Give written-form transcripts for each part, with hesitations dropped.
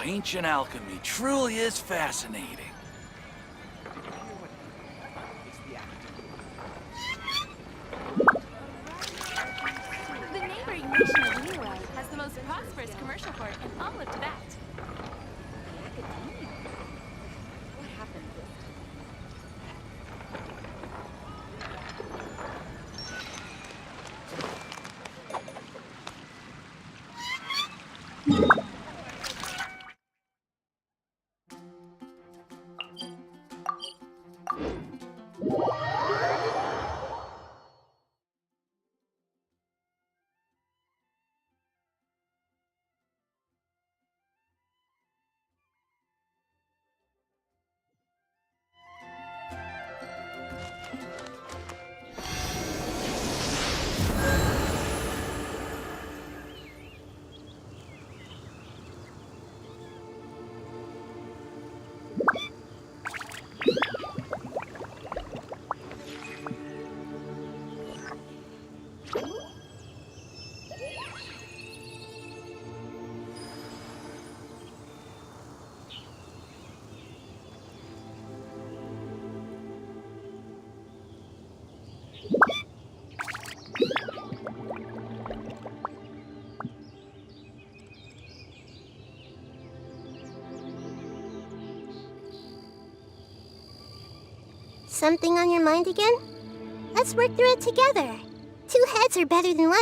ancient alchemy truly is fascinating. The neighboring nation of GIVAWAY has the most prosperous commercial port in all of Tibet. Academia? What happened this time? Something on your mind again? Let's work through it together. 2 heads are better than 1.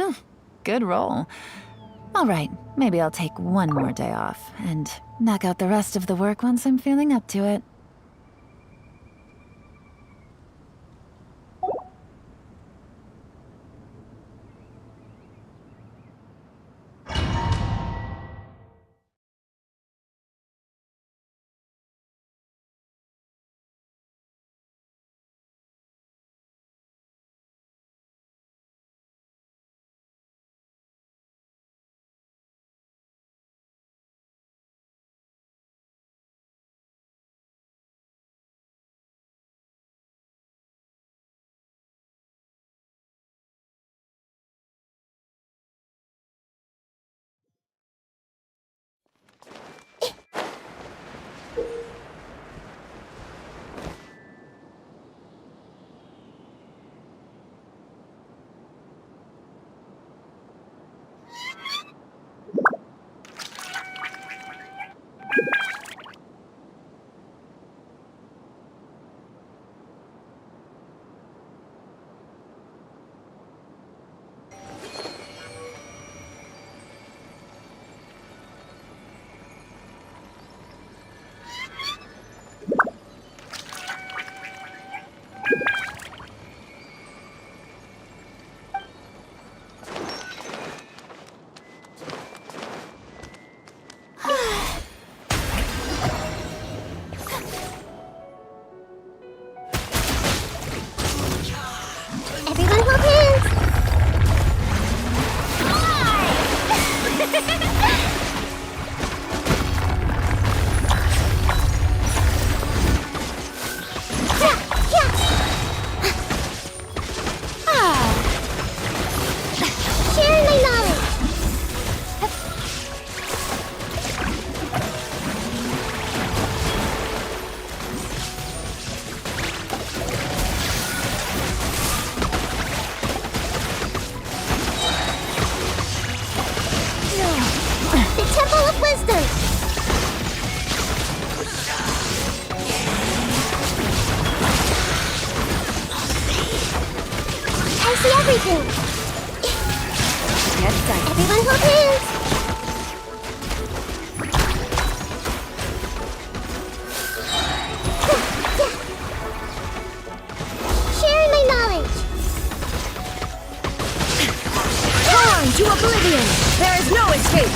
Whew, good roll. All right, maybe I'll take one more day off and knock out the rest of the work once I'm feeling up to it. Everyone hold hands! Sharing my knowledge! The Temple of Wisdom! I see everything! Get started. Everyone hold hands! Sharing my knowledge! Torn to oblivion! There is no escape!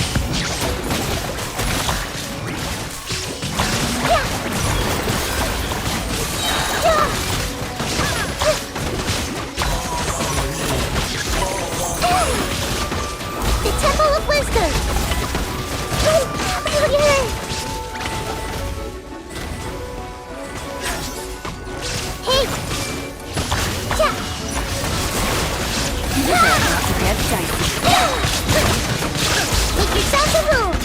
The Temple of Wisdom! Hey! Get dicey. Make yourself at home!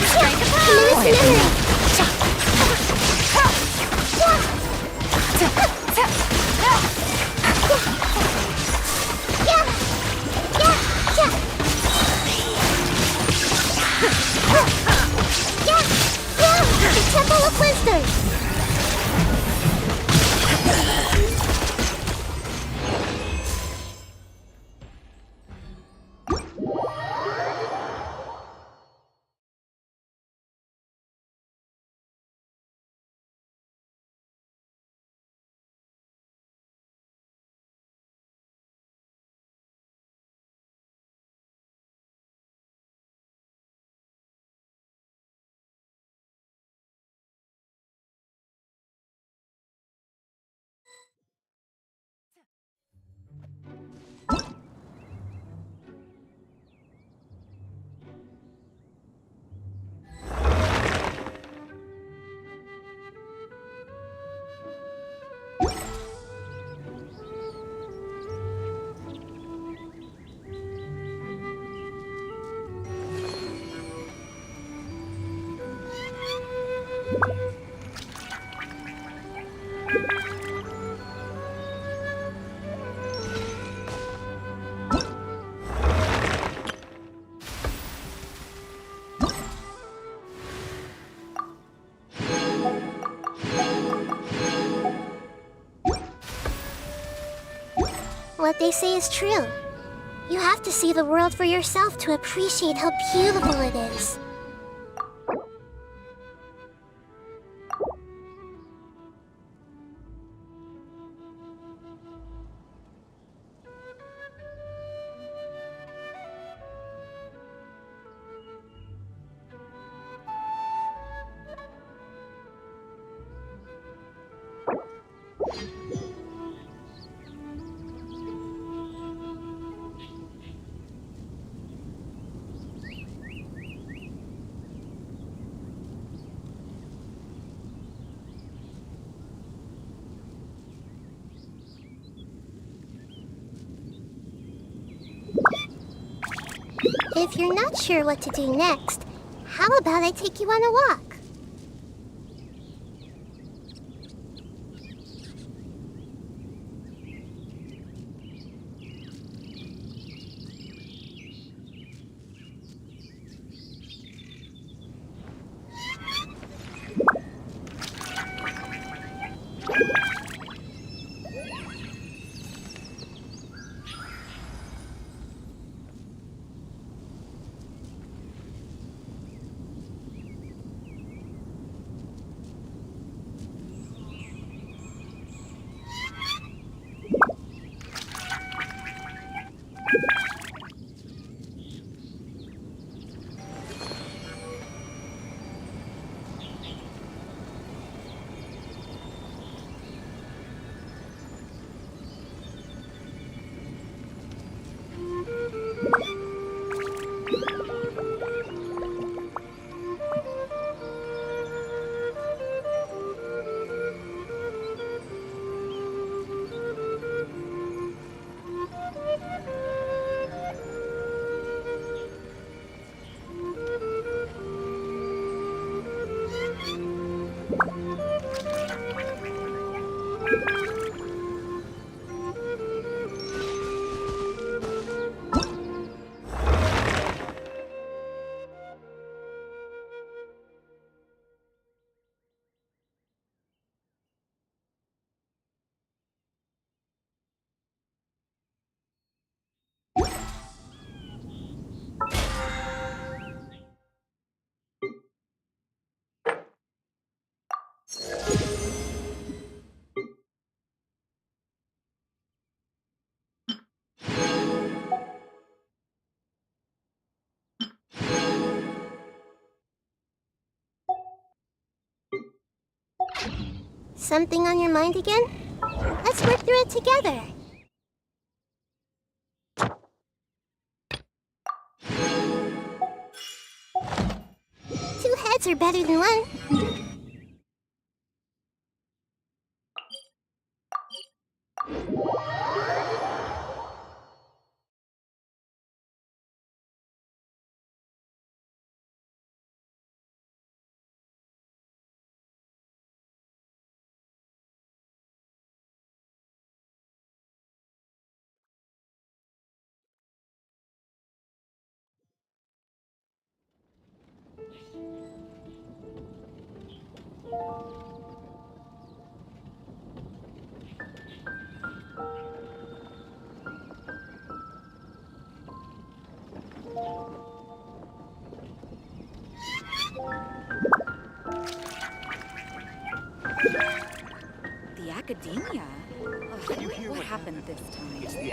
Strike a Tremendous pose! memory! The Temple of Wisdom! What they say is true. You have to see the world for yourself to appreciate how beautiful it is. If you're not sure what to do next, how about I take you on a walk? Something on your mind again? Let's work through it together. Two heads are better than one. The academia? Ugh, what happened this time? It's the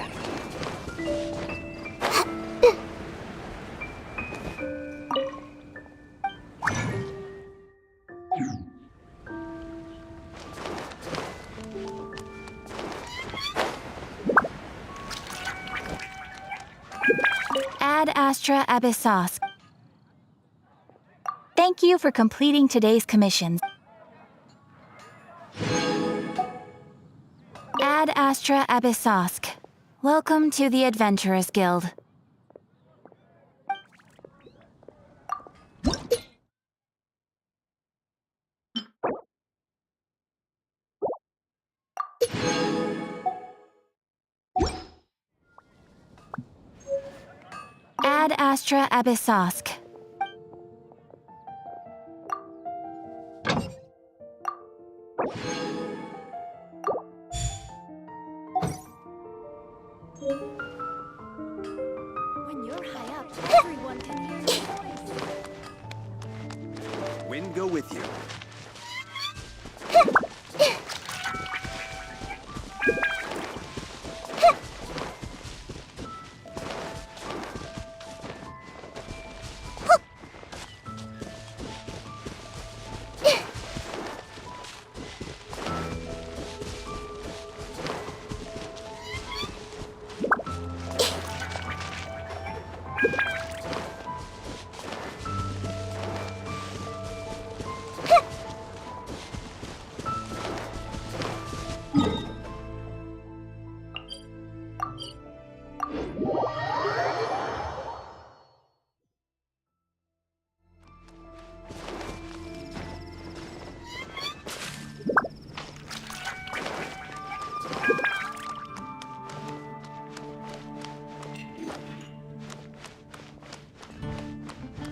Ad Astra Abyssos. Thank you for completing today's commissions. Ad Astra Abyssos. Welcome to the Adventurers Guild. Ad Astra Abyssos. with you.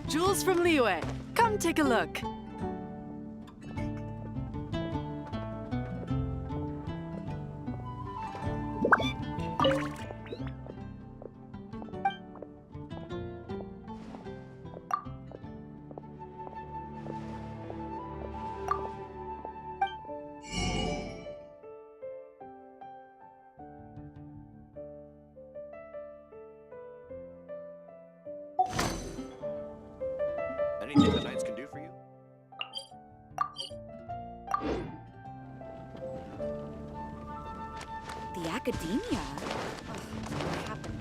Jewels from Liyue. Come take a look. Anything the knights can do for you? The academia? Ugh, what happened?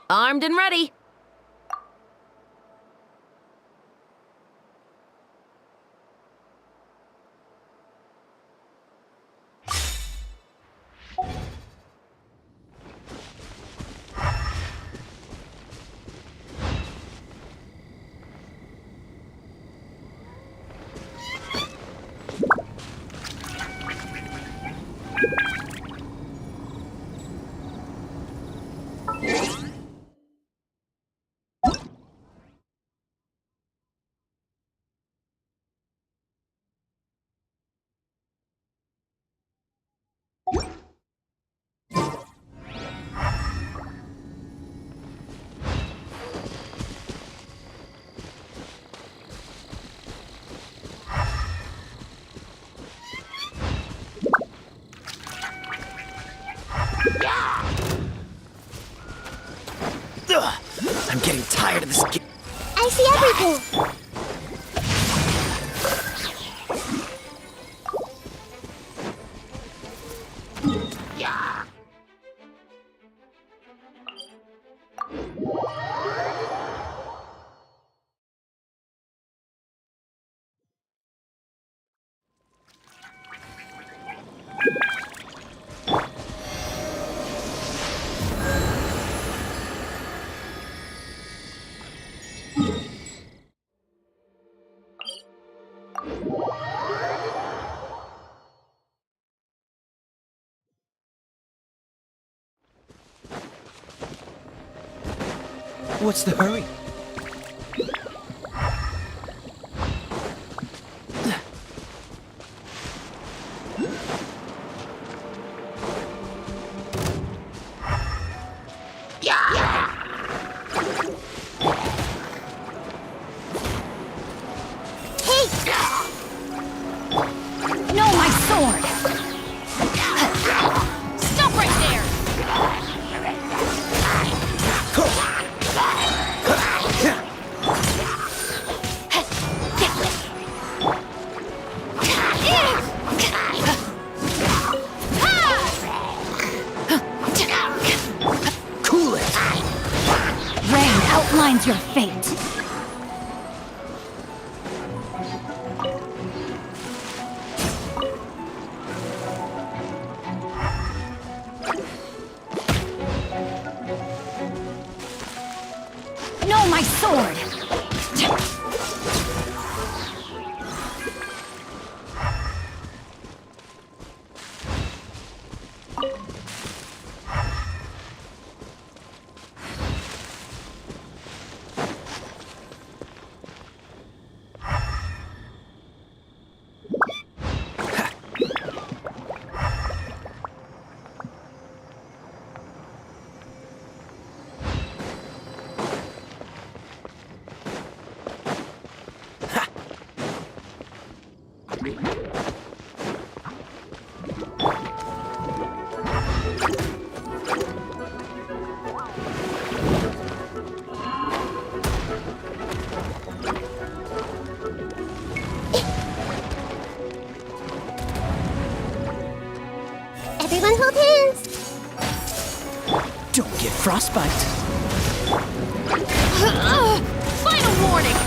Armed and ready. Ugh, I'm getting tired of this game. I see everything. What's the hurry? No, my sword! Stop right there! Cool it! Rain outlines your fate. No, my sword! Everyone hold hands. Don't get frostbite. Final warning!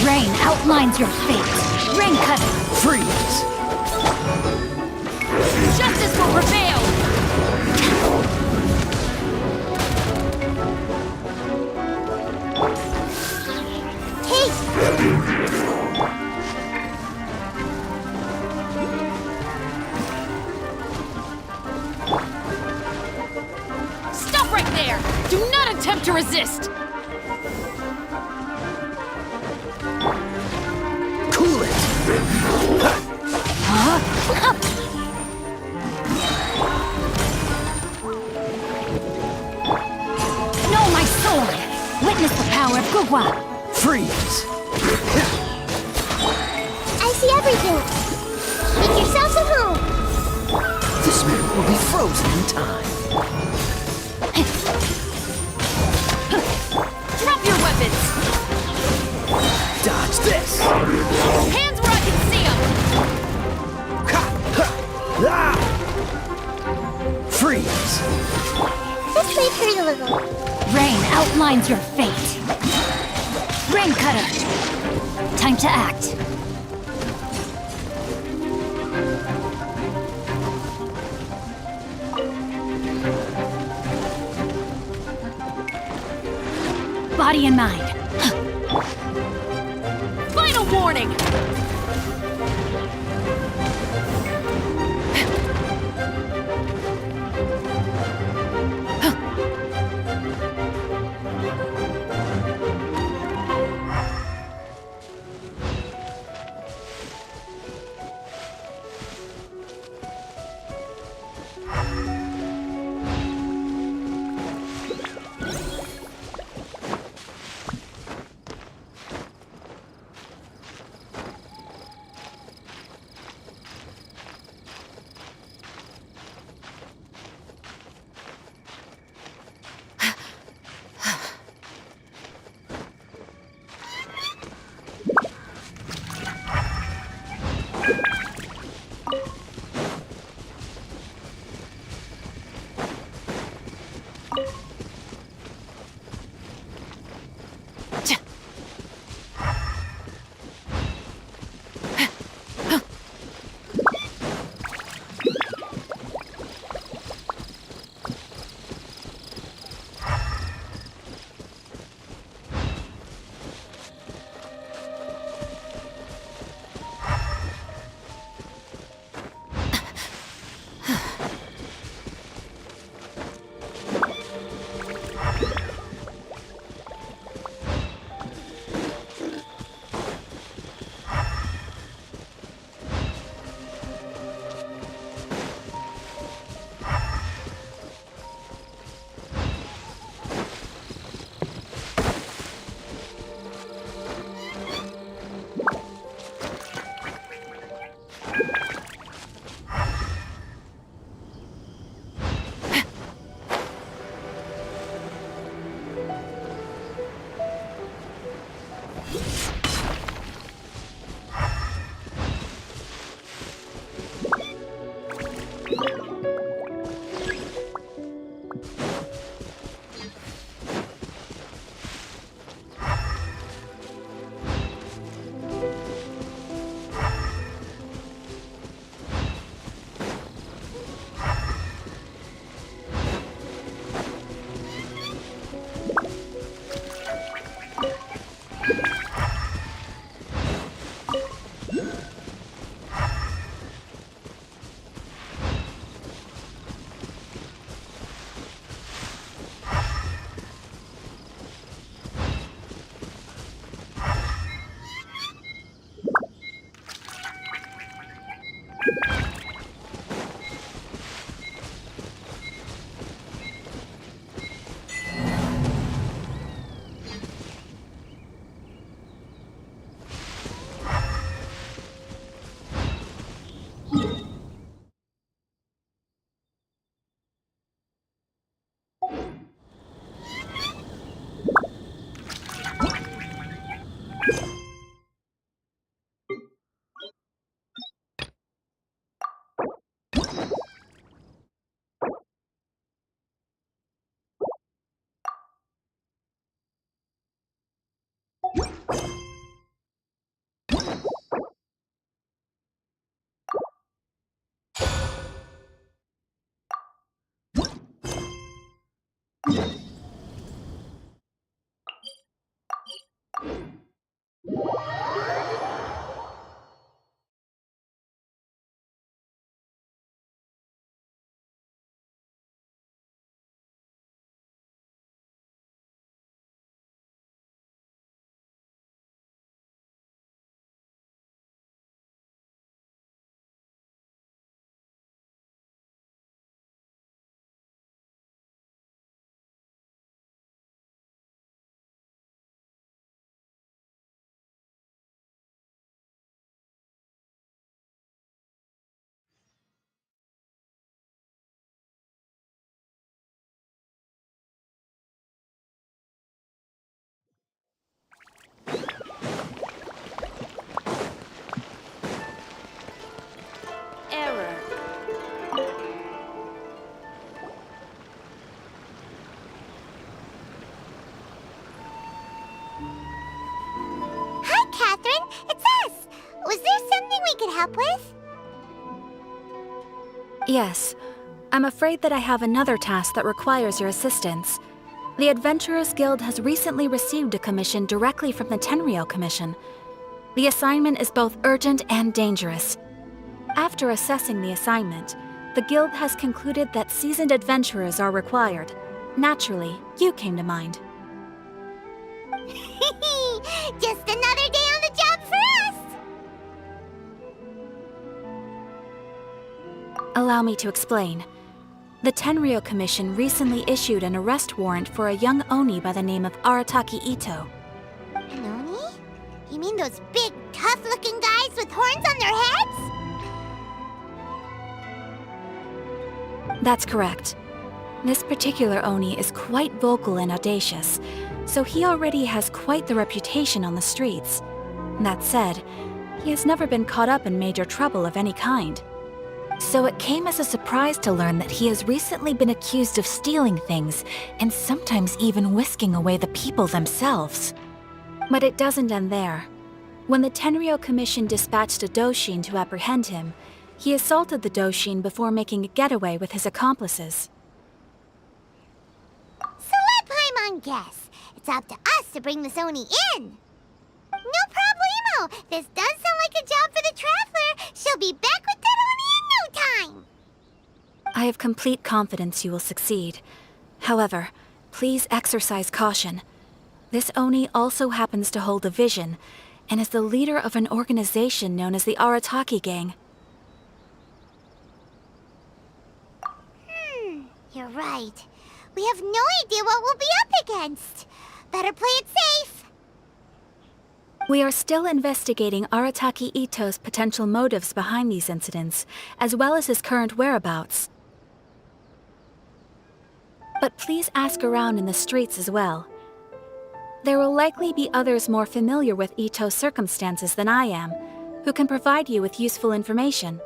Rain outlines your fate. Rain cut. Freeze! Justice will prevail! Stop right there! Do not attempt to resist! Cool it! No, my sword! Witness the power of Gugwa! Freeze! I see everything. Make yourselves at home. This man will be frozen in time. Drop your weapons! Dodge this! Hands where I can see them! Freeze! This might hurt a little. Rain outlines your fate. Rain Cutter. Time to act. Body and mind. Final warning! help with? Yes. I'm afraid that I have another task that requires your assistance. The Adventurers Guild has recently received a commission directly from the Tenryou Commission. The assignment is both urgent and dangerous. After assessing the assignment, the Guild has concluded that seasoned adventurers are required. Naturally, you came to mind. Just another day on the job for us! Allow me to explain. The Tenryou Commission recently issued an arrest warrant for a young Oni by the name of Arataki Ito. An Oni? You mean those big, tough-looking guys with horns on their heads? That's correct. This particular Oni is quite vocal and audacious, so he already has quite the reputation on the streets. That said, he has never been caught up in major trouble of any kind. So it came as a surprise to learn that he has recently been accused of stealing things, and sometimes even whisking away the people themselves. But it doesn't end there. When the Tenryou Commission dispatched a Doshin to apprehend him, he assaulted the Doshin before making a getaway with his accomplices. So let Paimon guess. It's up to us to bring this Oni in. No problemo! This does sound like a job for the Traveler. She'll be back with that Oni in no time! I have complete confidence you will succeed. However, please exercise caution. This Oni also happens to hold a vision, and is the leader of an organization known as the Arataki Gang. You're right. We have no idea what we'll be up against. Better play it safe. We are still investigating Arataki Ito's potential motives behind these incidents, as well as his current whereabouts. But please ask around in the streets as well. There will likely be others more familiar with Ito's circumstances than I am, who can provide you with useful information.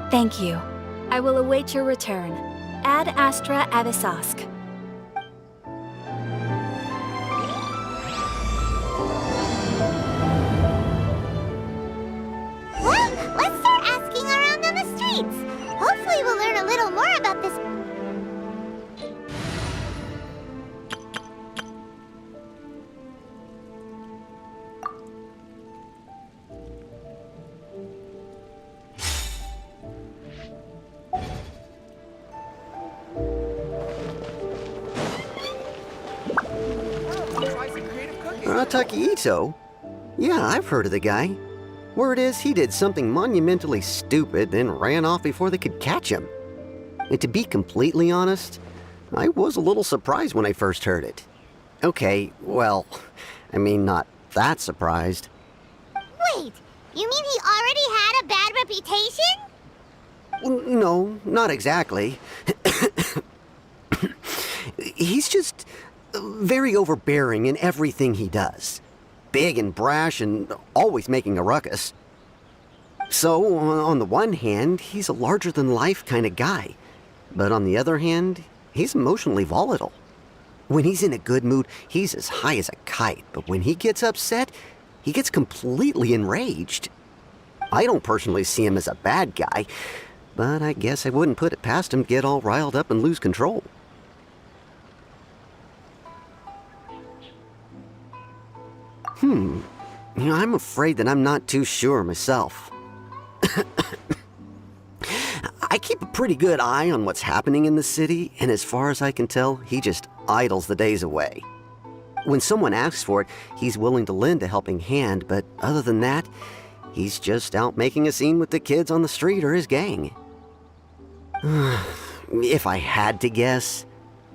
Thank you. I will await your return. Ad Astra Avisask. Well, let's start asking around on the streets. Hopefully we'll learn a little more about this. Arataki Ito? Yeah, I've heard of the guy. Word is he did something monumentally stupid, then ran off before they could catch him. And to be completely honest, I was a little surprised when I first heard it. Okay, well, I mean, not that surprised. Wait, you mean he already had a bad reputation? No, not exactly. He's just very overbearing in everything he does. Big and brash and always making a ruckus. So, on the one hand, he's a larger-than-life kind of guy. But on the other hand, he's emotionally volatile. When he's in a good mood, he's as high as a kite. But when he gets upset, he gets completely enraged. I don't personally see him as a bad guy, but I guess I wouldn't put it past him to get all riled up and lose control. I'm afraid that I'm not too sure myself. I keep a pretty good eye on what's happening in the city, and as far as I can tell, he just idles the days away. When someone asks for it, he's willing to lend a helping hand, but other than that, he's just out making a scene with the kids on the street or his gang. If I had to guess,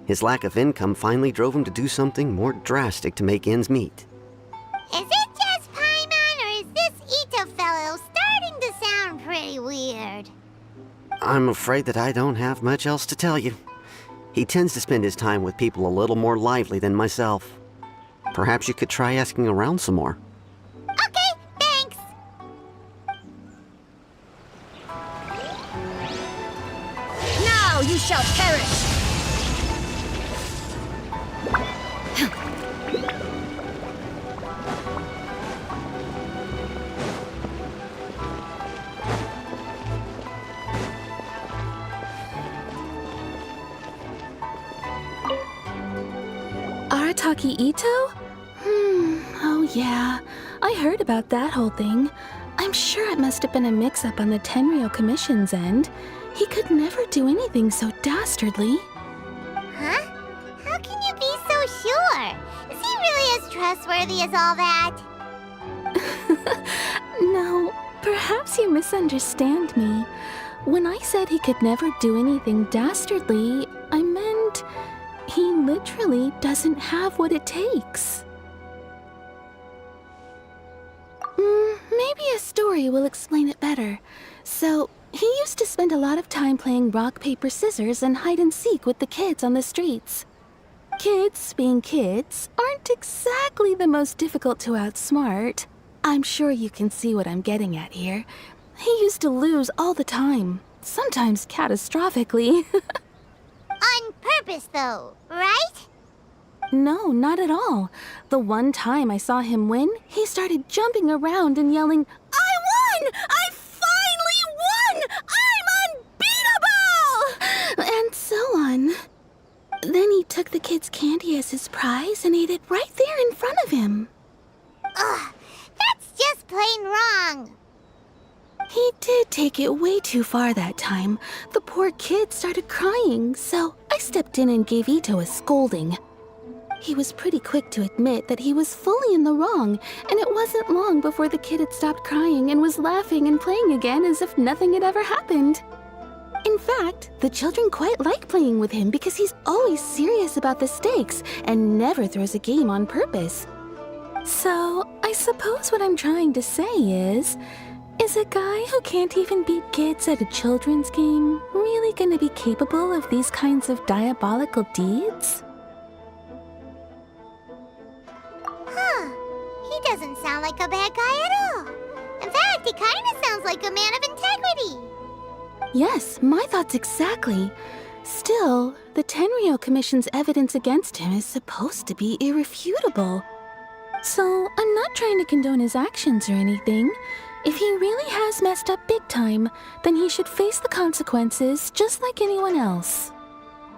his lack of income finally drove him to do something more drastic to make ends meet. Is it just Paimon, or is this Ito fellow starting to sound pretty weird? I'm afraid that I don't have much else to tell you. He tends to spend his time with people a little more lively than myself. Perhaps you could try asking around some more. Okay, thanks. Now you shall perish! Arataki Ito? Oh yeah. I heard about that whole thing. I'm sure it must have been a mix-up on the Tenryou Commission's end. He could never do anything so dastardly. Huh? How can you be so sure? Is he really as trustworthy as all that? No, perhaps you misunderstand me. When I said he could never do anything dastardly, I meant he literally doesn't have what it takes. Maybe a story will explain it better. So, he used to spend a lot of time playing rock, paper, scissors and hide and seek with the kids on the streets. Kids, being kids, aren't exactly the most difficult to outsmart. I'm sure you can see what I'm getting at here. He used to lose all the time, sometimes catastrophically. On purpose, though, right? No, not at all. The one time I saw him win, he started jumping around and yelling, "I won! I finally won! I'm unbeatable!" And so on. Then he took the kid's candy as his prize and ate it right there in front of him. Ugh, that's just plain wrong. He did take it way too far that time. The poor kid started crying, so I stepped in and gave Ito a scolding. He was pretty quick to admit that he was fully in the wrong, and it wasn't long before the kid had stopped crying and was laughing and playing again as if nothing had ever happened. In fact, the children quite like playing with him because he's always serious about the stakes and never throws a game on purpose. So, I suppose what I'm trying to say is a guy who can't even beat kids at a children's game really gonna be capable of these kinds of diabolical deeds? Huh. He doesn't sound like a bad guy at all. In fact, he kind of sounds like a man of integrity. Yes, my thoughts exactly. Still, the Tenryou Commission's evidence against him is supposed to be irrefutable. So, I'm not trying to condone his actions or anything. If he really has messed up big time, then he should face the consequences just like anyone else.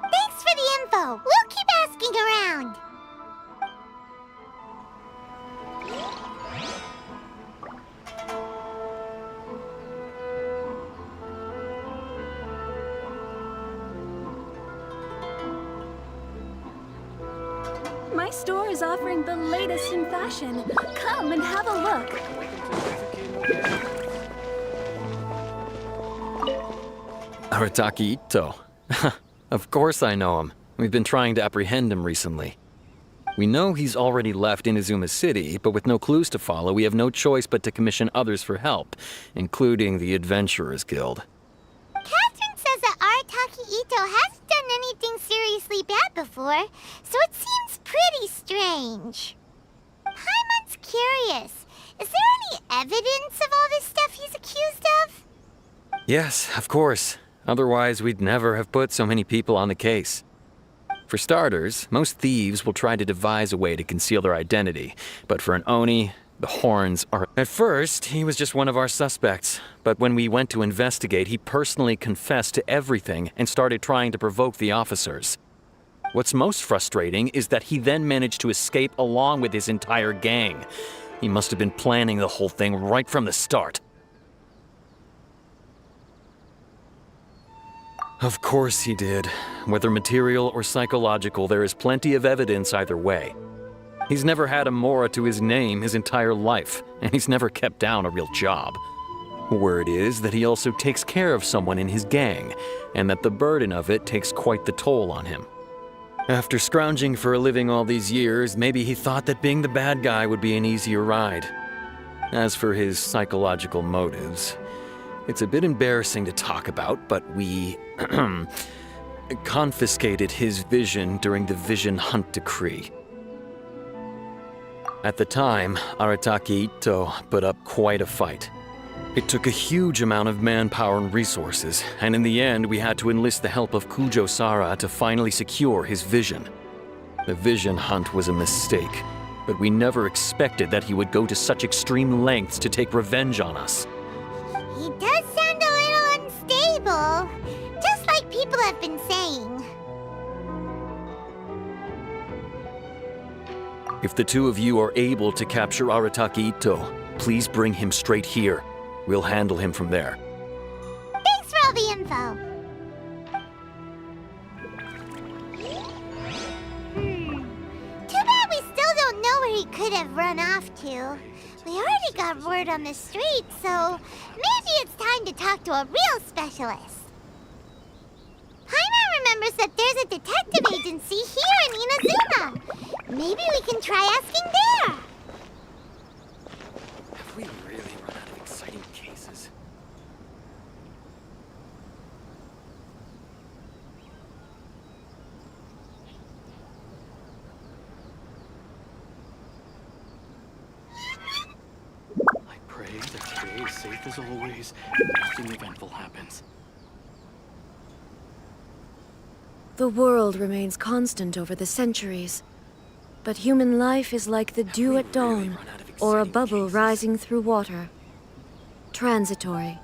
Thanks for the info. We'll keep asking around. My store is offering the latest in fashion. Come and have a look. Arataki Ito. Of course I know him. We've been trying to apprehend him recently. We know he's already left Inazuma City, but with no clues to follow, we have no choice but to commission others for help, including the Adventurers Guild. Catherine says that Arataki Ito hasn't done anything seriously bad before, so it seems pretty strange. Paimon's curious. Is there any evidence of all this stuff he's accused of? Yes, of course. Otherwise, we'd never have put so many people on the case. For starters, most thieves will try to devise a way to conceal their identity, but for an Oni, the horns are... At first, he was just one of our suspects, but when we went to investigate, he personally confessed to everything and started trying to provoke the officers. What's most frustrating is that he then managed to escape along with his entire gang. He must have been planning the whole thing right from the start. Of course he did. Whether material or psychological, there is plenty of evidence either way. He's never had a Mora to his name his entire life, and he's never kept down a real job. Word is that he also takes care of someone in his gang, and that the burden of it takes quite the toll on him. After scrounging for a living all these years, maybe he thought that being the bad guy would be an easier ride. As for his psychological motives, it's a bit embarrassing to talk about, but we confiscated his vision during the Vision Hunt Decree. At the time, Arataki Ito put up quite a fight. It took a huge amount of manpower and resources, and in the end we had to enlist the help of Kujo Sara to finally secure his vision. The Vision Hunt was a mistake, but we never expected that he would go to such extreme lengths to take revenge on us. He does sound a little unstable, just like people have been saying. If the two of you are able to capture Arataki Ito, please bring him straight here. We'll handle him from there. Thanks for all the info. Too bad we still don't know where he could have run off to. We already got word on the street, so maybe it's time to talk to a real specialist. Paimon remembers that there's a detective agency here in Inazuma. Maybe we can try asking there. Have we really run out of exciting cases? I pray that today is safe as always, and nothing eventful happens. The world remains constant over the centuries, but human life is like the dew at dawn, or a bubble rising through water. Transitory.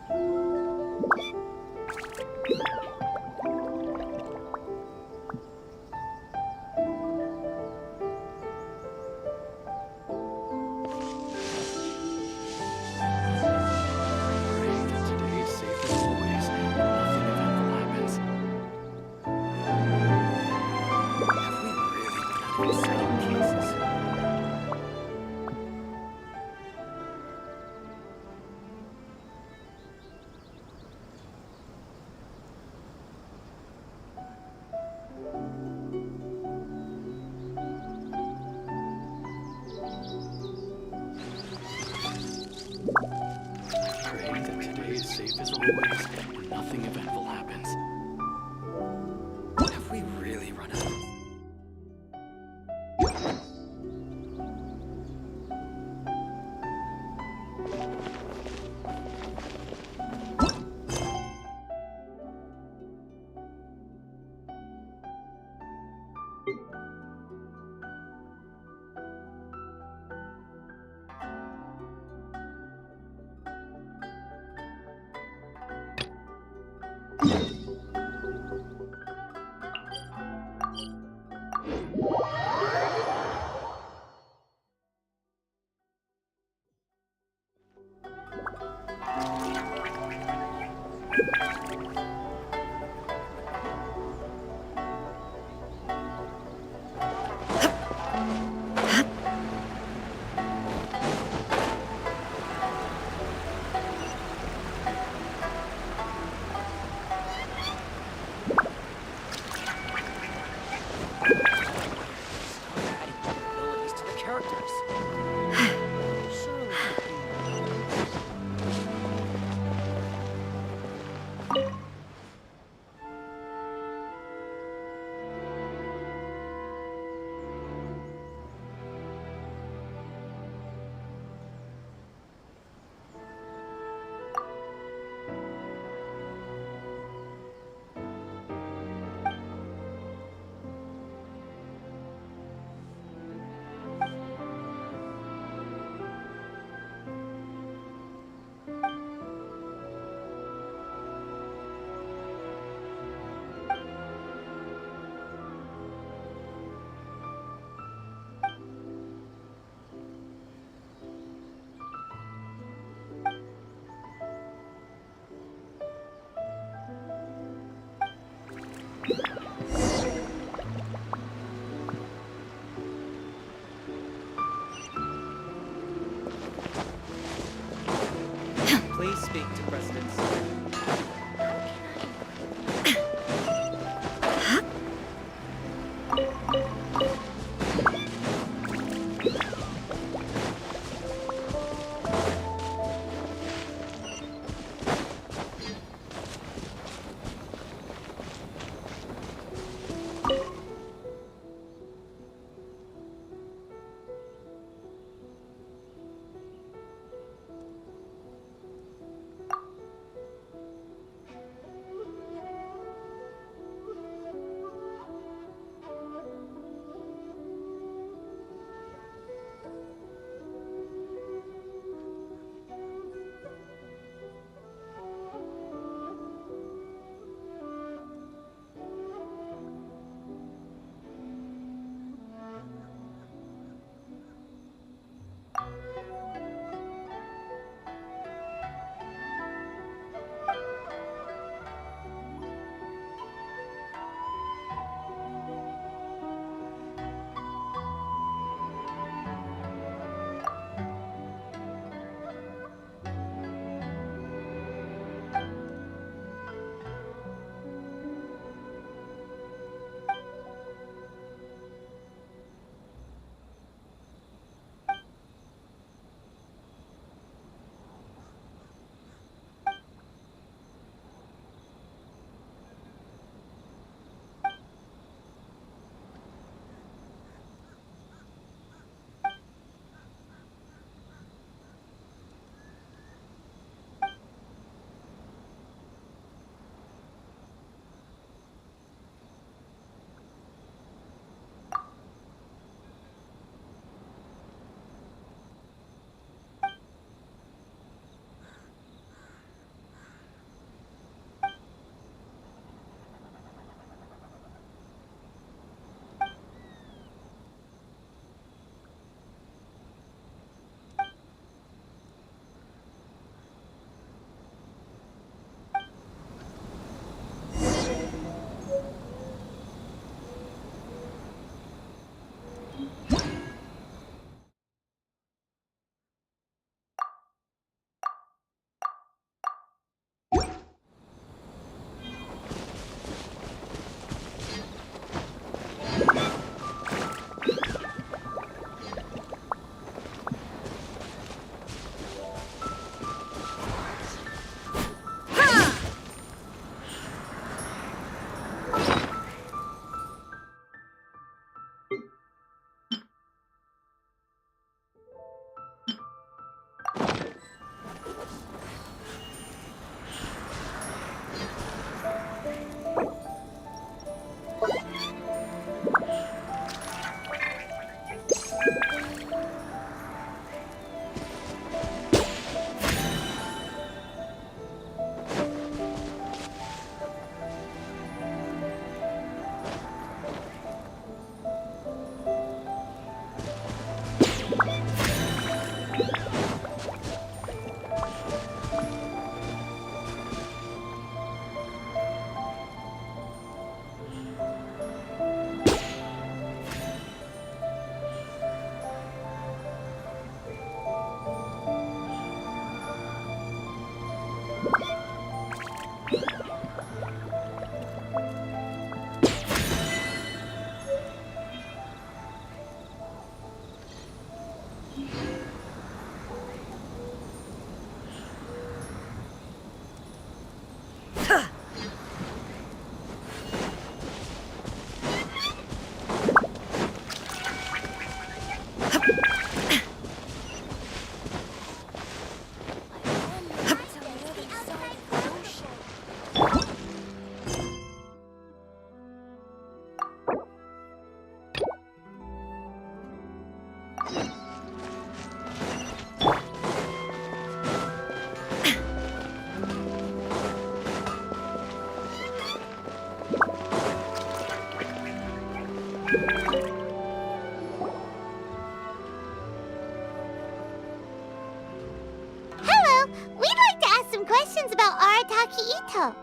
Hello, we'd like to ask some questions about Arataki Ito.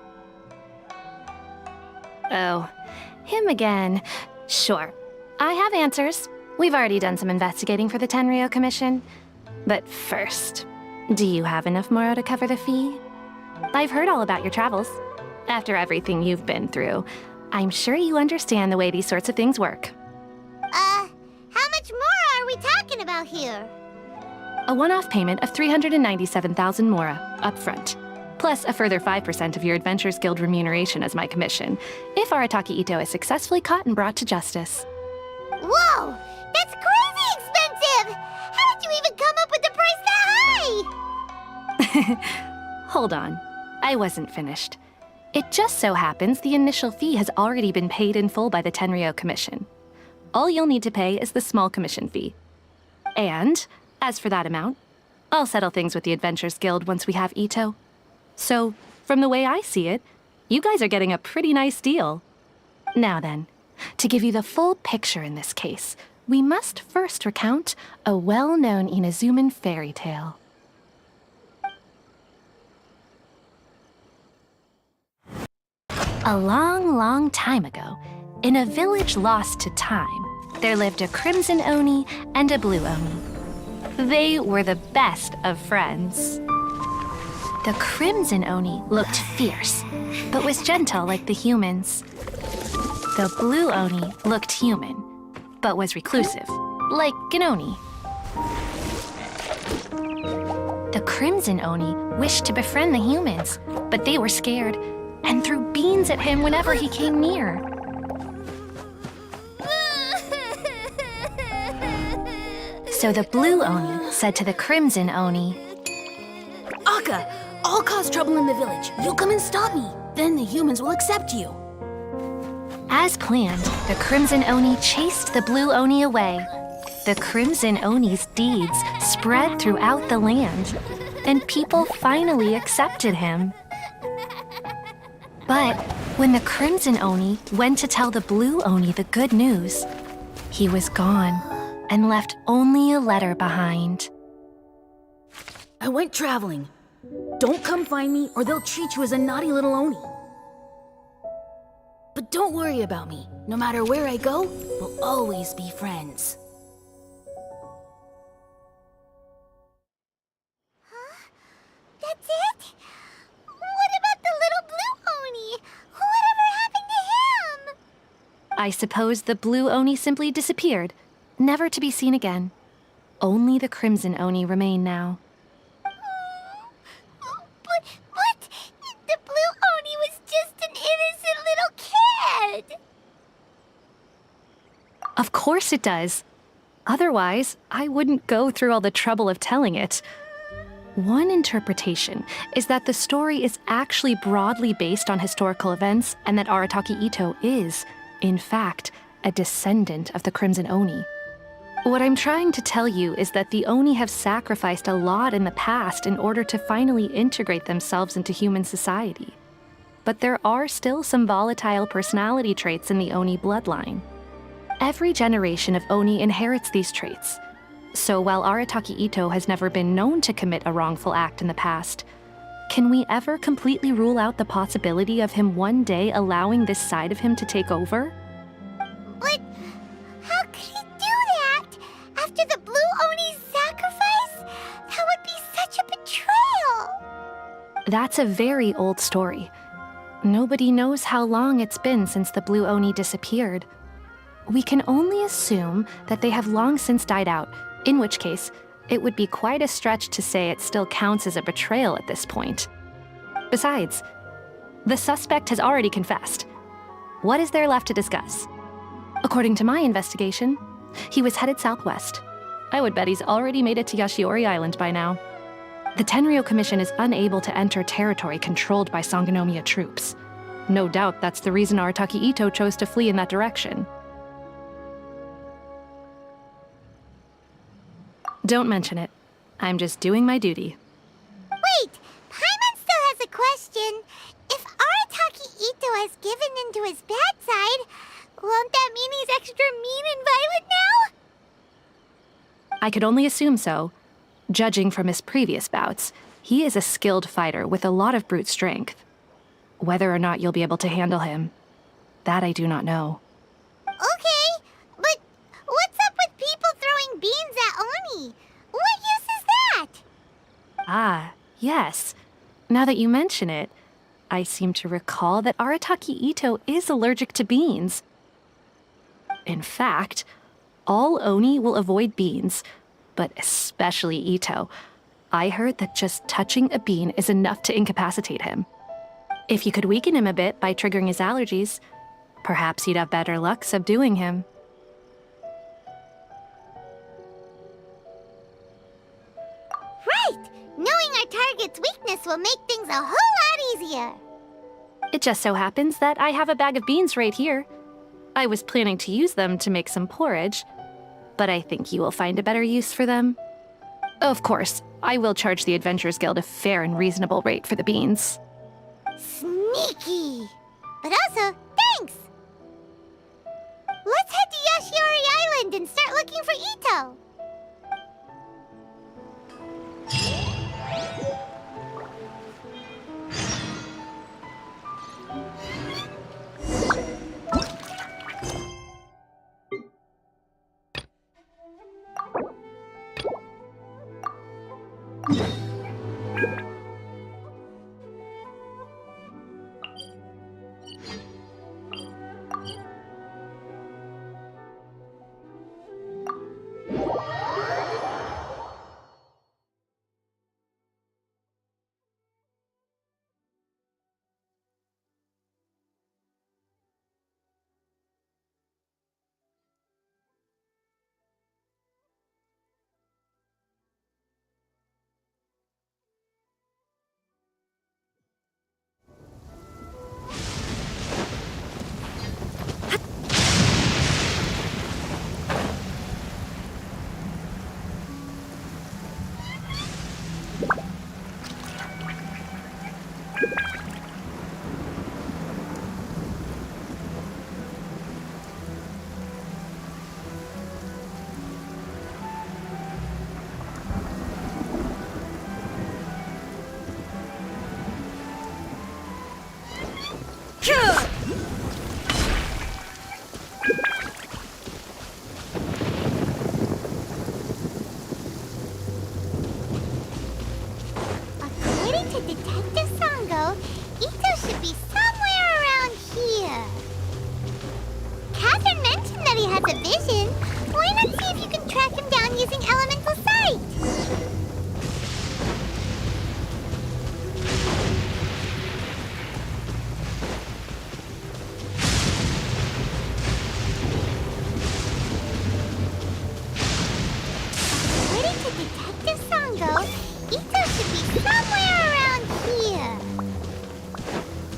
Oh, him again. Sure. I have answers. We've already done some investigating for the Tenryou Commission. But first, do you have enough Moro to cover the fee? I've heard all about your travels. After everything you've been through, I'm sure you understand the way these sorts of things work. How much more are we talking about here? A one-off payment of 397,000 Mora, upfront. Plus a further 5% of your Adventures Guild remuneration as my commission, if Arataki Ito is successfully caught and brought to justice. Whoa! That's crazy expensive! How did you even come up with the price that high? Hold on. I wasn't finished. It just so happens the initial fee has already been paid in full by the Tenryou Commission. All you'll need to pay is the small commission fee. And, as for that amount, I'll settle things with the Adventures Guild once we have Ito. So, from the way I see it, you guys are getting a pretty nice deal. Now then, to give you the full picture in this case, we must first recount a well-known Inazuman fairy tale. A long, long time ago, in a village lost to time, there lived a crimson Oni and a blue Oni. They were the best of friends. The crimson Oni looked fierce, but was gentle like the humans. The blue Oni looked human, but was reclusive, like an Oni. The crimson Oni wished to befriend the humans, but they were scared and threw beans at him whenever he came near. So the blue Oni said to the crimson Oni, Akka, I'll cause trouble in the village. You come and stop me. Then the humans will accept you. As planned, the crimson Oni chased the blue Oni away. The crimson Oni's deeds spread throughout the land, and people finally accepted him. But when the crimson Oni went to tell the blue Oni the good news, he was gone and left only a letter behind. I went traveling. Don't come find me or they'll treat you as a naughty little Oni. But don't worry about me. No matter where I go, we'll always be friends. Huh? That's it? What about the little blue Oni? Whatever happened to him? I suppose the blue Oni simply disappeared, never to be seen again. Only the crimson Oni remain now. But the blue Oni was just an innocent little kid. Of course it does. Otherwise, I wouldn't go through all the trouble of telling it. One interpretation is that the story is actually broadly based on historical events and that Arataki Ito is, in fact, a descendant of the Crimson Oni. What I'm trying to tell you is that the Oni have sacrificed a lot in the past in order to finally integrate themselves into human society. But there are still some volatile personality traits in the Oni bloodline. Every generation of Oni inherits these traits. So while Arataki Ito has never been known to commit a wrongful act in the past, can we ever completely rule out the possibility of him one day allowing this side of him to take over? But how could he do that? After the blue Oni's sacrifice? That would be such a betrayal! That's a very old story. Nobody knows how long it's been since the blue Oni disappeared. We can only assume that they have long since died out, in which case, it would be quite a stretch to say it still counts as a betrayal at this point. Besides, The suspect has already confessed. What is there left to discuss? According to my investigation, he was headed southwest. I would bet he's already made it to Yashiori Island by now. The Tenryou Commission is unable to enter territory controlled by Sangonomiya troops. No doubt that's the reason Arataki Ito chose to flee in that direction. Don't mention it. I'm just doing my duty. Wait! Paimon still has a question. If Arataki Ito has given in to his bad side, won't that mean he's extra mean and violent now? I could only assume so. Judging from his previous bouts, he is a skilled fighter with a lot of brute strength. Whether or not you'll be able to handle him, that I do not know. Okay, but what's up with people throwing beans at Oni? What use is that? Ah, yes. Now that you mention it, I seem to recall that Arataki Ito is allergic to beans. In fact, all Oni will avoid beans, but especially Ito. I heard that just touching a bean is enough to incapacitate him. If you could weaken him a bit by triggering his allergies, perhaps you'd have better luck subduing him. Right! Knowing our target's weakness will make things a whole lot easier. It just so happens that I have a bag of beans right here. I was planning to use them to make some porridge, but I think you will find a better use for them. Of course, I will charge the Adventurers Guild a fair and reasonable rate for the beans. Sneaky! But also, thanks! Let's head to Yashiori Island and start looking for Ito! According to Detective Sango, Ito should be somewhere around here. Catherine mentioned that he has a vision. Why not see if you can track him down using elemental sight? According to Detective Sango, Ito should be somewhere around here.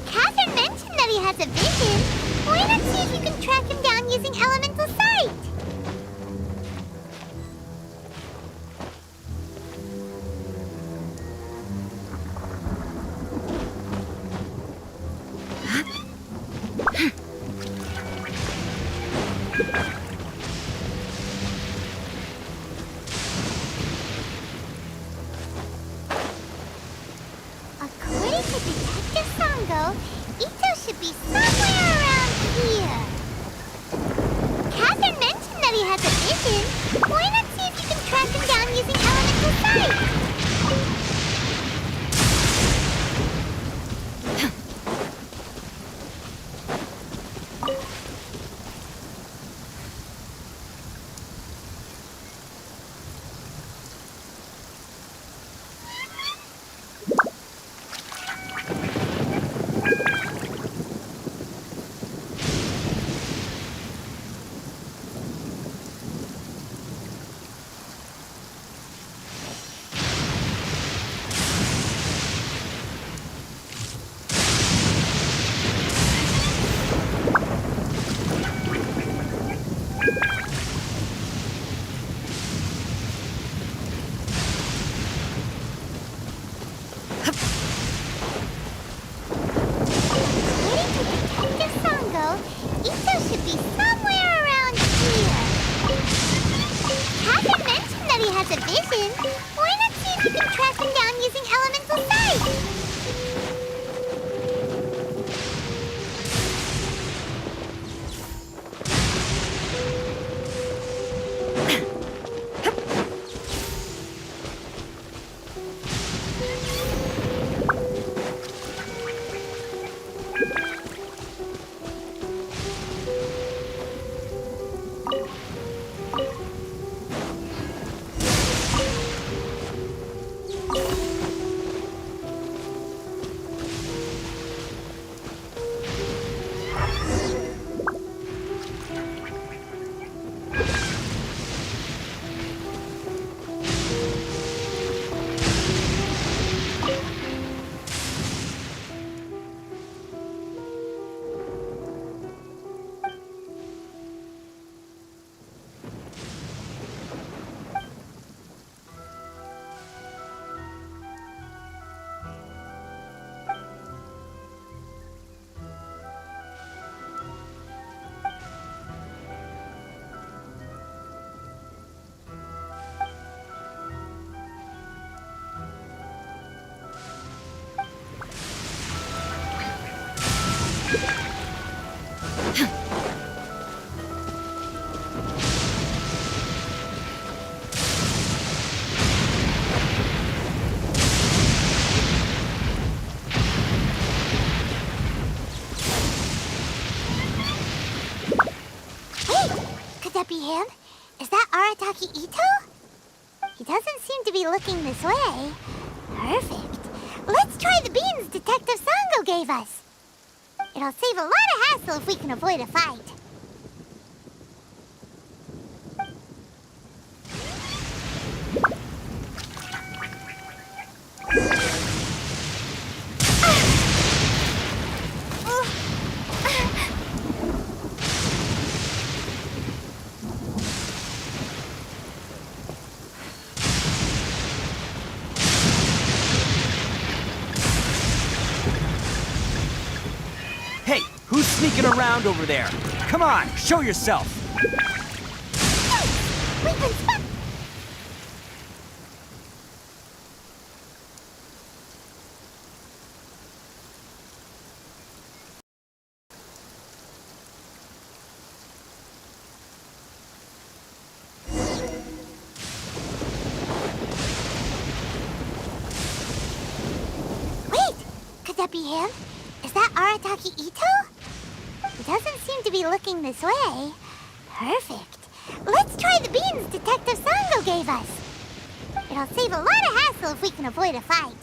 Catherine mentioned that he has a vision. Why not see if you can track him down using elemental sight? According to Detective Sango, Ito should be somewhere around here. Catherine mentioned that he has a vision. Why not see if you can track him down using elemental sight? be him? Is that Arataki Ito? He doesn't seem to be looking this way. Perfect. Let's try the beans Detective Sango gave us. It'll save a lot of hassle if we can avoid a fight. Hey, who's sneaking around over there? Come on, show yourself. We've been spotted. Wait, could that be him? Is that Arataki Ito? He doesn't seem to be looking this way. Perfect. Let's try the beans Detective Sango gave us. It'll save a lot of hassle if we can avoid a fight.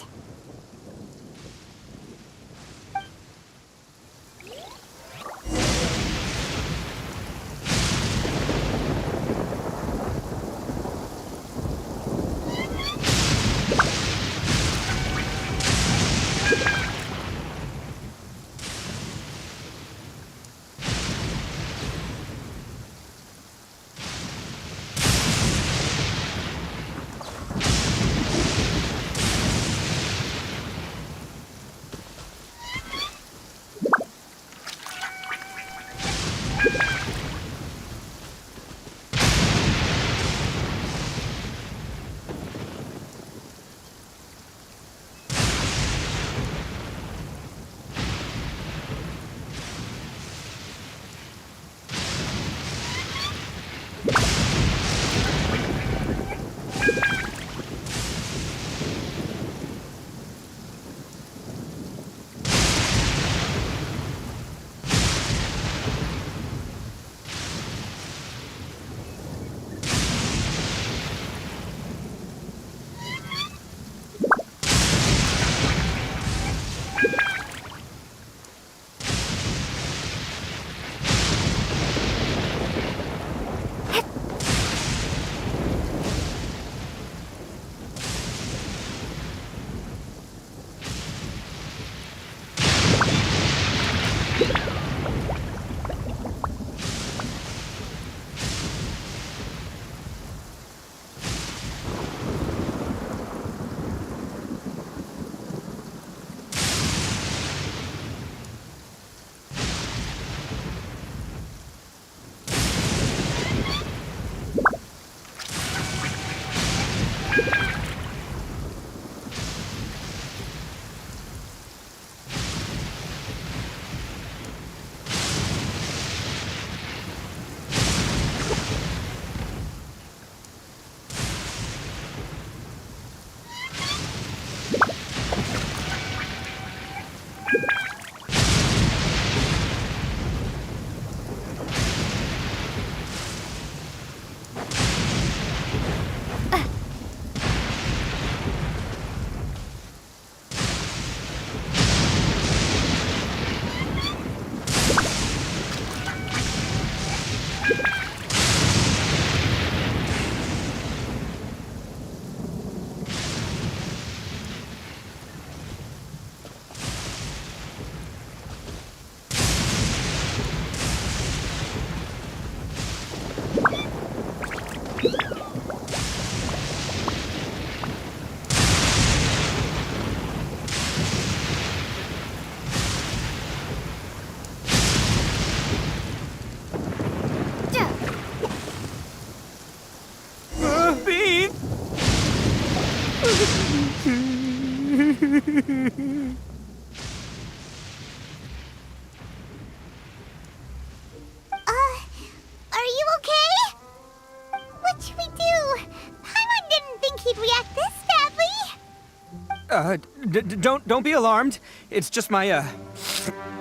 Don't be alarmed. It's just my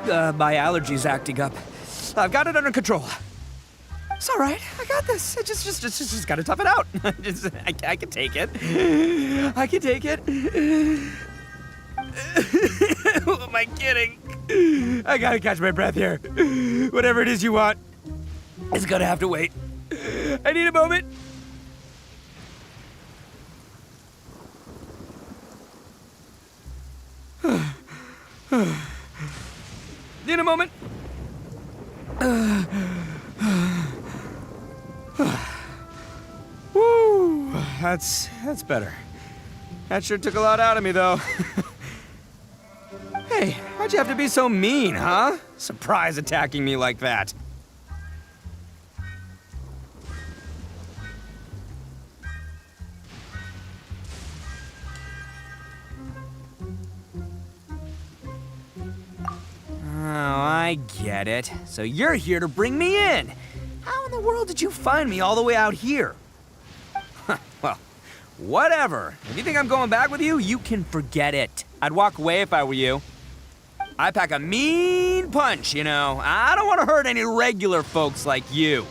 my allergies acting up. I've got it under control. It's all right. I got this. I just gotta tough it out. I can take it. I can take it. Who am I kidding? I gotta catch my breath here. Whatever it is you want, it's gonna have to wait. I need a moment. Need a moment. Woo, that's better. That sure took a lot out of me, though. Hey, why'd you have to be so mean, huh? Surprise attacking me like that. Oh, I get it. So you're here to bring me in. How in the world did you find me all the way out here? Well, whatever. If you think I'm going back with you, you can forget it. I'd walk away if I were you. I pack a mean punch, you know. I don't want to hurt any regular folks like you.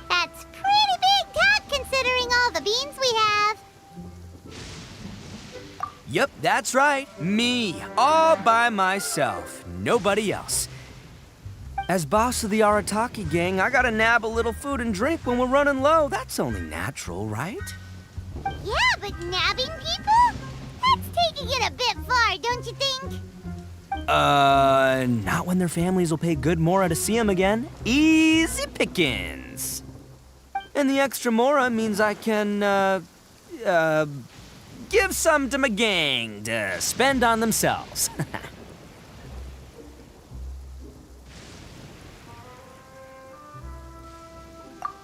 That's pretty big talk considering all the beans we have. Yep, that's right. Me, all by myself. Nobody else. As boss of the Arataki gang, I gotta nab a little food and drink when we're running low. That's only natural, right? Yeah, but nabbing people? That's taking it a bit far, don't you think? Not when their families will pay good mora to see them again. Easy pickings. And the extra mora means I can, give some to my gang to spend on themselves.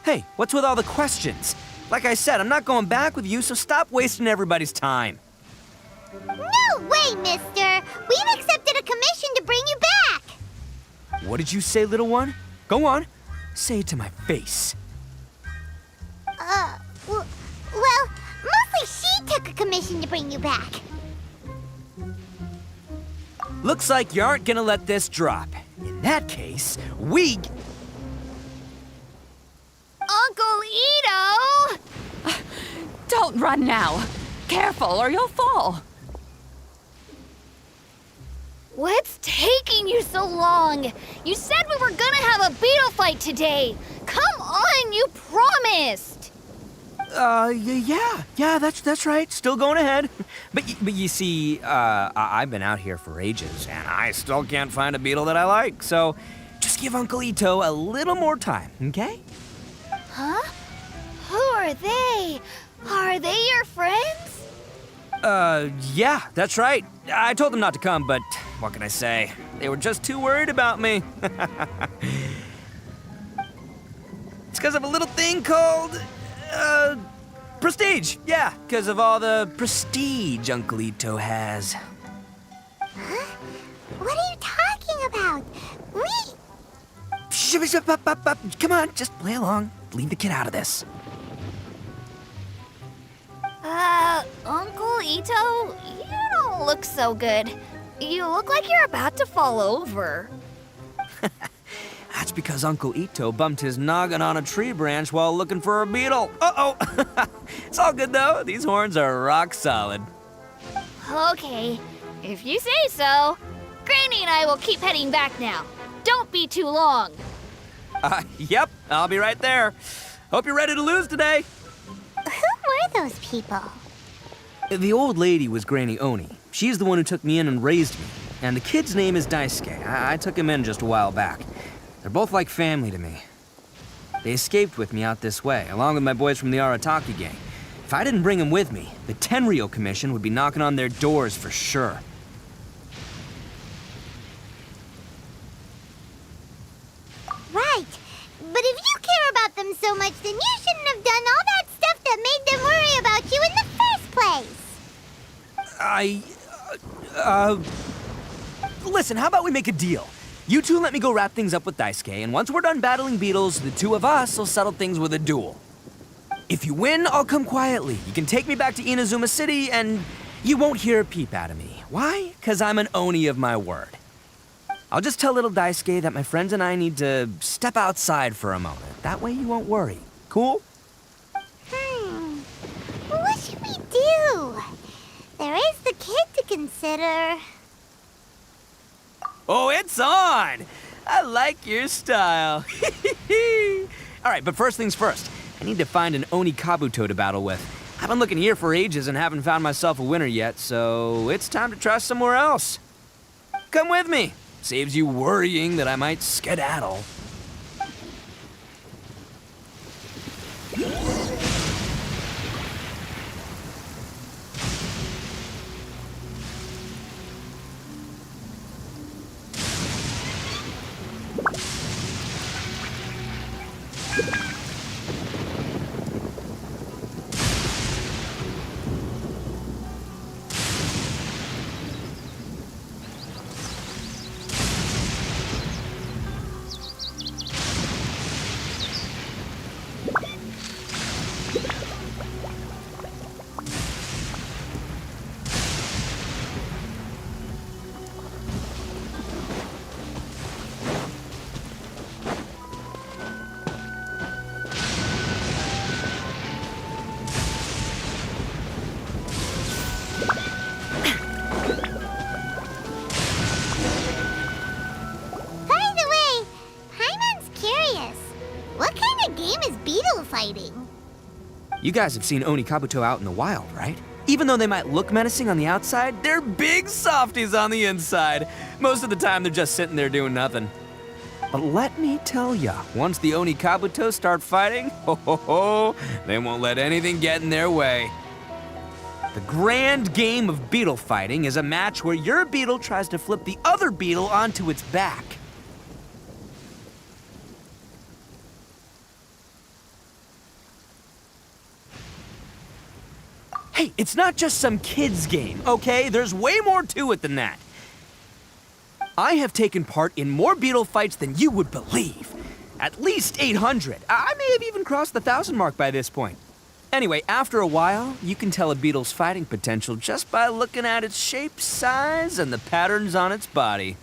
Hey, what's with all the questions? Like I said, I'm not going back with you, so stop wasting everybody's time. No way, mister! We've accepted a commission to bring you back! What did you say, little one? Go on. Say it to my face. Well, mostly she took a commission to bring you back. Looks like you aren't gonna let this drop. In that case, we... Uncle Ito! Don't run now. Careful or you'll fall. What's taking you so long? You said we were gonna have a beetle fight today. Come on, you promised. Yeah, that's right. Still going ahead. But you see, I've been out here for ages, and I still can't find a beetle that I like. So, just give Uncle Ito a little more time, okay? Huh? Who are they? Are they your friends? Yeah, that's right. I told them not to come, but what can I say? They were just too worried about me. It's because of a little thing called, prestige. Yeah, because of all the prestige Uncle Ito has. Huh? What are you talking about? Come on, just play along. Leave the kid out of this. Uncle Ito, you don't look so good. You look like you're about to fall over. That's because Uncle Ito bumped his noggin on a tree branch while looking for a beetle. Uh-oh. It's all good, though. These horns are rock solid. Okay, if you say so. Granny and I will keep heading back now. Don't be too long. Yep, I'll be right there. Hope you're ready to lose today. Who were those people? The old lady was Granny Oni. She's the one who took me in and raised me. And the kid's name is Daisuke. I took him in just a while back. They're both like family to me. They escaped with me out this way, along with my boys from the Arataki gang. If I didn't bring them with me, the Tenryou Commission would be knocking on their doors for sure. Right. But if you care about them so much, then you shouldn't have done all that stuff that made them worry about you in the first place. Listen, how about we make a deal? You two let me go wrap things up with Daisuke, and once we're done battling beetles, the two of us will settle things with a duel. If you win, I'll come quietly. You can take me back to Inazuma City, and You won't hear a peep out of me. Why? Because I'm an Oni of my word. I'll just tell little Daisuke that my friends and I need to step outside for a moment. That way you won't worry. Cool? What should we do? There is the kid to consider. Oh, it's on! I like your style. All right, but first things first. I need to find an Oni Kabuto to battle with. I've been looking here for ages and haven't found myself a winner yet, so it's time to try somewhere else. Come with me. Saves you worrying that I might skedaddle. You guys have seen Oni Kabuto out in the wild, right? Even though they might look menacing on the outside, they're big softies on the inside. Most of the time, they're just sitting there doing nothing. But let me tell ya, once the Oni Kabuto start fighting, they won't let anything get in their way. The grand game of beetle fighting is a match where your beetle tries to flip the other beetle onto its back. Hey, it's not just some kid's game, okay? There's way more to it than that. I have taken part in more beetle fights than you would believe. At least 800. I may have even crossed the 1,000 mark by this point. Anyway, after a while, you can tell a beetle's fighting potential just by looking at its shape, size, and the patterns on its body.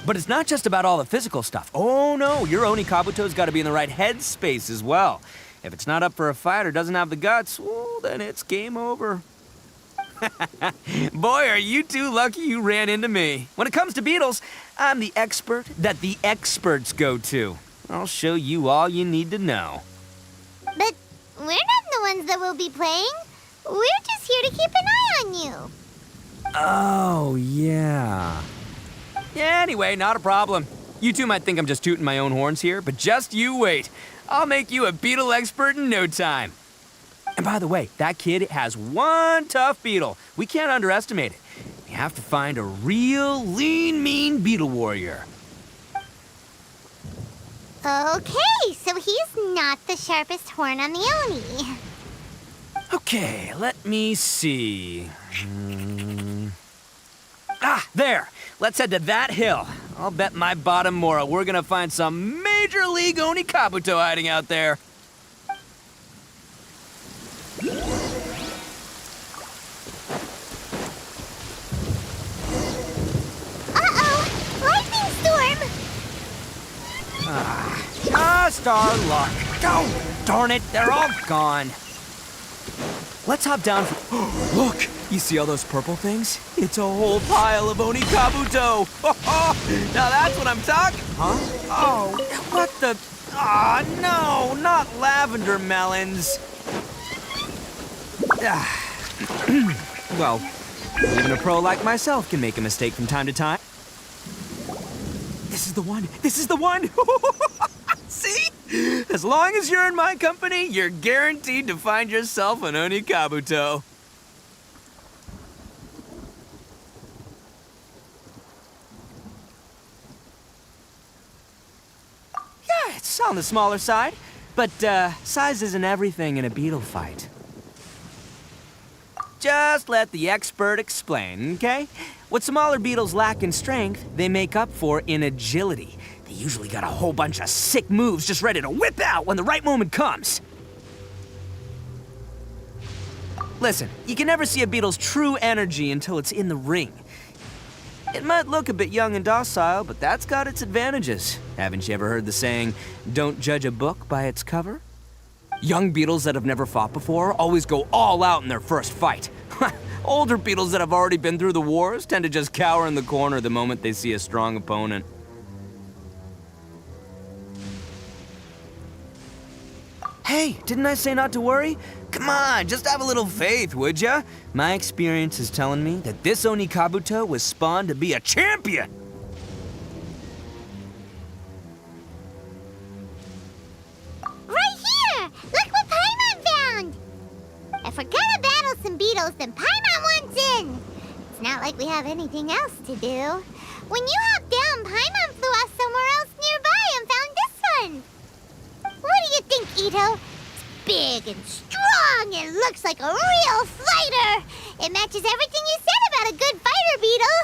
But it's not just about all the physical stuff. Oh no, your Oni Kabuto's got to be in the right headspace as well. If it's not up for a fight or doesn't have the guts, well, then it's game over. Boy, are you two lucky you ran into me. When it comes to beetles, I'm the expert that the experts go to. I'll show you all you need to know. But we're not the ones that will be playing. We're just here to keep an eye on you. Oh, yeah. Yeah, anyway, not a problem. You two might think I'm just tooting my own horns here, but just you wait. I'll make you a beetle expert in no time. And by the way, that kid has one tough beetle. We can't underestimate it. We have to find a real lean, mean beetle warrior. Okay, so he's not the sharpest horn on the Oni. Okay, let me see. Ah, there. Let's head to that hill. I'll bet my bottom Mora we're gonna find some major league Oni Kabuto hiding out there. Uh-oh! Lightning storm! Just our luck. Oh, darn it, they're all gone. Let's hop down for... Look! You see all those purple things? It's a whole pile of Oni Kabuto! Now that's what I'm talking... Huh? Oh, what the... Ah, no, not lavender melons. Well, even a pro like myself can make a mistake from time to time. This is the one! This is the one! See? As long as you're in my company, you're guaranteed to find yourself an Oni Kabuto. Yeah, it's on the smaller side, but size isn't everything in a beetle fight. Just let the expert explain, okay? What smaller beetles lack in strength, they make up for in agility. They usually got a whole bunch of sick moves just ready to whip out when the right moment comes. Listen, you can never see a beetle's true energy until it's in the ring. It might look a bit young and docile, but that's got its advantages. Haven't you ever heard the saying, don't judge a book by its cover? Young beetles that have never fought before always go all out in their first fight. Older beetles that have already been through the wars tend to just cower in the corner the moment they see a strong opponent. Hey, didn't I say not to worry? Come on, just have a little faith, would ya? My experience is telling me that this Oni Kabuto was spawned to be a champion! Right here! Look what Paimon found! If we're gonna battle some beetles, then Paimon wants in! It's not like we have anything else to do. When you hopped down, Paimon flew off somewhere else nearby and found this one! What do you think, Ito? It's big and strong and looks like a real fighter! It matches everything you said about a good fighter beetle!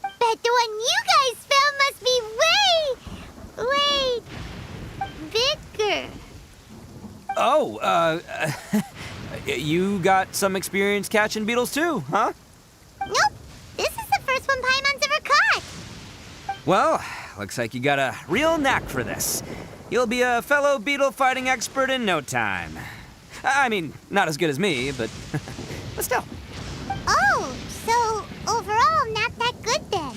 Bet the one you guys found must be way bigger. Oh, you got some experience catching beetles too, huh? Nope. This is the first one Paimon's ever caught. Well, looks like you got a real knack for this. You'll be a fellow beetle fighting expert in no time. I mean, not as good as me, but still. Oh, so overall not that good then.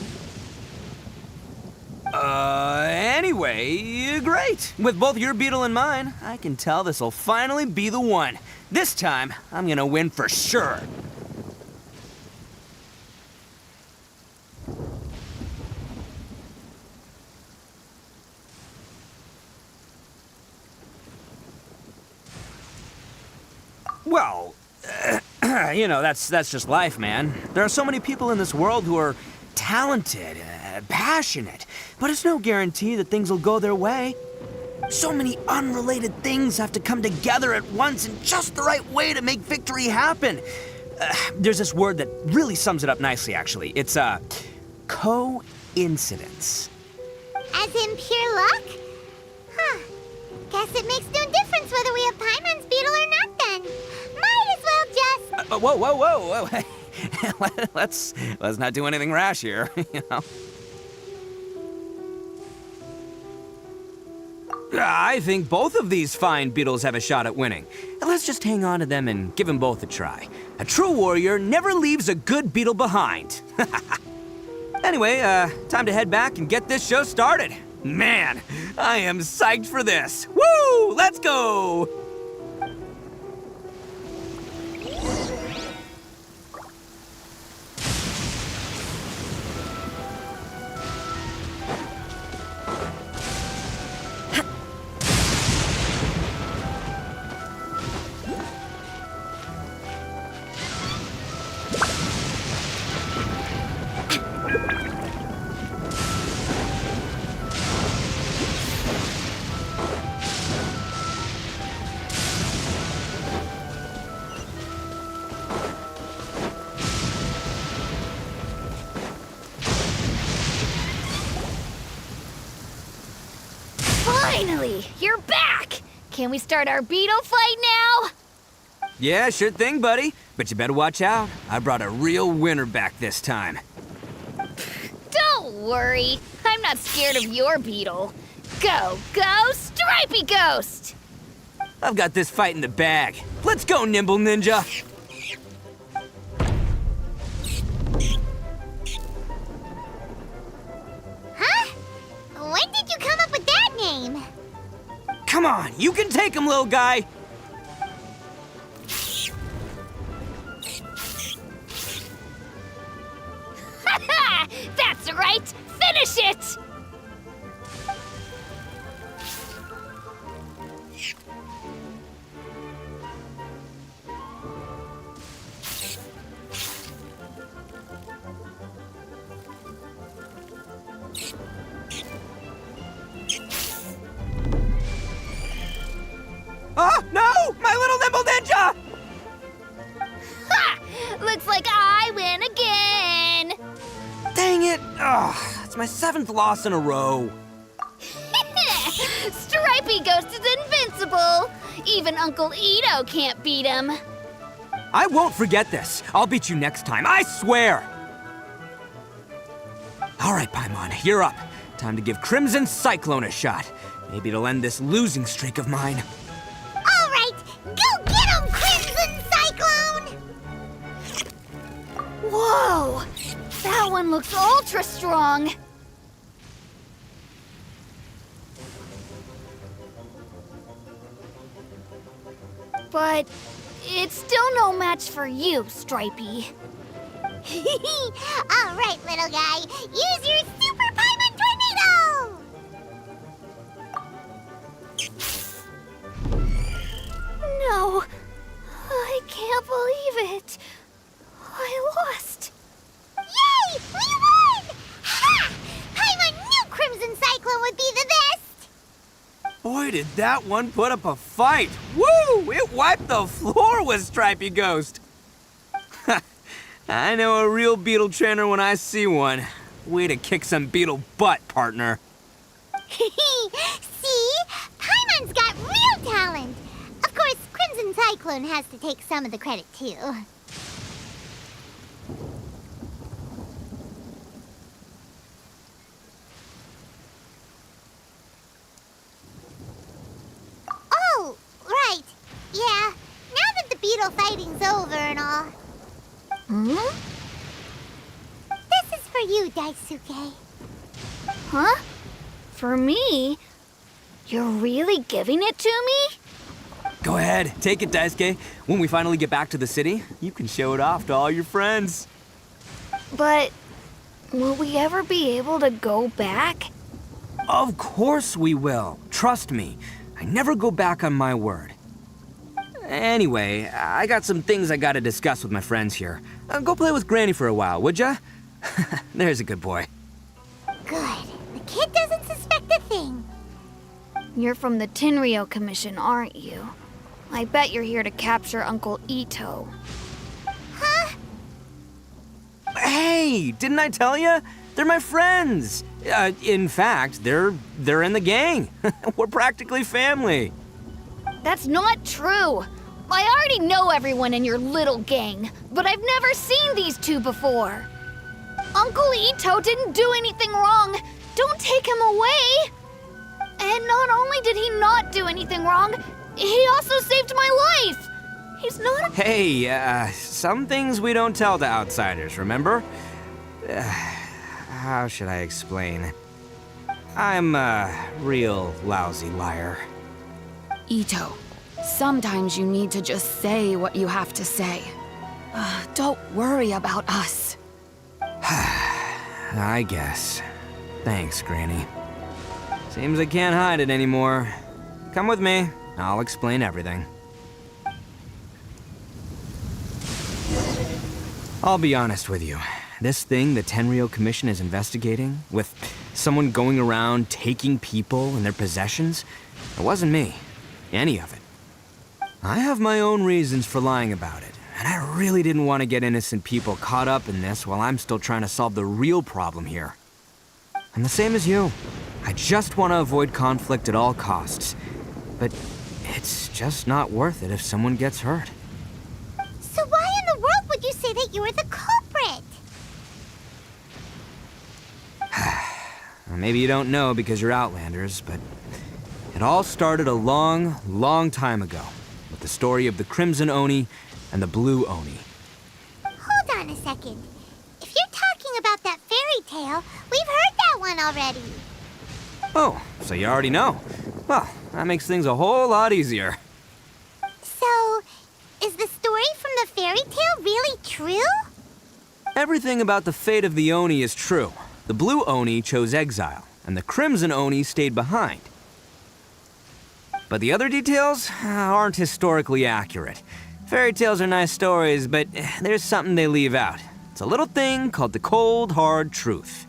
Anyway, great. With both your beetle and mine, I can tell this'll finally be the one. This time, I'm gonna win for sure. Well, you know, that's just life, man. There are so many people in this world who are talented, passionate, but it's no guarantee that things will go their way. So many unrelated things have to come together at once in just the right way to make victory happen. There's this word that really sums it up nicely, actually. It's, coincidence. As in pure luck? Huh. Guess it makes no difference whether we have Paimon's beetle or not then. Might as well just... Whoa. let's not do anything rash here, you know? I think both of these fine beetles have a shot at winning. Let's just hang on to them and give them both a try. A true warrior never leaves a good beetle behind. Anyway, time to head back and get this show started. Man, I am psyched for this. Woo! Let's go! Finally, you're back! Can we start our beetle fight now? Yeah, sure thing, buddy. But you better watch out. I brought a real winner back this time. Don't worry. I'm not scared of your beetle. Go, Stripey Ghost! I've got this fight in the bag. Let's go, Nimble Ninja! Huh? When did you come up with that name? Come on, you can take him, little guy! That's right! Finish it! Oh, no! My little Nimble Ninja! Ha! Looks like I win again! Dang it! Ugh, it's my 7th loss in a row. Stripey Ghost is invincible! Even Uncle Ito can't beat him. I won't forget this. I'll beat you next time, I swear! All right, Paimon, you're up. Time to give Crimson Cyclone a shot. Maybe it'll end this losing streak of mine. All right, go get him, Crimson Cyclone! Whoa! That one looks ultra strong. But it's still no match for you, Stripey. All right, little guy, use your Super Paimon Tornado! No, I can't believe it. I lost. Yay! We won! Ha! Paimon knew Crimson Cyclone would be the best! Boy, did that one put up a fight. Woo! It wiped the floor with Stripey Ghost. I know a real beetle trainer when I see one. Way to kick some beetle butt, partner. See? Paimon's got real talent. Of course, Crimson Cyclone has to take some of the credit, too. Oh, right. Yeah, now that the beetle fighting's over and all. Hmm? This is for you, Daisuke. Huh? For me? You're really giving it to me? Go ahead, take it, Daisuke. When we finally get back to the city, you can show it off to all your friends. But will we ever be able to go back? Of course we will. Trust me. I never go back on my word. Anyway, I got some things I gotta discuss with my friends here. Go play with Granny for a while, would ya? There's a good boy. Good. The kid doesn't suspect a thing. You're from the Tenryou Commission, aren't you? I bet you're here to capture Uncle Ito. Huh? Hey, didn't I tell ya? They're my friends. In fact, they're in the gang. We're practically family. That's not true. I already know everyone in your little gang, but I've never seen these two before. Uncle Ito didn't do anything wrong. Don't take him away. And not only did he not do anything wrong, he also saved my life. He's not a... Hey, some things we don't tell to outsiders, remember? How should I explain? I'm a real lousy liar. Ito, sometimes you need to just say what you have to say. Don't worry about us. I guess. Thanks, Granny. Seems I can't hide it anymore. Come with me. I'll explain everything. I'll be honest with you. This thing the Tenryou Commission is investigating, with someone going around taking people and their possessions, it wasn't me. Any of it. I have my own reasons for lying about it, and I really didn't want to get innocent people caught up in this while I'm still trying to solve the real problem here. I'm the same as you. I just want to avoid conflict at all costs. But it's just not worth it if someone gets hurt. So why in the world would you say that you were the culprit? Maybe you don't know because you're Outlanders, but it all started a long, long time ago with the story of the Crimson Oni and the Blue Oni. Hold on a second. If you're talking about that fairy tale, we've heard that one already. Oh, so you already know. Well, that makes things a whole lot easier. So, is the story from the fairy tale really true? Everything about the fate of the Oni is true. The Blue Oni chose exile, and the Crimson Oni stayed behind. But the other details aren't historically accurate. Fairy tales are nice stories, but there's something they leave out. It's a little thing called the cold, hard truth.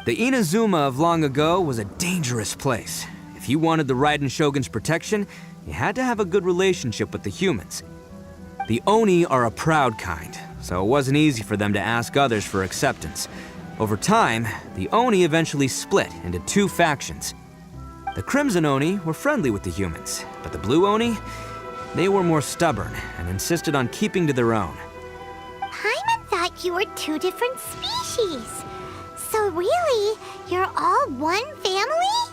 The Inazuma of long ago was a dangerous place. If you wanted the Raiden Shogun's protection, you had to have a good relationship with the humans. The Oni are a proud kind, so it wasn't easy for them to ask others for acceptance. Over time, the Oni eventually split into two factions. The Crimson Oni were friendly with the humans, but the Blue Oni, They were more stubborn and insisted on keeping to their own. Paimon thought you were two different species. So really, you're all one family?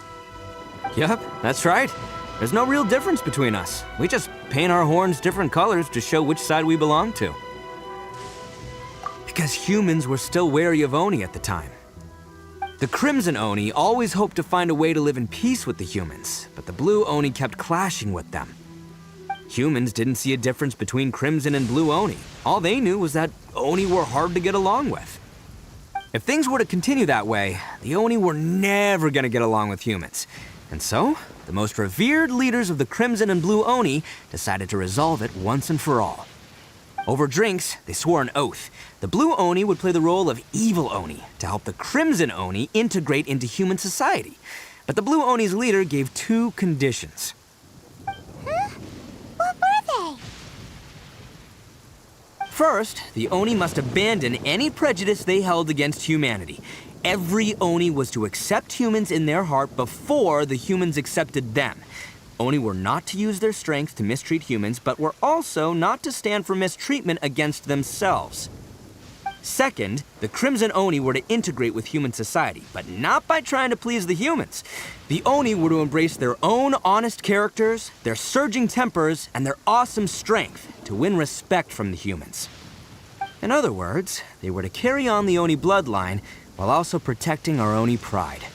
Yup, that's right. There's no real difference between us. We just paint our horns different colors to show which side we belong to. Because humans were still wary of Oni at the time. The Crimson Oni always hoped to find a way to live in peace with the humans, but the Blue Oni kept clashing with them. Humans didn't see a difference between Crimson and Blue Oni. All they knew was that Oni were hard to get along with. If things were to continue that way, the Oni were never gonna get along with humans. And so, the most revered leaders of the Crimson and Blue Oni decided to resolve it once and for all. Over drinks, they swore an oath. The Blue Oni would play the role of evil Oni to help the Crimson Oni integrate into human society. But the Blue Oni's leader gave 2 conditions. Huh? What were they? First, the Oni must abandon any prejudice they held against humanity. Every Oni was to accept humans in their heart before the humans accepted them. Oni were not to use their strength to mistreat humans, but were also not to stand for mistreatment against themselves. Second, the Crimson Oni were to integrate with human society, but not by trying to please the humans. The Oni were to embrace their own honest characters, their surging tempers, and their awesome strength to win respect from the humans. In other words, they were to carry on the Oni bloodline while also protecting our Oni pride.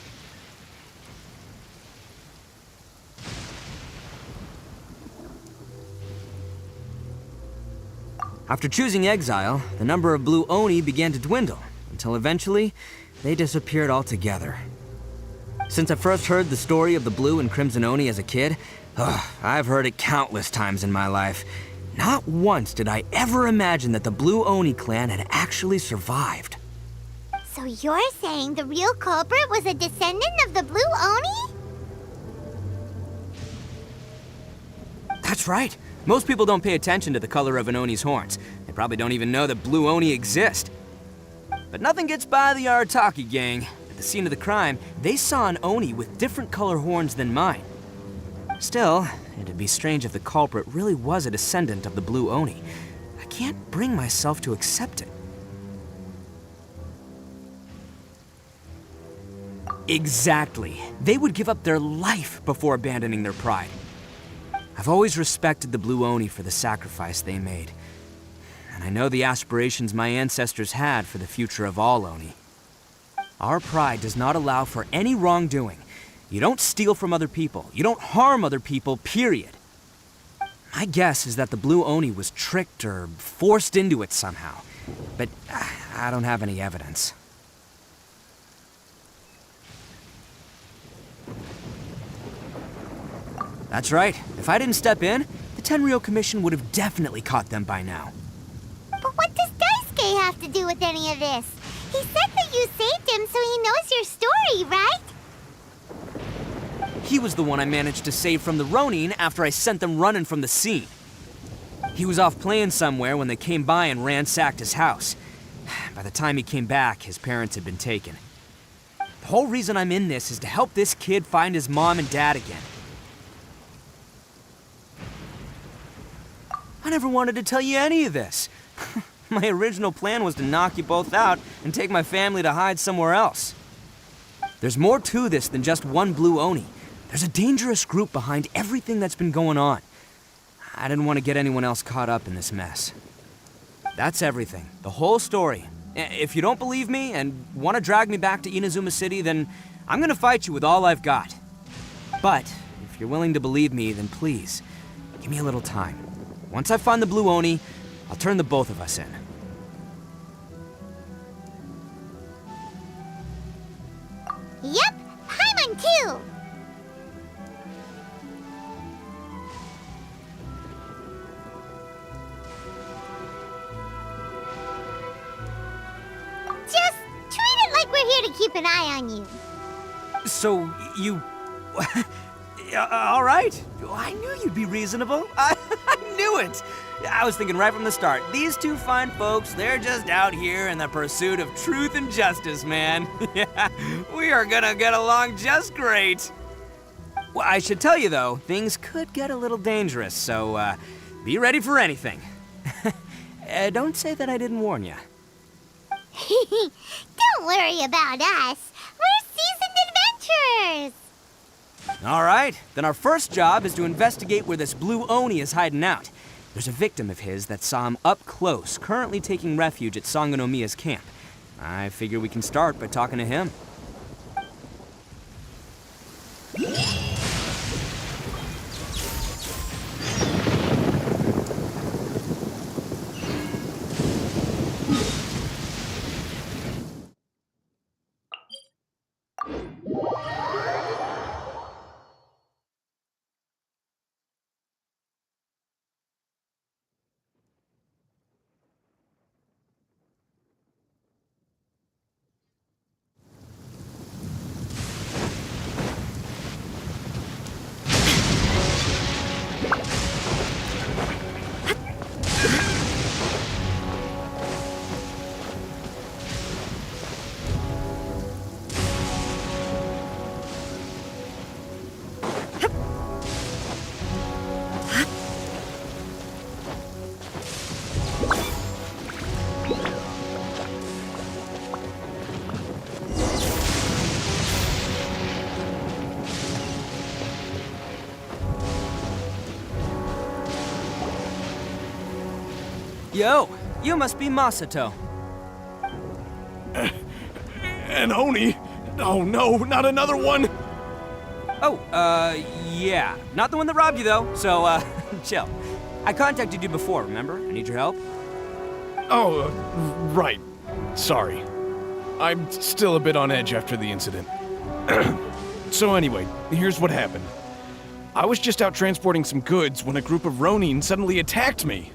After choosing exile, the number of Blue Oni began to dwindle, until eventually, they disappeared altogether. Since I first heard the story of the Blue and Crimson Oni as a kid, I've heard it countless times in my life. Not once did I ever imagine that the Blue Oni clan had actually survived. So you're saying the real culprit was a descendant of the Blue Oni? That's right. Most people don't pay attention to the color of an Oni's horns. They probably don't even know that Blue Oni exist. But nothing gets by the Arataki gang. At the scene of the crime, they saw an Oni with different color horns than mine. Still, it'd be strange if the culprit really was a descendant of the Blue Oni. I can't bring myself to accept it. Exactly. They would give up their life before abandoning their pride. I've always respected the Blue Oni for the sacrifice they made. And I know the aspirations my ancestors had for the future of all Oni. Our pride does not allow for any wrongdoing. You don't steal from other people. You don't harm other people, period. My guess is that the Blue Oni was tricked or forced into it somehow. But I don't have any evidence. That's right. If I didn't step in, the Tenryou Commission would have definitely caught them by now. But what does Daisuke have to do with any of this? He said that you saved him so he knows your story, right? He was the one I managed to save from the Ronin after I sent them running from the scene. He was off playing somewhere when they came by and ransacked his house. By the time he came back, his parents had been taken. The whole reason I'm in this is to help this kid find his mom and dad again. I never wanted to tell you any of this. My original plan was to knock you both out and take my family to hide somewhere else. There's more to this than just one Blue Oni. There's a dangerous group behind everything that's been going on. I didn't want to get anyone else caught up in this mess. That's everything, the whole story. If you don't believe me and want to drag me back to Inazuma City, then I'm gonna fight you with all I've got. But if you're willing to believe me, then please, give me a little time. Once I find the Blue Oni, I'll turn the both of us in. Yep, Paimon too! Just treat it like we're here to keep an eye on you. So, you... all right. I knew you'd be reasonable. I knew it. I was thinking right from the start, these two fine folks, they're just out here in the pursuit of truth and justice, man. Yeah, we are gonna get along just great. Well, I should tell you, though, things could get a little dangerous, so, be ready for anything. Don't say that I didn't warn you. Don't worry about us. We're seasoned adventurers. All right, then our first job is to investigate where this blue Oni is hiding out. There's a victim of his that saw him up close, currently taking refuge at Sangonomiya's camp. I figure we can start by talking to him. Yo, you must be Masato. An Oni? Oh no, not another one! Oh, yeah. Not the one that robbed you, though, so, chill. I contacted you before, remember? I need your help. Oh, right. Sorry. I'm still a bit on edge after the incident. So anyway, here's what happened. I was just out transporting some goods when a group of Ronin suddenly attacked me.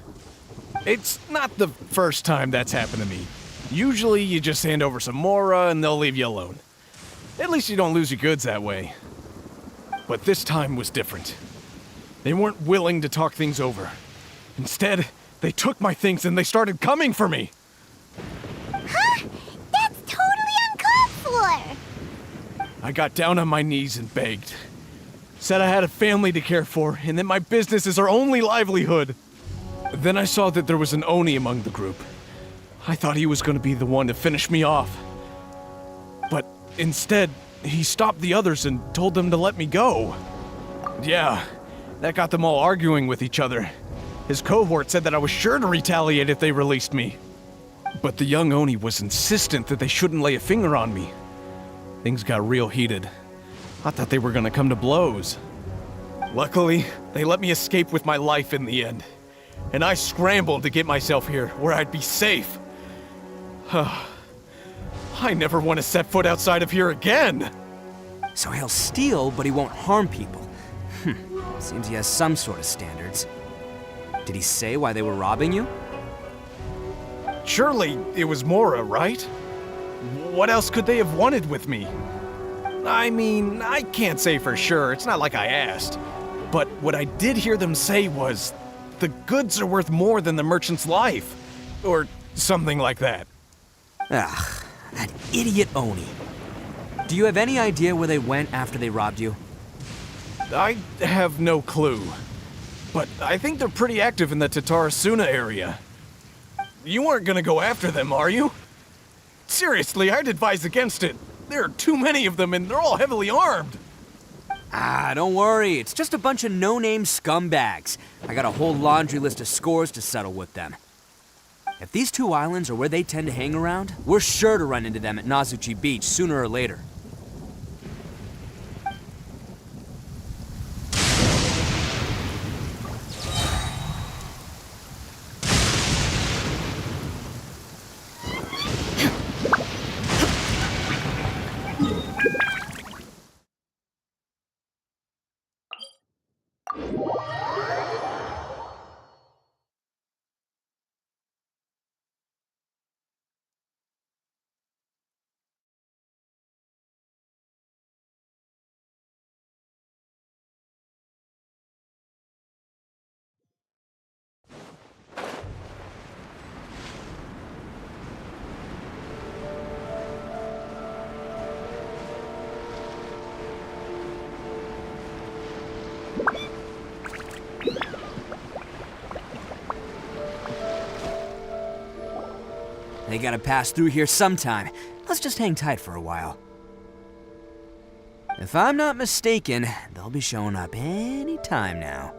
It's not the first time that's happened to me. Usually you just hand over some Mora and they'll leave you alone. At least you don't lose your goods that way. But this time was different. They weren't willing to talk things over. Instead, they took my things and they started coming for me. Huh? That's totally uncalled for! I got down on my knees and begged. Said I had a family to care for and that my business is our only livelihood. Then I saw that there was an Oni among the group. I thought he was going to be the one to finish me off. But instead, he stopped the others and told them to let me go. Yeah, that got them all arguing with each other. His cohort said that I was sure to retaliate if they released me. But the young Oni was insistent that they shouldn't lay a finger on me. Things got real heated. I thought they were going to come to blows. Luckily, they let me escape with my life in the end. And I scrambled to get myself here, where I'd be safe. I never want to set foot outside of here again! So he'll steal, but he won't harm people. Seems he has some sort of standards. Did he say why they were robbing you? Surely it was Mora, right? What else could they have wanted with me? I mean, I can't say for sure, it's not like I asked. But what I did hear them say was, the goods are worth more than the merchant's life. Or something like that. Ugh, that idiot Oni. Do you have any idea where they went after they robbed you? I have no clue. But I think they're pretty active in the Tatarasuna area. You aren't gonna go after them, are you? Seriously, I'd advise against it. There are too many of them and they're all heavily armed. Don't worry. It's just a bunch of no-name scumbags. I got a whole laundry list of scores to settle with them. If these two islands are where they tend to hang around, we're sure to run into them at Nazuchi Beach sooner or later. They gotta pass through here sometime. Let's just hang tight for a while. If I'm not mistaken, they'll be showing up any time now.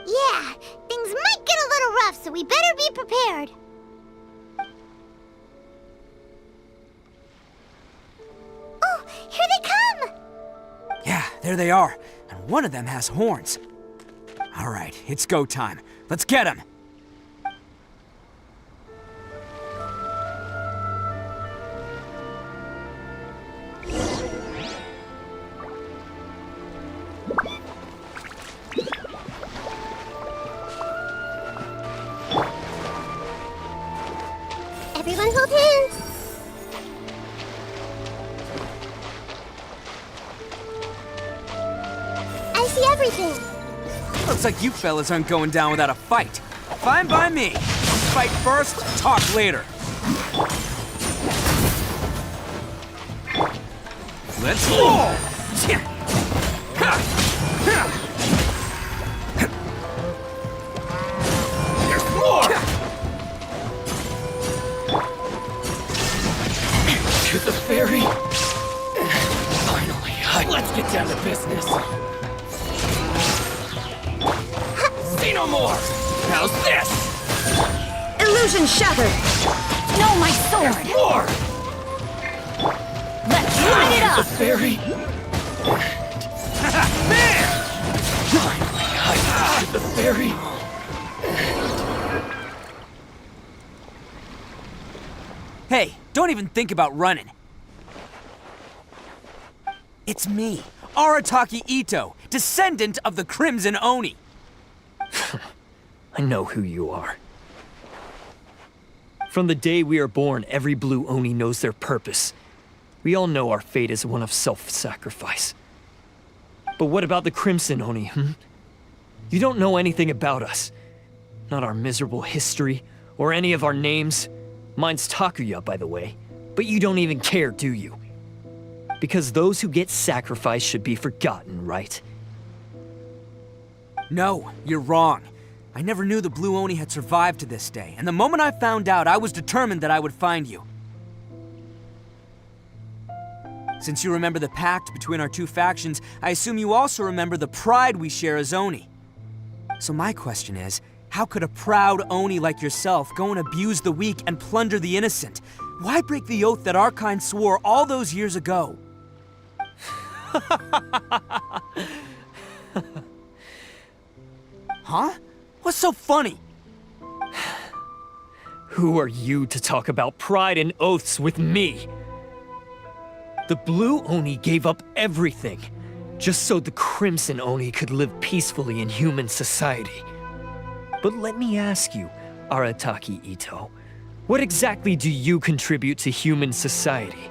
Yeah, things might get a little rough, so we better be prepared. Oh, here they come! Yeah, there they are. And one of them has horns. All right, it's go time. Let's get him! Everyone hold hands. I see everything. Looks like you fellas aren't going down without a fight. Fine by me. Fight first, talk later. Let's roll! There's more! To the ferry. Finally, let's get down to business. Say no more! How's this? Illusion shattered! No, my sword! More! Let's light it The up! ferry. There! Finally, I get to the ferry. Hey, don't even think about running. It's me, Arataki Ito, descendant of the Crimson Oni. I know who you are. From the day we are born, every blue Oni knows their purpose. We all know our fate is one of self-sacrifice. But what about the Crimson Oni, You don't know anything about us. Not our miserable history, or any of our names. Mine's Takuya, by the way. But you don't even care, do you? Because those who get sacrificed should be forgotten, right? No, you're wrong. I never knew the Blue Oni had survived to this day, and the moment I found out, I was determined that I would find you. Since you remember the pact between our two factions, I assume you also remember the pride we share as Oni. So my question is, how could a proud Oni like yourself go and abuse the weak and plunder the innocent? Why break the oath that our kind swore all those years ago? Huh? What's so funny? Who are you to talk about pride and oaths with me? The Blue Oni gave up everything, just so the Crimson Oni could live peacefully in human society. But let me ask you, Arataki Ito, what exactly do you contribute to human society?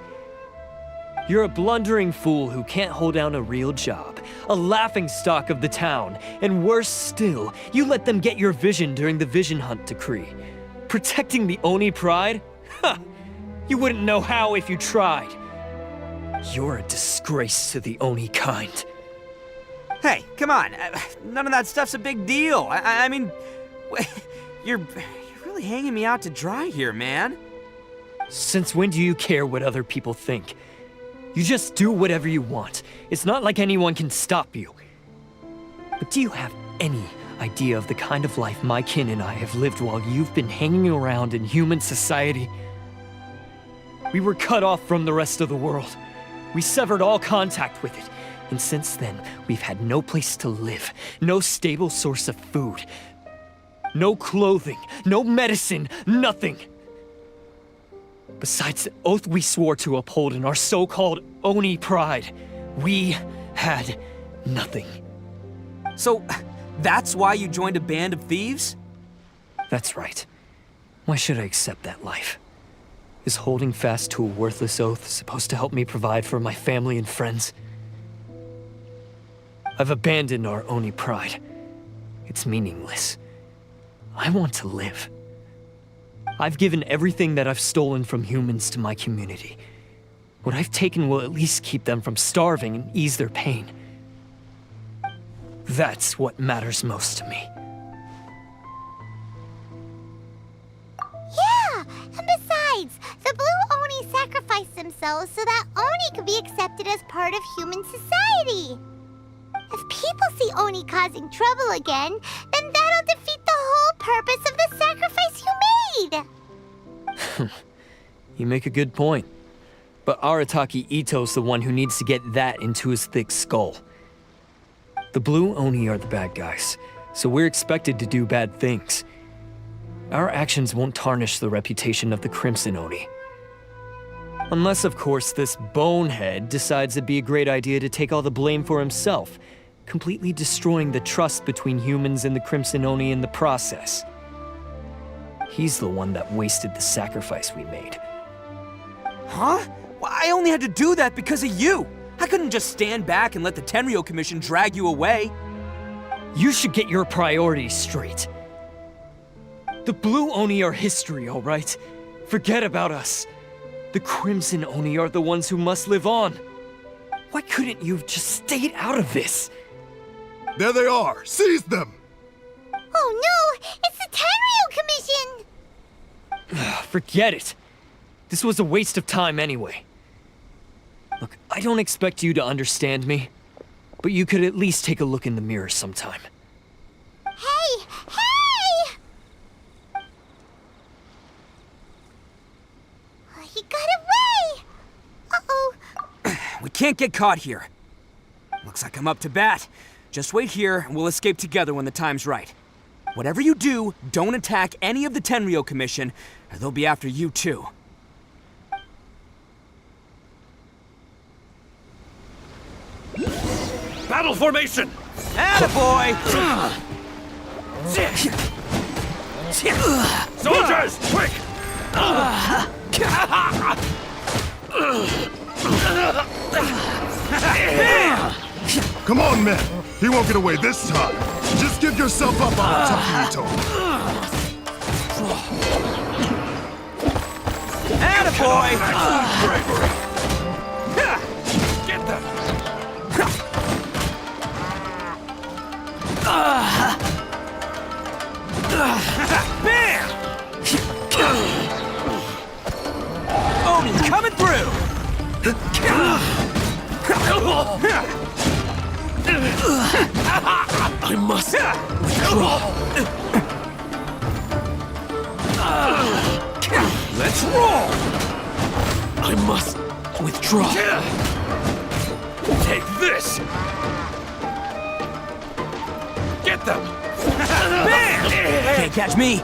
You're a blundering fool who can't hold down a real job, a laughingstock of the town, and worse still, you let them get your vision during the Vision Hunt decree. Protecting the Oni pride? Ha! You wouldn't know how if you tried. You're a disgrace to the Oni kind. Hey, come on. None of that stuff's a big deal. I mean, you're really hanging me out to dry here, man. Since when do you care what other people think? You just do whatever you want. It's not like anyone can stop you. But do you have any idea of the kind of life my kin and I have lived while you've been hanging around in human society? We were cut off from the rest of the world. We severed all contact with it. And since then, we've had no place to live, no stable source of food, no clothing, no medicine, nothing. Besides the oath we swore to uphold in our so-called Oni pride, we had nothing. So, that's why you joined a band of thieves? That's right. Why should I accept that life? Is holding fast to a worthless oath supposed to help me provide for my family and friends? I've abandoned our Oni pride. It's meaningless. I want to live. I've given everything that I've stolen from humans to my community. What I've taken will at least keep them from starving and ease their pain. That's what matters most to me. Yeah, and besides, sacrifice themselves so that Oni could be accepted as part of human society. If people see Oni causing trouble again, then that'll defeat the whole purpose of the sacrifice you made. You make a good point. But Arataki Ito's the one who needs to get that into his thick skull. The Blue Oni are the bad guys, so we're expected to do bad things. Our actions won't tarnish the reputation of the Crimson Oni. Unless, of course, this bonehead decides it'd be a great idea to take all the blame for himself, completely destroying the trust between humans and the Crimson Oni in the process. He's the one that wasted the sacrifice we made. Huh? Well, I only had to do that because of you. I couldn't just stand back and let the Tenryou Commission drag you away. You should get your priorities straight. The Blue Oni are history, all right? Forget about us. The Crimson Oni are the ones who must live on. Why couldn't you have just stayed out of this? There they are! Seize them! Oh no! It's the Tenryou Commission! Forget it. This was a waste of time anyway. Look, I don't expect you to understand me, but you could at least take a look in the mirror sometime. Hey! Hey! He got away! Uh-oh. We can't get caught here. Looks like I'm up to bat. Just wait here, and we'll escape together when the time's right. Whatever you do, don't attack any of the Tenryou Commission, or they'll be after you too. Battle formation! Attaboy! Soldiers, quick! Come on, men! He won't get away this time! Just give yourself up, Arataki Ito! Attaboy! Bravery! Get them! Bam! Oni coming through! I must withdraw. Let's roll! I must withdraw. Take this! Get them! Bam! Can't catch me!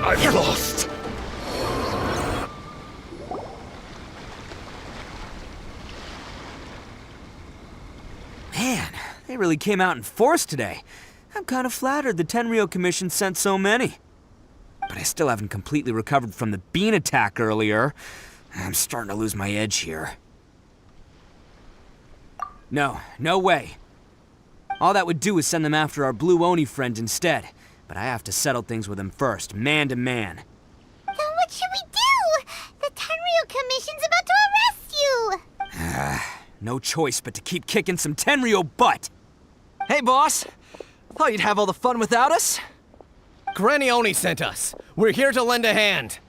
I've lost! Man, they really came out in force today. I'm kind of flattered the Tenryou Commission sent so many. But I still haven't completely recovered from the bean attack earlier. I'm starting to lose my edge here. No way. All that would do is send them after our Blue Oni friend instead. But I have to settle things with him first, man to man. Then what should we do? The Tenryou Commission's about to arrest you! No choice but to keep kicking some Tenryou butt. Hey, boss. Thought you'd have all the fun without us? Granny Oni sent us. We're here to lend a hand.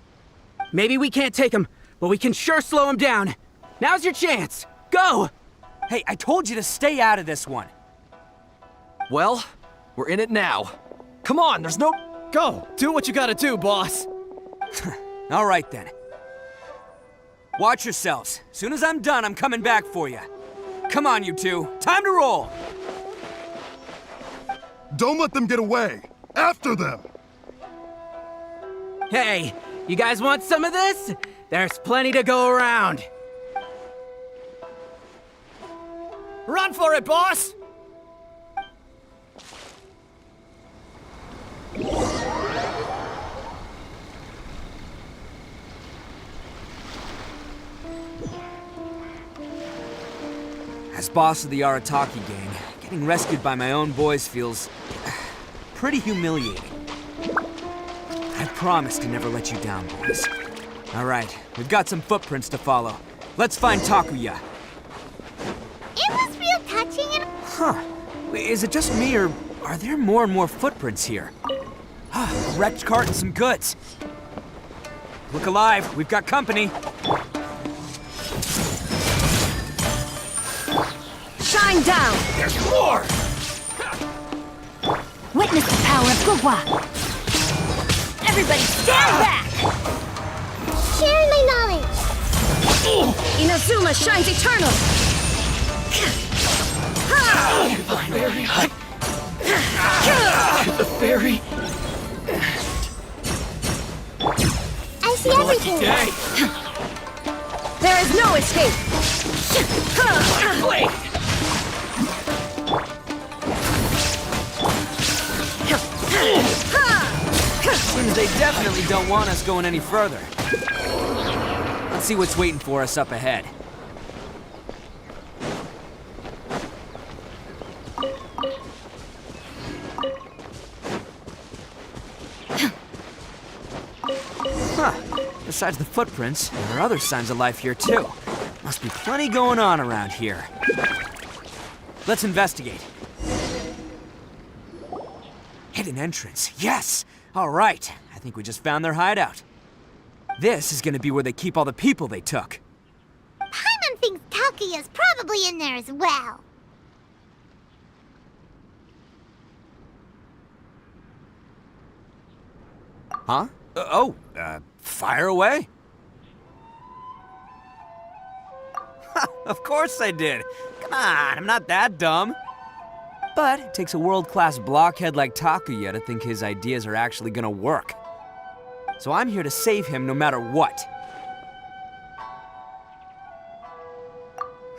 Maybe we can't take him, but we can sure slow him down. Now's your chance. Go! Hey, I told you to stay out of this one. Well, we're in it now. Come on, there's no... Go! Do what you gotta do, boss. All right, then. Watch yourselves. Soon as I'm done, I'm coming back for you. Come on, you two. Time to roll! Don't let them get away! After them! Hey, you guys want some of this? There's plenty to go around. Run for it, boss! As boss of the Arataki gang, getting rescued by my own boys feels pretty humiliating. I promise to never let you down, boys. All right, we've got some footprints to follow. Let's find Takuya. It was real touching and... Huh. Is it just me, or are there more and more footprints here? A wrecked cart and some goods. Look alive, we've got company. Shine down! There's more! Witness the power of Gugwa! Everybody stand back! Share my knowledge! Inazuma shines eternal! The fairy. I see everything! There is no escape! Blade. Seems they definitely don't want us going any further. Let's see what's waiting for us up ahead. Huh. Besides the footprints, there are other signs of life here too. Must be plenty going on around here. Let's investigate. Hidden entrance, yes! All right, I think we just found their hideout. This is gonna be where they keep all the people they took. Paimon thinks Takuya's probably in there as well. Huh? Fire away? Of course I did. Come on, I'm not that dumb. But it takes a world-class blockhead like Takuya to think his ideas are actually gonna work. So I'm here to save him no matter what.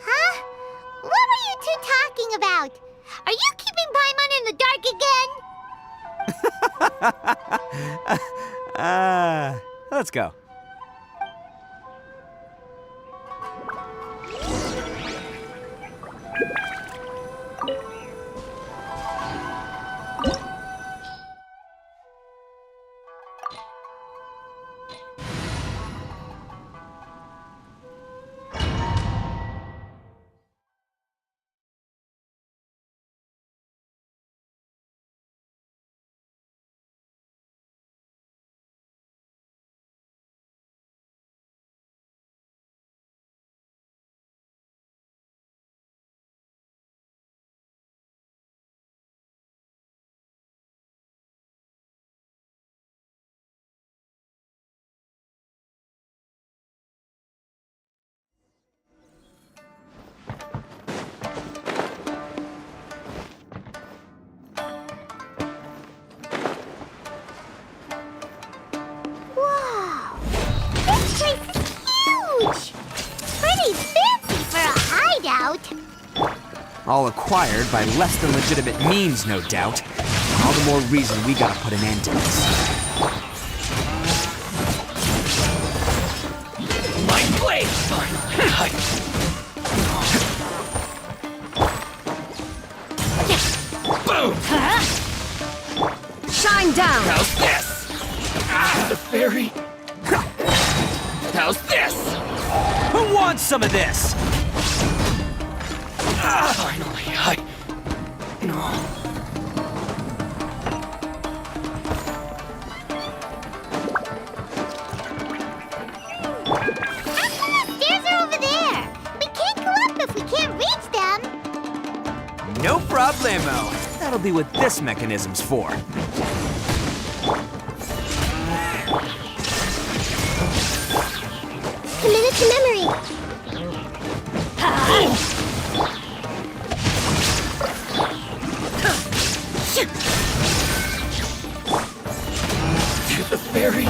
Huh? What were you two talking about? Are you keeping Paimon in the dark again? Let's go. Wow! This place is huge! Pretty fancy for a hideout! All acquired by less than legitimate means, no doubt. All the more reason we gotta put an end to this. My blade! Boom! Shine down! How's this? The fairy. How's this? Who wants some of this? Finally, The stairs are over there! We can't go up if we can't reach them! No problemo. That'll be what this mechanism's for. Commit it to memory! To the fairy.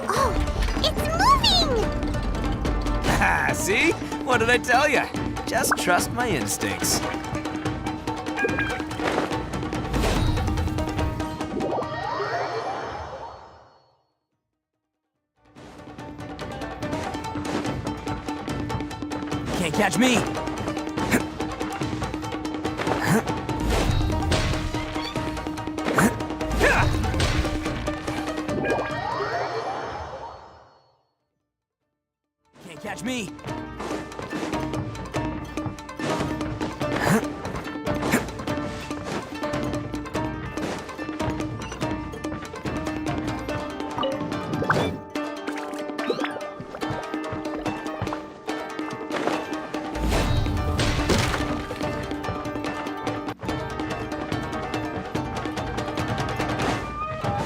Oh, it's moving! See? What did I tell you? Just trust my instincts. Can't catch me. Can't catch me!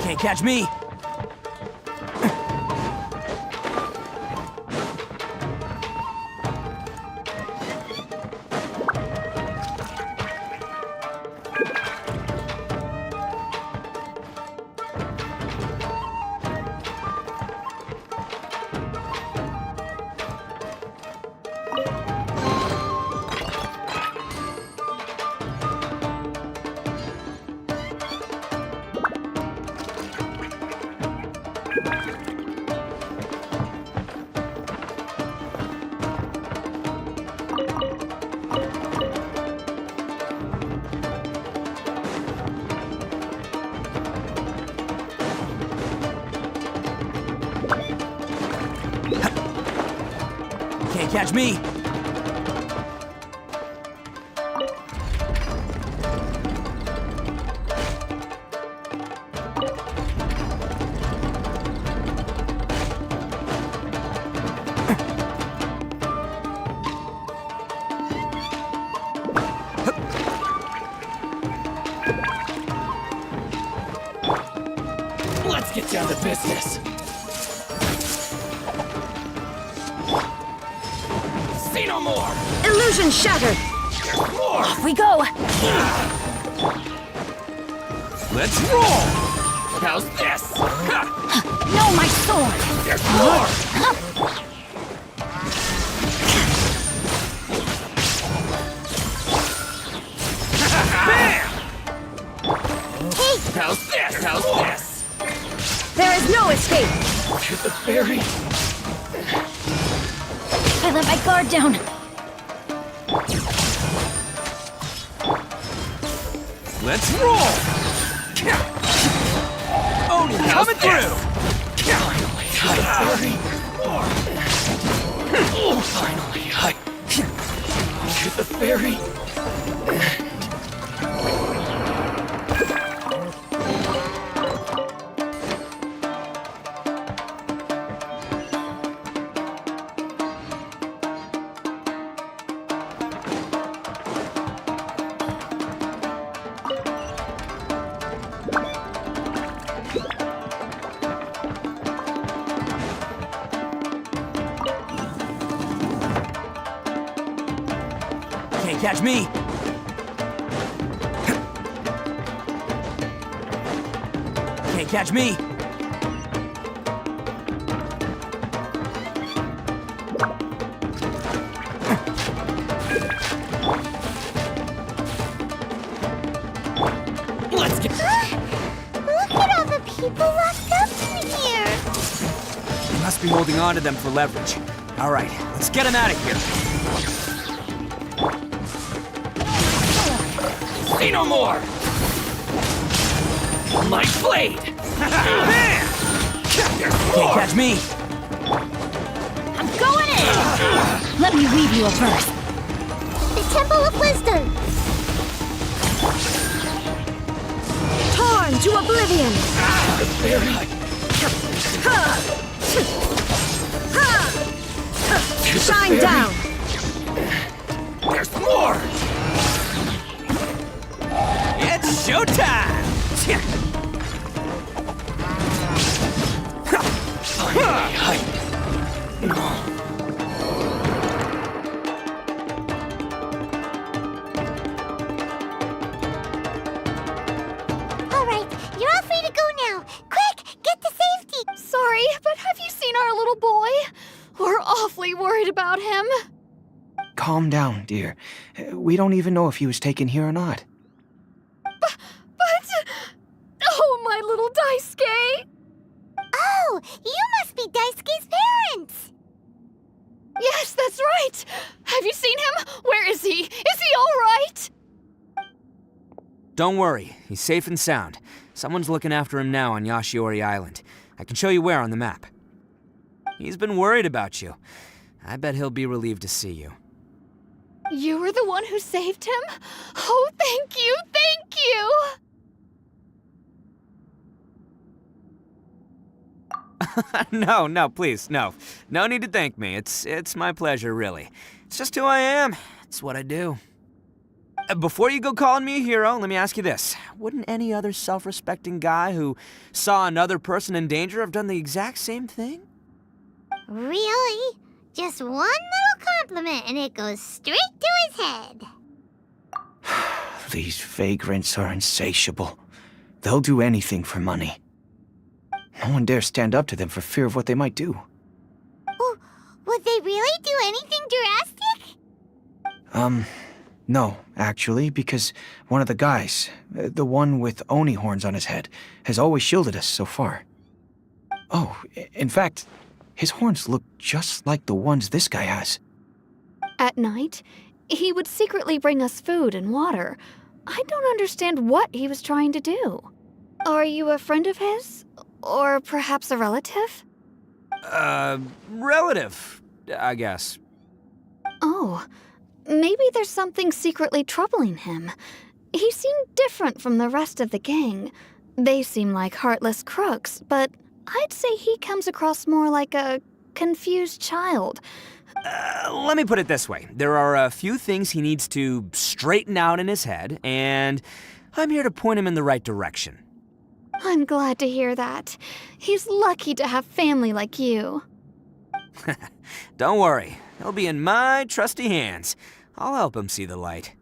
Can't catch me! Can't catch me! Let's get down to business. See no more! Illusion shattered! More! Off we go! Let's roll! How's this? No, my sword! There's more! Bam! Hey! How's this? How's this? There is no escape! To the fairy! I let my guard down. Let's roll! Oni coming through! Finally, Finally, to the fairy! Can't catch me! Can't catch me! Let's get... Look at all the people locked up in here! You must be holding on to them for leverage. All right, let's get them out of here. See no more! My blade! Bam! Can't catch me! I'm going in! Let me weave you a verse. The Temple of Wisdom! Torn to oblivion! Shine down! There's more! It's showtime! Alright, you're all free to go now. Quick, get to safety! Sorry, but have you seen our little boy? We're awfully worried about him. Calm down, dear. We don't even know if he was taken here or not. But... Oh, my little Daisuke! Oh, you must be Daisuke's parents! Yes, that's right! Have you seen him? Where is he? Is he all right? Don't worry, he's safe and sound. Someone's looking after him now on Yashiori Island. I can show you where on the map. He's been worried about you. I bet he'll be relieved to see you. You were the one who saved him? Oh, thank you, thank you! No, please, no. No need to thank me. It's my pleasure, really. It's just who I am. It's what I do. Before you go calling me a hero, let me ask you this. Wouldn't any other self-respecting guy who saw another person in danger have done the exact same thing? Really? Just one little compliment and it goes straight to his head. These vagrants are insatiable. They'll do anything for money. No one dares stand up to them for fear of what they might do. Would they really do anything drastic? No, actually, because one of the guys, the one with Oni horns on his head, has always shielded us so far. Oh, in fact, his horns look just like the ones this guy has. At night, he would secretly bring us food and water. I don't understand what he was trying to do. Are you a friend of his? Or perhaps a relative? Relative, I guess. Oh, maybe there's something secretly troubling him. He seemed different from the rest of the gang. They seem like heartless crooks, but I'd say he comes across more like a confused child. Let me put it this way. There are a few things he needs to straighten out in his head, and I'm here to point him in the right direction. I'm glad to hear that. He's lucky to have family like you. Don't worry. He'll be in my trusty hands. I'll help him see the light.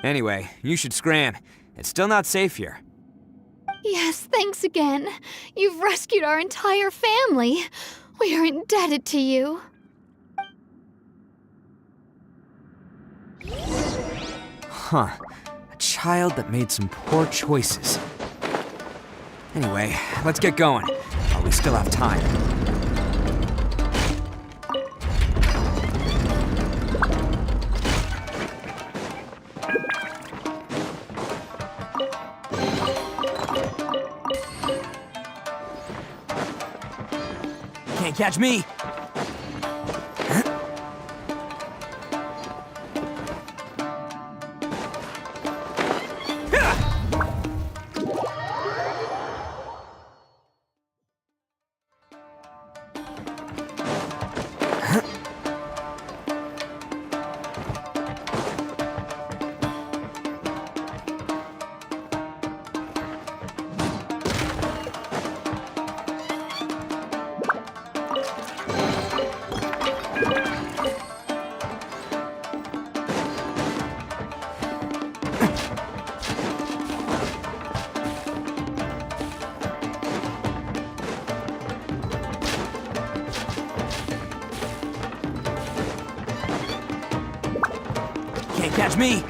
Anyway, you should scram. It's still not safe here. Yes, thanks again. You've rescued our entire family. We are indebted to you. Huh. A child that made some poor choices. Anyway, let's get going. While we still have time. Can't catch me! Can't catch me!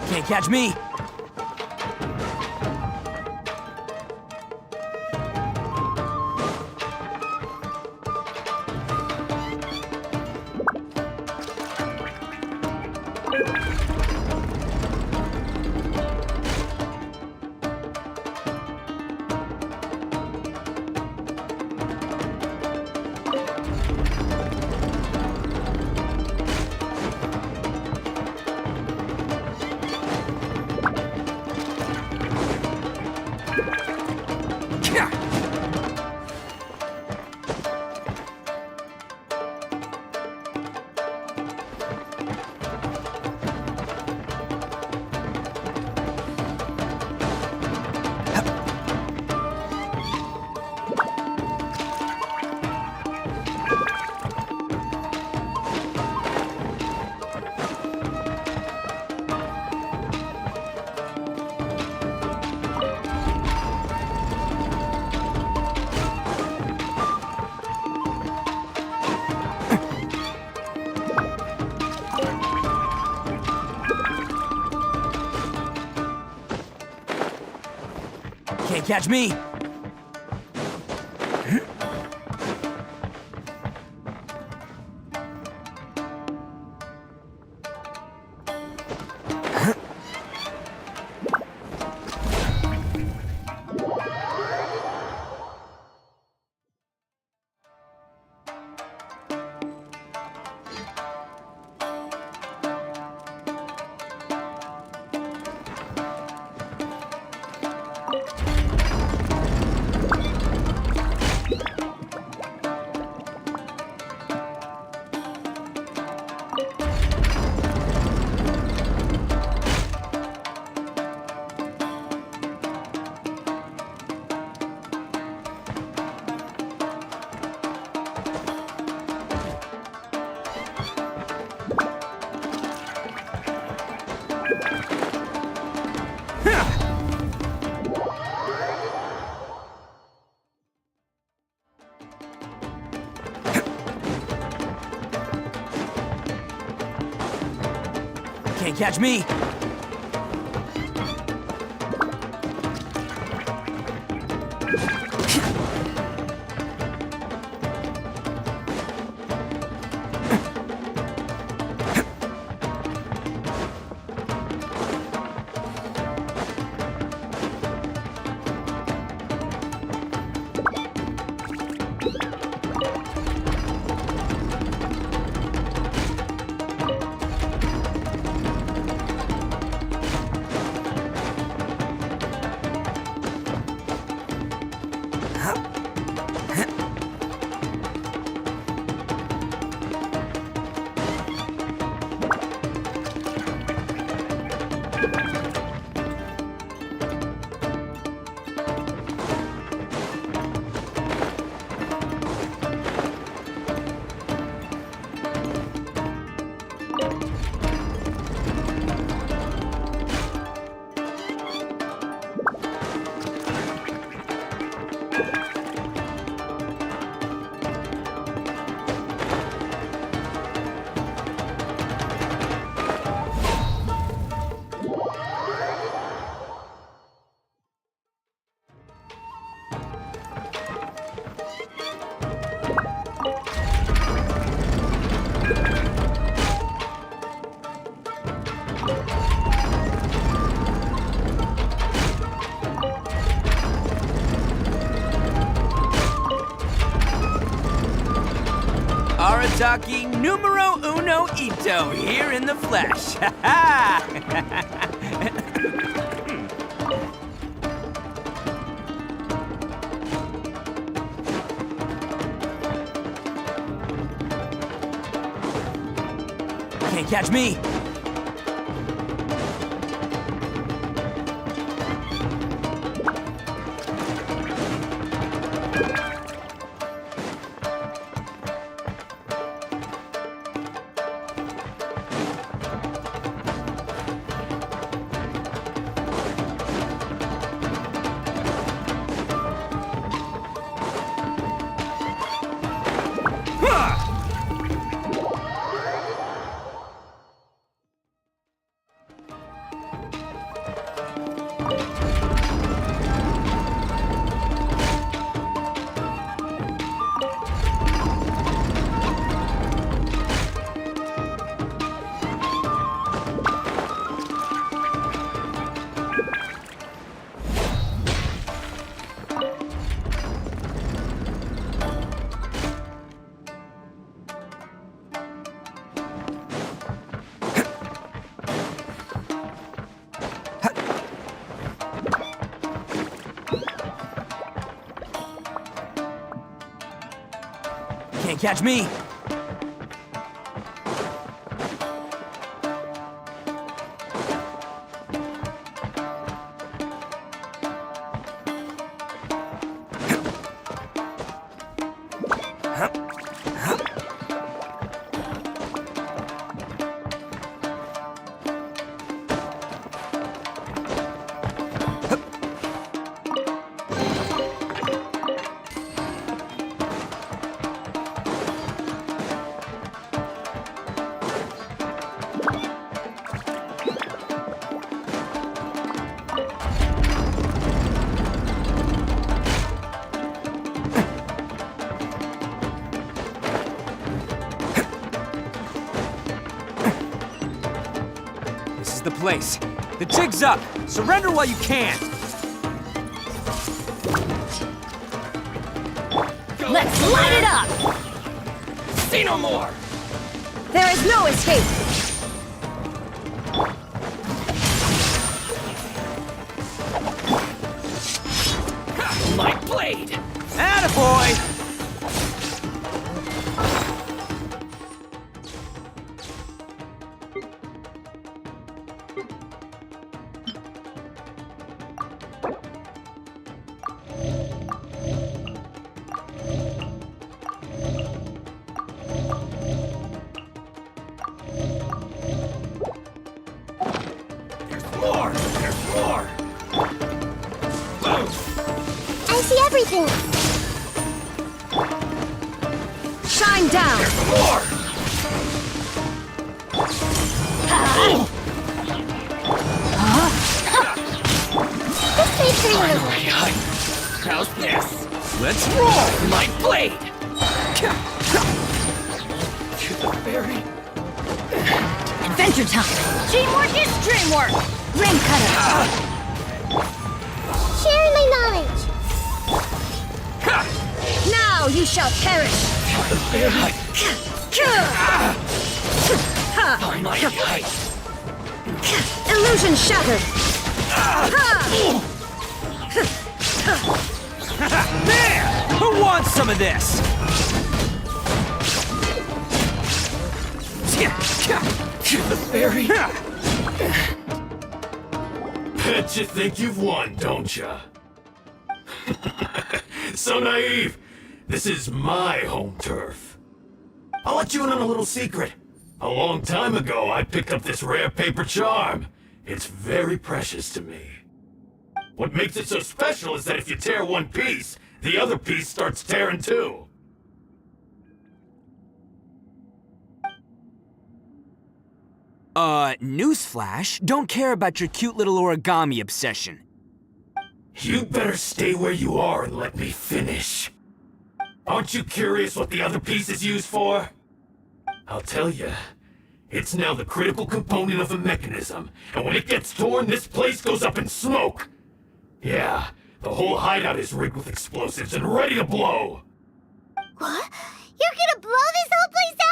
Can't catch me! catch me! Can't catch me! Arataki numero uno Ito here in the flesh. Ha Can't catch me. Can't catch me. the place. The jig's up. Surrender while you can. Let's light it up! See no more! There is no escape! My blade! Attaboy! I see everything. Shine down! More! This makes me How's this? Let's roll! My blade! To the very... Adventure time! Teamwork is dreamwork! Ring cutter! Share my knowledge. Now you shall perish! Illusion shattered! There! Who wants some of this? To the very... Bet you think you've won, don't ya? So naive. This is my home turf. I'll let you in on a little secret. A long time ago, I picked up this rare paper charm. It's very precious to me. What makes it so special is that if you tear one piece, the other piece starts tearing too. Newsflash, don't care about your cute little origami obsession. You better stay where you are and let me finish. Aren't you curious what the other piece is used for? I'll tell you. It's now the critical component of a mechanism, and when it gets torn, this place goes up in smoke. Yeah, the whole hideout is rigged with explosives and ready to blow. What? You're gonna blow this whole place up?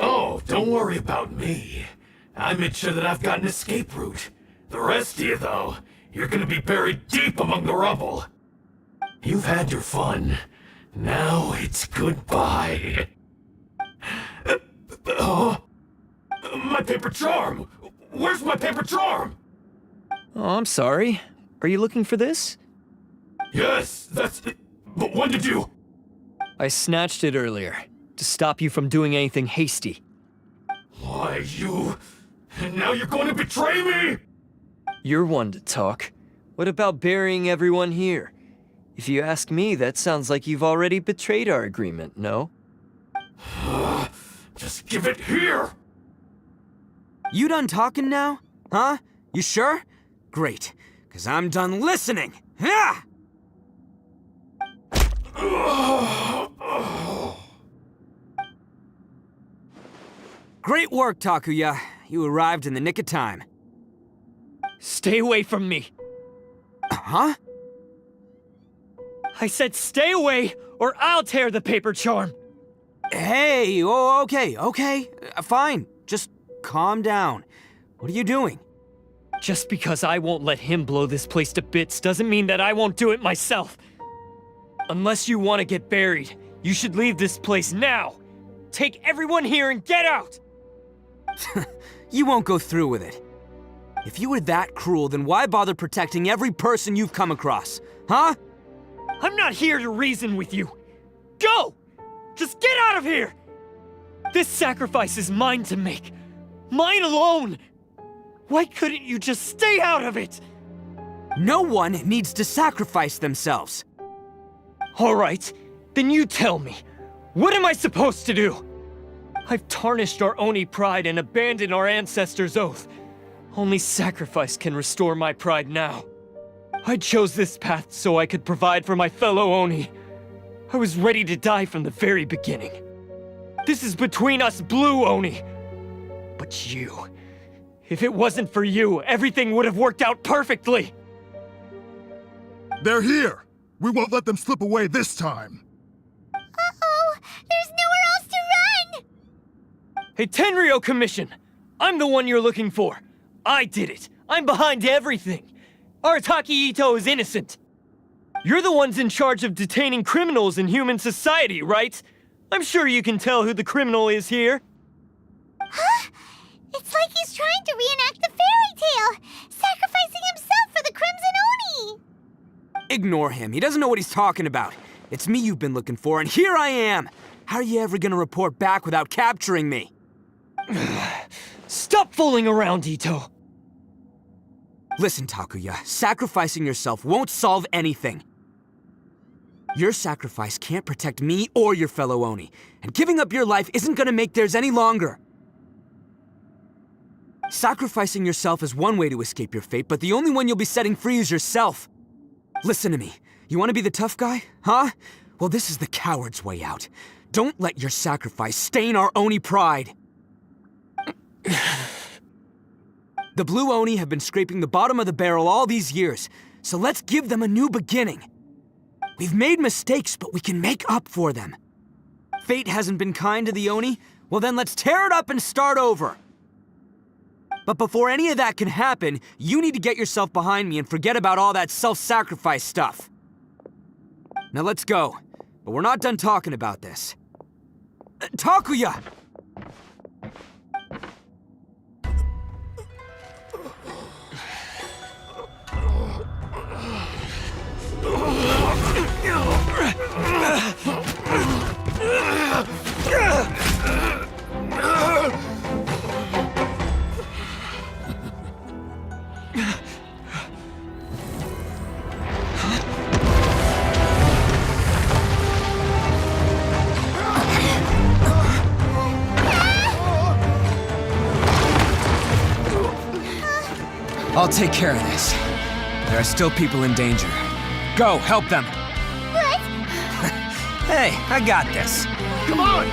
Oh, don't worry about me. I made sure that I've got an escape route. The rest of you, though, you're gonna be buried deep among the rubble. You've had your fun. Now it's goodbye. My paper charm! Where's my paper charm? Oh, I'm sorry. Are you looking for this? Yes, that's it. But when did you... I snatched it earlier, to stop you from doing anything hasty. Why, you... And now you're going to betray me? You're one to talk. What about burying everyone here? If you ask me, that sounds like you've already betrayed our agreement, no? Just give it here! You done talking now? Huh? You sure? Great, 'cause I'm done listening! Ha! Great work, Takuya. You arrived in the nick of time. Stay away from me! Huh? I said stay away, or I'll tear the paper charm! Hey, oh, okay. Fine. Just calm down. What are you doing? Just because I won't let him blow this place to bits doesn't mean that I won't do it myself. Unless you want to get buried, you should leave this place now. Take everyone here and get out! You won't go through with it. If you were that cruel, then why bother protecting every person you've come across? Huh? I'm not here to reason with you. Go! Just get out of here! This sacrifice is mine to make. Mine alone! Why couldn't you just stay out of it? No one needs to sacrifice themselves. All right, then you tell me. What am I supposed to do? I've tarnished our Oni pride and abandoned our ancestors' oath. Only sacrifice can restore my pride now. I chose this path so I could provide for my fellow Oni. I was ready to die from the very beginning. This is between us Blue Oni. But you... if it wasn't for you, everything would have worked out perfectly! They're here! We won't let them slip away this time! Uh-oh! There's nowhere else to run! Hey, Tenryo Commission! I'm the one you're looking for. I did it. I'm behind everything. Arataki Ito is innocent. You're the ones in charge of detaining criminals in human society, right? I'm sure you can tell who the criminal is here. Huh? It's like he's trying to reenact the fairy tale, sacrificing himself for the Crimson Oni! Ignore him. He doesn't know what he's talking about. It's me you've been looking for, and here I am! How are you ever gonna report back without capturing me? Stop fooling around, Ito! Listen, Takuya, sacrificing yourself won't solve anything. Your sacrifice can't protect me or your fellow Oni, and giving up your life isn't gonna make theirs any longer. Sacrificing yourself is one way to escape your fate, but the only one you'll be setting free is yourself. Listen to me. You want to be the tough guy? Huh? Well, this is the coward's way out. Don't let your sacrifice stain our Oni pride. The Blue Oni have been scraping the bottom of the barrel all these years, so let's give them a new beginning. We've made mistakes, but we can make up for them. Fate hasn't been kind to the Oni? Well then let's tear it up and start over. But before any of that can happen, you need to get yourself behind me and forget about all that self-sacrifice stuff. Now let's go. But we're not done talking about this. Takuya! I'll take care of this. There are still people in danger. Go, help them! What? Hey, I got this. Come on!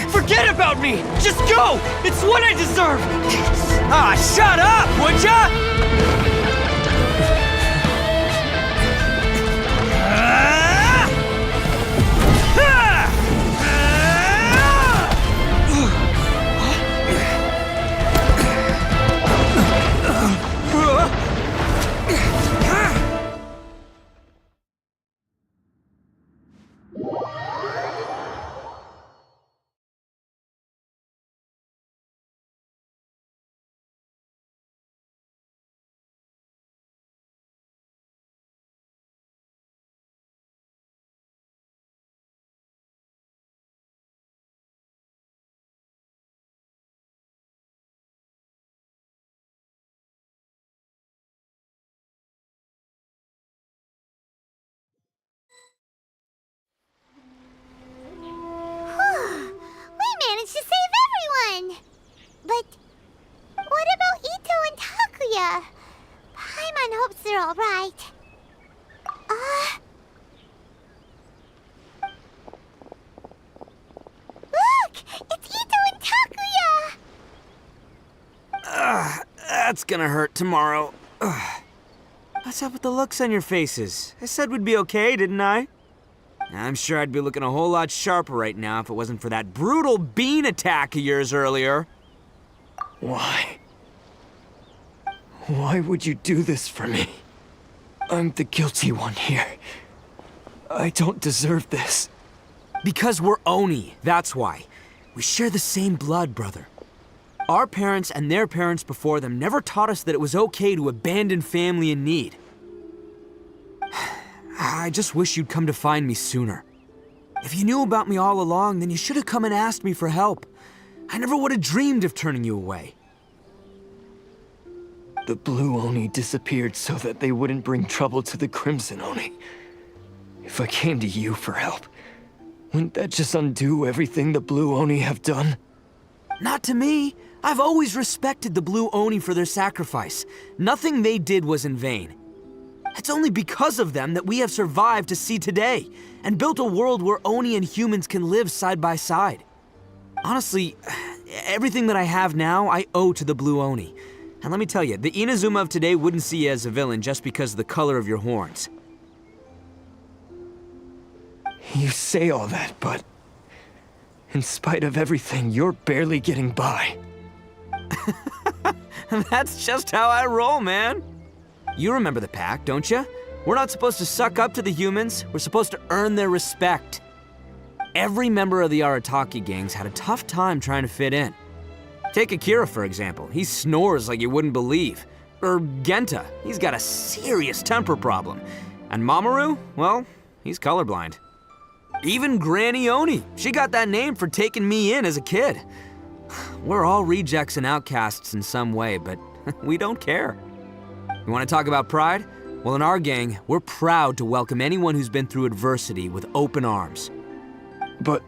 Forget about me! Just go! It's what I deserve! Ah, shut up, would ya? We managed to save everyone! But what about Ito and Takuya? Paimon hopes they're alright. Look! It's Ito and Takuya! That's gonna hurt tomorrow. What's up with the looks on your faces? I said we'd be okay, didn't I? I'm sure I'd be looking a whole lot sharper right now if it wasn't for that brutal bean attack of yours earlier. Why? Why would you do this for me? I'm the guilty one here. I don't deserve this. Because we're Oni, that's why. We share the same blood, brother. Our parents and their parents before them never taught us that it was okay to abandon family in need. I just wish you'd come to find me sooner. If you knew about me all along, then you should have come and asked me for help. I never would have dreamed of turning you away. The Blue Oni disappeared so that they wouldn't bring trouble to the Crimson Oni. If I came to you for help, wouldn't that just undo everything the Blue Oni have done? Not to me. I've always respected the Blue Oni for their sacrifice. Nothing they did was in vain. It's only because of them that we have survived to see today, and built a world where Oni and humans can live side by side. Honestly, everything that I have now, I owe to the Blue Oni. And let me tell you, the Inazuma of today wouldn't see you as a villain just because of the color of your horns. You say all that, but in spite of everything, you're barely getting by. That's just how I roll, man. You remember the pact, don't you? We're not supposed to suck up to the humans. We're supposed to earn their respect. Every member of the Arataki gangs had a tough time trying to fit in. Take Akira, for example. He snores like you wouldn't believe. Or Genta. He's got a serious temper problem. And Mamoru, well, he's colorblind. Even Granny Oni. She got that name for taking me in as a kid. We're all rejects and outcasts in some way, but we don't care. You want to talk about pride? Well, in our gang, we're proud to welcome anyone who's been through adversity with open arms. But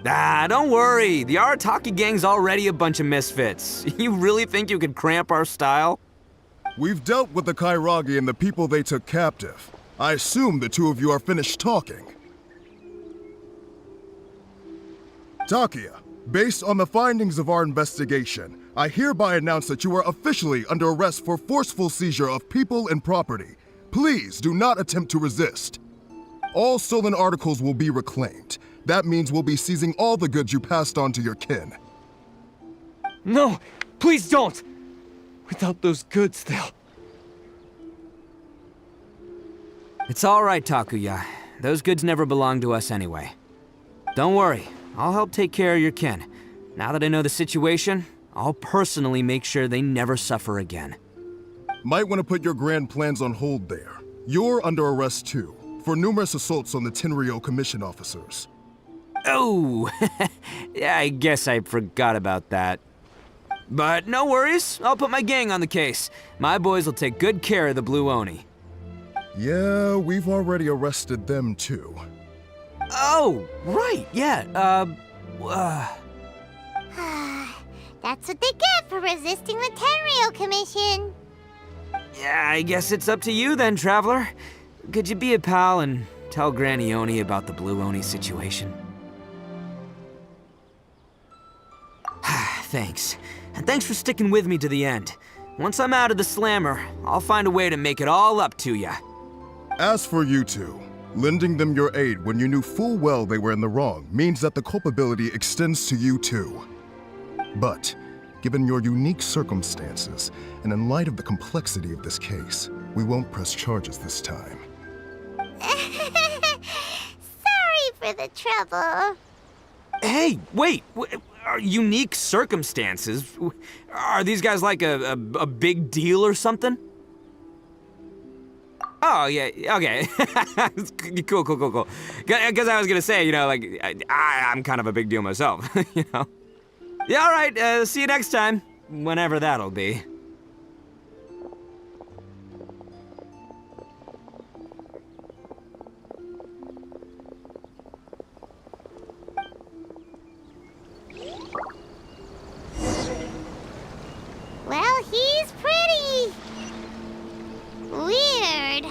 don't worry. The Arataki gang's already a bunch of misfits. You really think you could cramp our style? We've dealt with the Kairagi and the people they took captive. I assume the two of you are finished talking. Takia, based on the findings of our investigation, I hereby announce that you are officially under arrest for forceful seizure of people and property. Please do not attempt to resist. All stolen articles will be reclaimed. That means we'll be seizing all the goods you passed on to your kin. No, please don't! Without those goods, they'll... It's all right, Takuya. Those goods never belonged to us anyway. Don't worry, I'll help take care of your kin. Now that I know the situation, I'll personally make sure they never suffer again. Might want to put your grand plans on hold there. You're under arrest too, for numerous assaults on the Tenryou Commission officers. Oh, yeah, I guess I forgot about that. But no worries, I'll put my gang on the case. My boys will take good care of the Blue Oni. Yeah, we've already arrested them too. Oh, right, yeah, That's what they get for resisting the Tenryou Commission. Yeah, I guess it's up to you then, Traveler. Could you be a pal and tell Granny Oni about the Blue Oni situation? Thanks. And thanks for sticking with me to the end. Once I'm out of the slammer, I'll find a way to make it all up to ya. As for you two, lending them your aid when you knew full well they were in the wrong means that the culpability extends to you too. But, given your unique circumstances, and in light of the complexity of this case, we won't press charges this time. Sorry for the trouble. Hey, wait! Are unique circumstances? Are these guys like a big deal or something? Oh, yeah, okay. Cool. Because I was gonna say, you know, like, I'm kind of a big deal myself, you know? Yeah, all right, see you next time. Whenever that'll be. Well, he's pretty. Weird.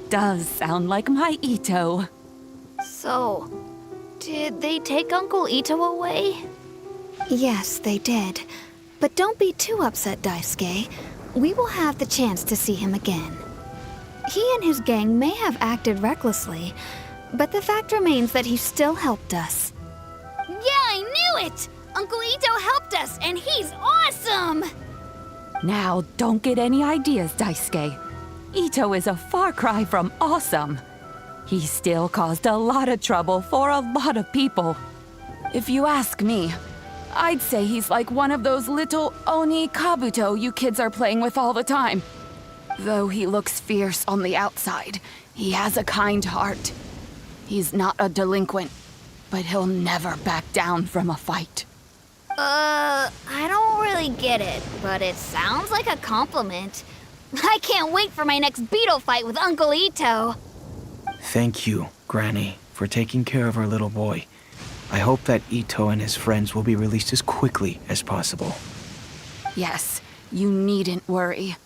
does sound like my Ito. So, did they take Uncle Ito away? Yes, they did. But don't be too upset, Daisuke. We will have the chance to see him again. He and his gang may have acted recklessly, but the fact remains that he still helped us. Yeah, I knew it! Uncle Ito helped us, and he's awesome! Now, don't get any ideas, Daisuke. Ito is a far cry from awesome. He still caused a lot of trouble for a lot of people. If you ask me, I'd say he's like one of those little Oni Kabuto you kids are playing with all the time. Though he looks fierce on the outside, he has a kind heart. He's not a delinquent, but he'll never back down from a fight. I don't really get it, but it sounds like a compliment. I can't wait for my next beetle fight with Uncle Ito. Thank you, Granny, for taking care of our little boy. I hope that Ito and his friends will be released as quickly as possible. Yes, you needn't worry.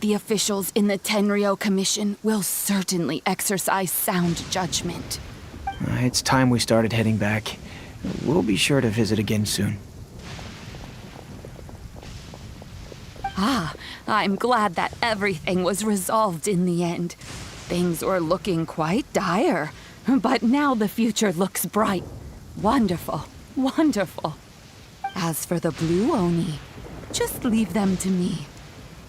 The officials in the Tenryo Commission will certainly exercise sound judgment. It's time we started heading back. We'll be sure to visit again soon. Ah, I'm glad that everything was resolved in the end. Things were looking quite dire, but now the future looks bright. Wonderful, wonderful. As for the Blue Oni, just leave them to me.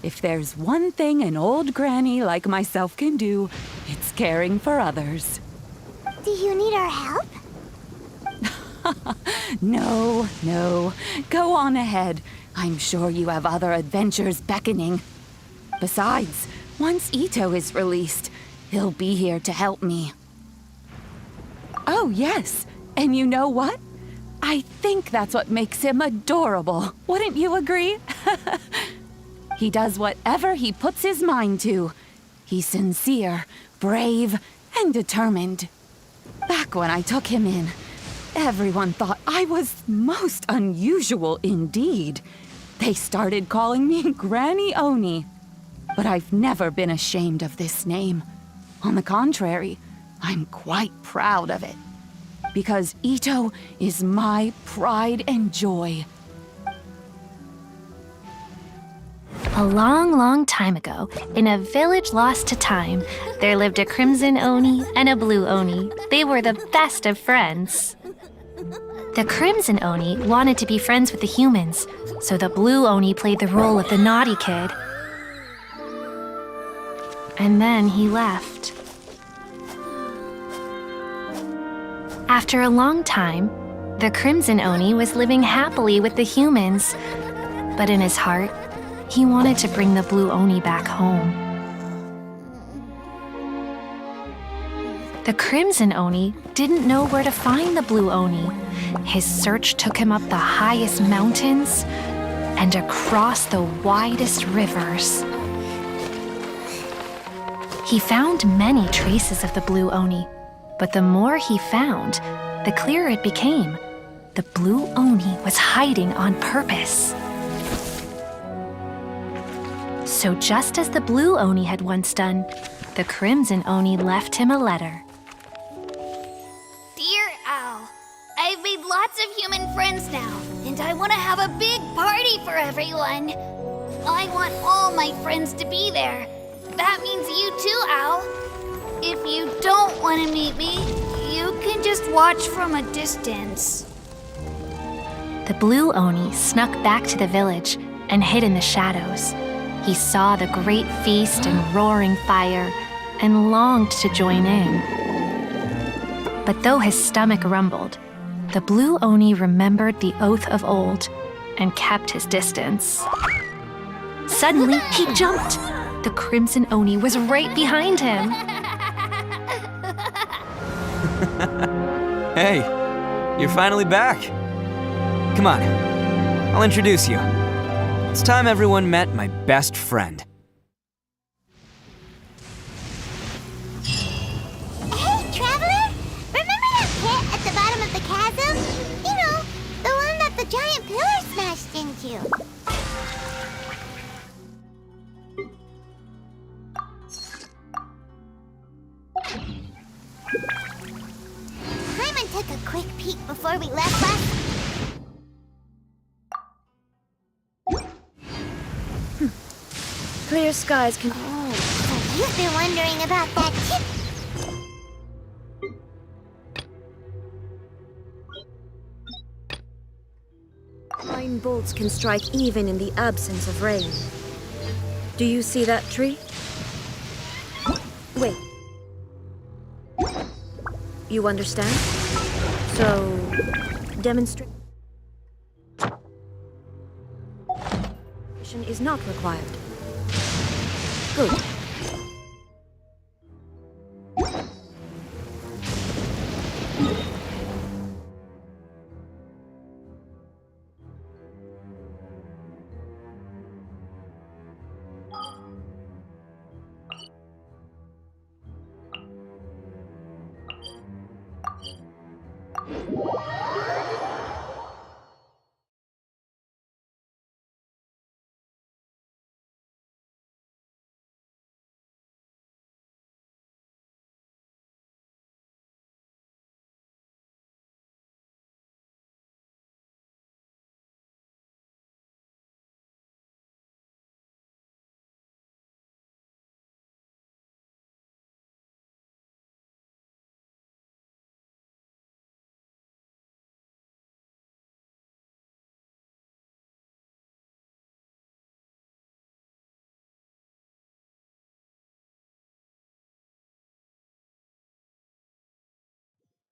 If there's one thing an old granny like myself can do, it's caring for others. Do you need our help? No, no. Go on ahead. I'm sure you have other adventures beckoning. Besides, once Ito is released, he'll be here to help me. Oh, yes. And you know what? I think that's what makes him adorable. Wouldn't you agree? He does whatever he puts his mind to. He's sincere, brave, and determined. Back when I took him in, everyone thought I was most unusual indeed. They started calling me Granny Oni. But I've never been ashamed of this name. On the contrary, I'm quite proud of it. Because Ito is my pride and joy. A long, long time ago, in a village lost to time, there lived a Crimson Oni and a Blue Oni. They were the best of friends. The Crimson Oni wanted to be friends with the humans, so the Blue Oni played the role of the naughty kid. And then he left. After a long time, the Crimson Oni was living happily with the humans, but in his heart, he wanted to bring the Blue Oni back home. The Crimson Oni didn't know where to find the Blue Oni. His search took him up the highest mountains and across the widest rivers. He found many traces of the Blue Oni, but the more he found, the clearer it became. The Blue Oni was hiding on purpose. So just as the Blue Oni had once done, the Crimson Oni left him a letter. Dear Al, I've made lots of human friends now, and I want to have a big party for everyone. I want all my friends to be there. That means you too, Al. If you don't want to meet me, you can just watch from a distance. The Blue Oni snuck back to the village and hid in the shadows. He saw the great feast and roaring fire and longed to join in. But though his stomach rumbled, the Blue Oni remembered the oath of old and kept his distance. Suddenly, he jumped. The Crimson Oni was right behind him. Hey, you're finally back. Come on, I'll introduce you. It's time everyone met my best friend. Hey, Traveler! Remember that pit at the bottom of the chasm? You know, the one that the giant pillar smashed into. Paimon took a quick peek before we left last... Clear skies can... Oh, so you've been wondering about that tip. Fine bolts can strike even in the absence of rain. Do you see that tree? Wait. You understand? So, demonstration is not required. Good.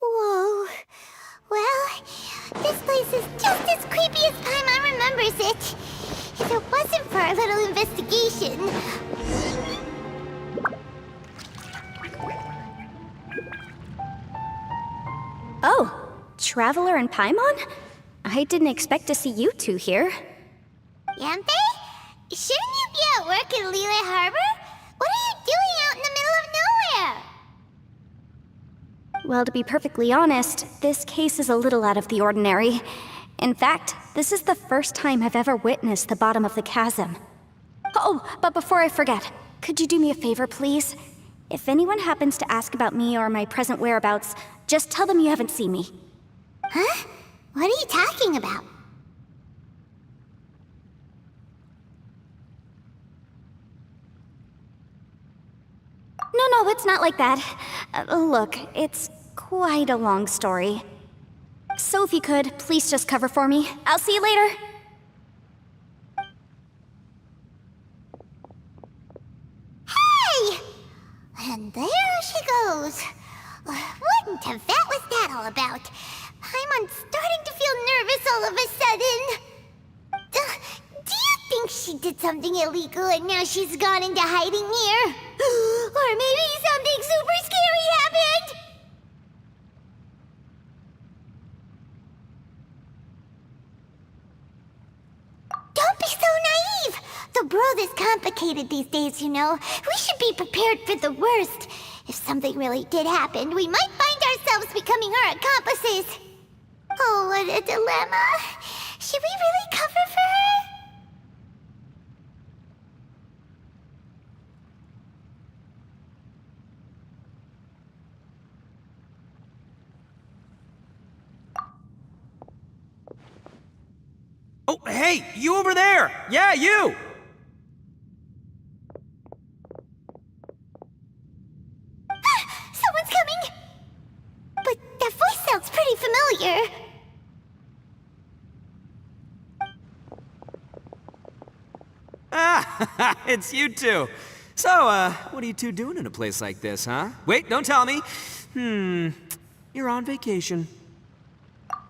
Whoa. Well, this place is just as creepy as Paimon remembers it. If it wasn't for our little investigation... Oh, Traveler and Paimon? I didn't expect to see you two here. Yampe? Shouldn't you be at work in Liyue Harbor? What are you doing out in the middle of nowhere? Well, to be perfectly honest, this case is a little out of the ordinary. In fact, this is the first time I've ever witnessed the bottom of the chasm. Oh, but before I forget, could you do me a favor, please? If anyone happens to ask about me or my present whereabouts, just tell them you haven't seen me. Huh? What are you talking about? No, it's not like that. Look, it's quite a long story. So if you could, please just cover for me. I'll see you later. Hey! And there she goes. What in Tibet was that all about? Paimon's starting to feel nervous all of a sudden. Do you think she did something illegal and now she's gone into hiding here? Or maybe something super scary happened? Don't be so naive! The world is complicated these days, you know. We should be prepared for the worst. If something really did happen, we might find ourselves becoming her accomplices. Oh, what a dilemma. Should we really cover for her? Oh, hey, you over there! Yeah, you! Someone's coming! But that voice sounds pretty familiar. Ah, it's you two. So, what are you two doing in a place like this, huh? Wait, don't tell me. You're on vacation.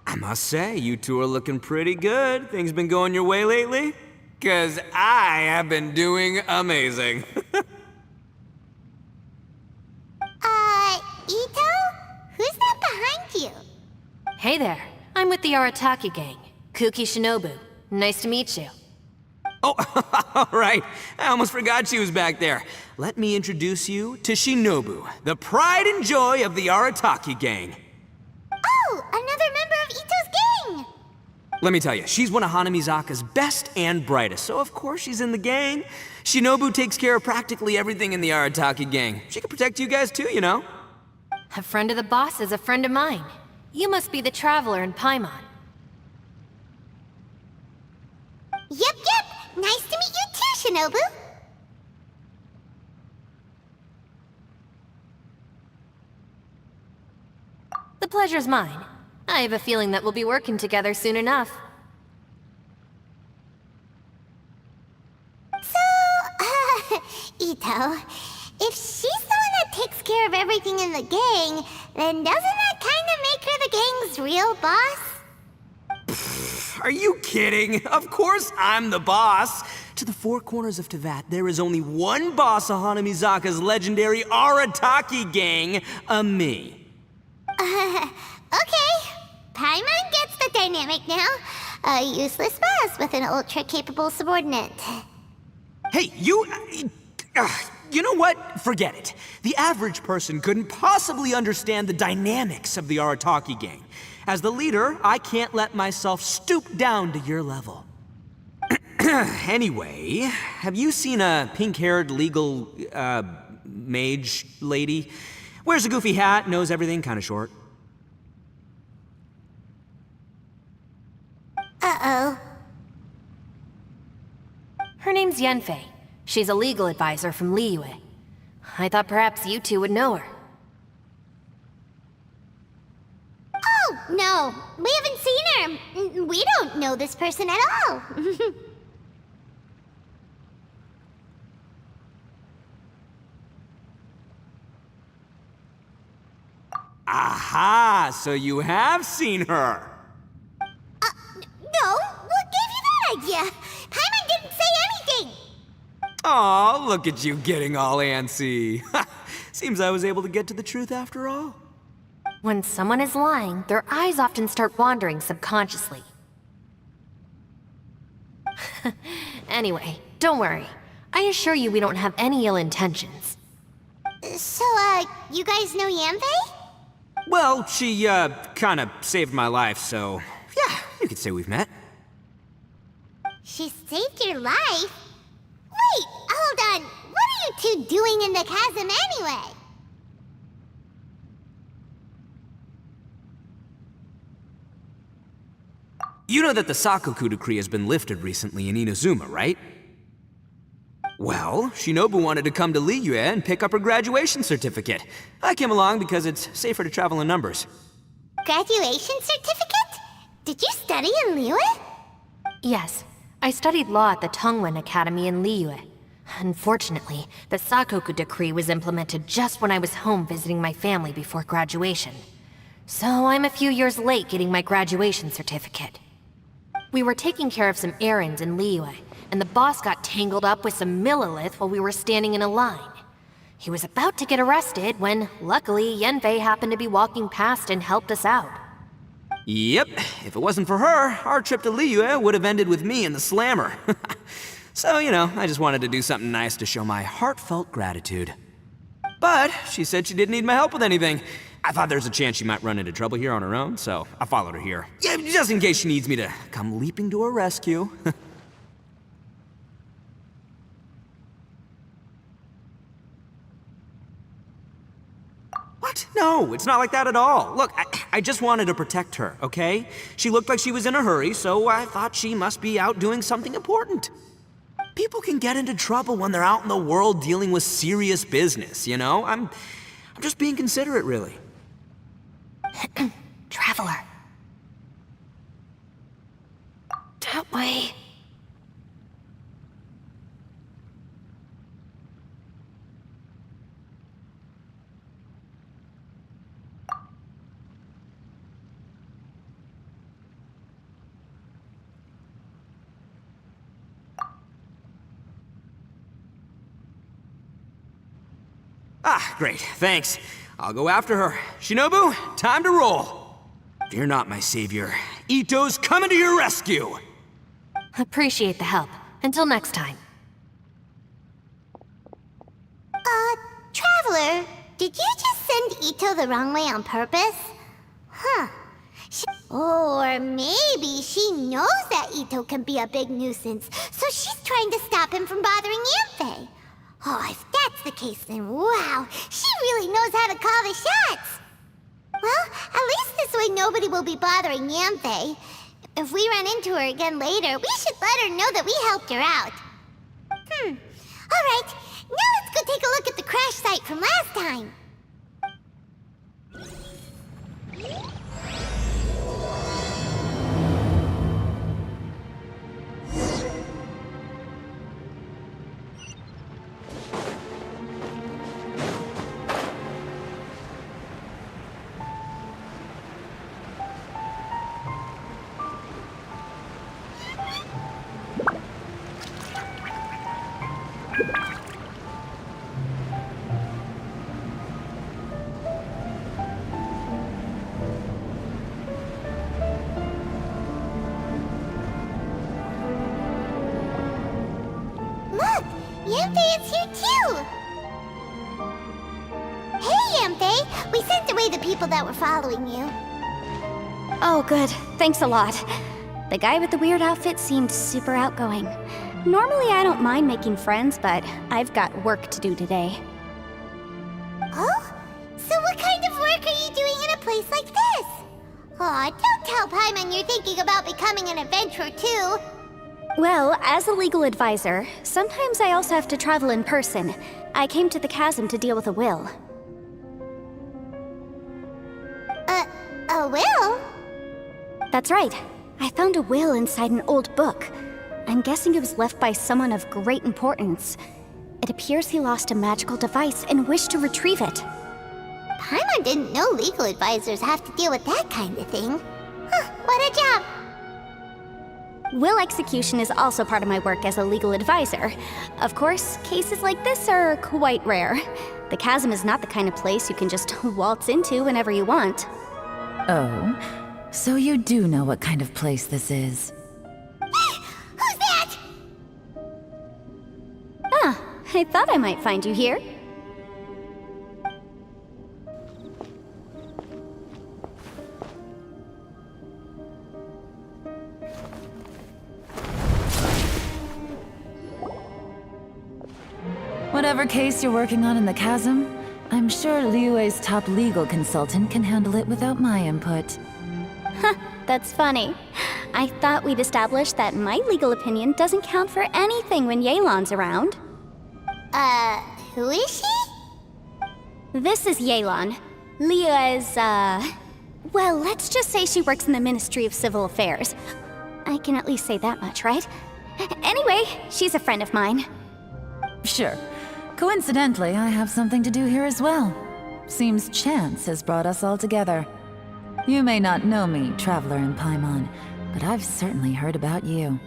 I must say, you two are looking pretty good. Things been going your way lately? 'Cause I have been doing amazing. Ito? Who's that behind you? Hey there, I'm with the Arataki gang. Kuki Shinobu. Nice to meet you. Oh, all right. I almost forgot she was back there. Let me introduce you to Shinobu, the pride and joy of the Arataki gang. Oh, another member of Ito's gang! Let me tell you, she's one of Hanamizaka's best and brightest, so of course she's in the gang. Shinobu takes care of practically everything in the Arataki gang. She can protect you guys too, you know. A friend of the boss is a friend of mine. You must be the traveler in Paimon. Yep. Nice to meet you too, Shinobu. The pleasure's mine. I have a feeling that we'll be working together soon enough. So, Ito, if she's the one that takes care of everything in the gang, then doesn't that kind of make her the gang's real boss? Are you kidding? Of course I'm the boss. To the four corners of Teyvat, there is only one boss of Hanamizaka's legendary Arataki gang, me. Okay. Paimon gets the dynamic now. A useless boss with an ultra-capable subordinate. Hey, you know what? Forget it. The average person couldn't possibly understand the dynamics of the Arataki gang. As the leader, I can't let myself stoop down to your level. Anyway, have you seen a pink-haired legal, mage lady? Wears a goofy hat, knows everything, kinda short. Uh-oh. Her name's Yanfei. She's a legal advisor from Liyue. I thought perhaps you two would know her. Oh, no. We haven't seen her. We don't know this person at all. Aha! So you have seen her! No, what gave you that idea? Paimon didn't say anything! Aw, look at you getting all antsy. Seems I was able to get to the truth after all. When someone is lying, their eyes often start wandering subconsciously. Anyway, don't worry. I assure you we don't have any ill intentions. So, you guys know Yanfei? Well, she, kinda saved my life, so yeah, you could say we've met. She saved your life? Wait, hold on. What are you two doing in the chasm anyway? You know that the Sakoku decree has been lifted recently in Inazuma, right? Well, Shinobu wanted to come to Liyue and pick up her graduation certificate. I came along because it's safer to travel in numbers. Graduation certificate? Did you study in Liyue? Yes, I studied law at the Tongwen Academy in Liyue. Unfortunately, the Sakoku decree was implemented just when I was home visiting my family before graduation. So I'm a few years late getting my graduation certificate. We were taking care of some errands in Liyue, and the boss got tangled up with some Millilith while we were standing in a line. He was about to get arrested when, luckily, Yanfei happened to be walking past and helped us out. Yep, if it wasn't for her, our trip to Liyue would have ended with me and the Slammer. So, you know, I just wanted to do something nice to show my heartfelt gratitude. But she said she didn't need my help with anything. I thought there's a chance she might run into trouble here on her own, so I followed her here. Yeah, just in case she needs me to come leaping to her rescue. What? No, it's not like that at all. Look, I just wanted to protect her, okay? She looked like she was in a hurry, so I thought she must be out doing something important. People can get into trouble when they're out in the world dealing with serious business, you know? I'm just being considerate, really. Traveler. That way. Ah, great, thanks. I'll go after her. Shinobu, time to roll. Fear not, my savior. Ito's coming to your rescue! Appreciate the help. Until next time. Traveler, did you just send Ito the wrong way on purpose? Huh. Or maybe she knows that Ito can be a big nuisance, so she's trying to stop him from bothering Yanfei. Oh, if that's the case, then wow, she really knows how to call the shots! nobody will be bothering Yanthe. If we run into her again later, we should let her know that we helped her out. Alright, now let's go take a look at the crash site from last time. Yanthe is here too! Hey, Yanthe! We sent away the people that were following you. Oh, good. Thanks a lot. The guy with the weird outfit seemed super outgoing. Normally I don't mind making friends, but I've got work to do today. Oh? So what kind of work are you doing in a place like this? Aw, don't tell Paimon you're thinking about becoming an adventurer too. Well, as a legal advisor, sometimes I also have to travel in person. I came to the chasm to deal with a will. A will? That's right. I found a will inside an old book. I'm guessing it was left by someone of great importance. It appears he lost a magical device and wished to retrieve it. Paimon didn't know legal advisors have to deal with that kind of thing. Huh, what a job! Will execution is also part of my work as a legal advisor. Of course, cases like this are quite rare. The chasm is not the kind of place you can just waltz into whenever you want. Oh, so you do know what kind of place this is. Who's that? Ah, I thought I might find you here. Whatever case you're working on in the chasm, I'm sure Liyue's top legal consultant can handle it without my input. That's funny. I thought we'd established that my legal opinion doesn't count for anything when Yelan's around. Who is she? This is Yelan. Liyue's, well, let's just say she works in the Ministry of Civil Affairs. I can at least say that much, right? Anyway, she's a friend of mine. Sure. Coincidentally, I have something to do here as well. Seems chance has brought us all together. You may not know me, traveler in Paimon, but I've certainly heard about you.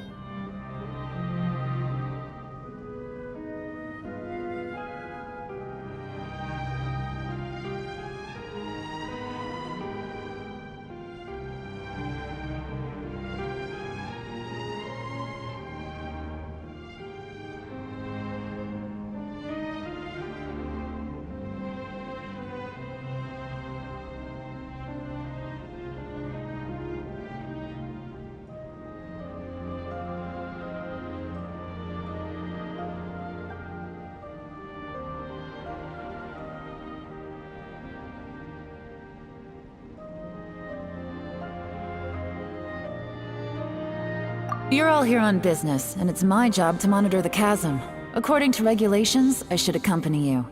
You're all here on business, and it's my job to monitor the chasm. According to regulations, I should accompany you.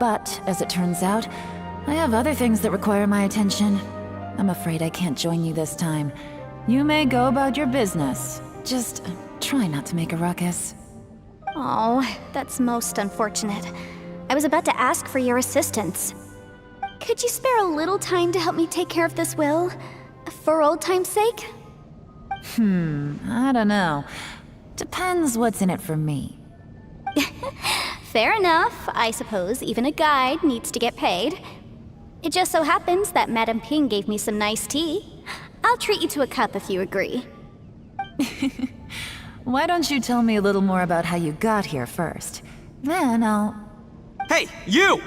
But, as it turns out, I have other things that require my attention. I'm afraid I can't join you this time. You may go about your business. Just try not to make a ruckus. Oh, that's most unfortunate. I was about to ask for your assistance. Could you spare a little time to help me take care of this will? For old time's sake? I don't know. Depends what's in it for me. Fair enough. I suppose even a guide needs to get paid. It just so happens that Madame Ping gave me some nice tea. I'll treat you to a cup if you agree. Why don't you tell me a little more about how you got here first? Then I'll... Hey, you!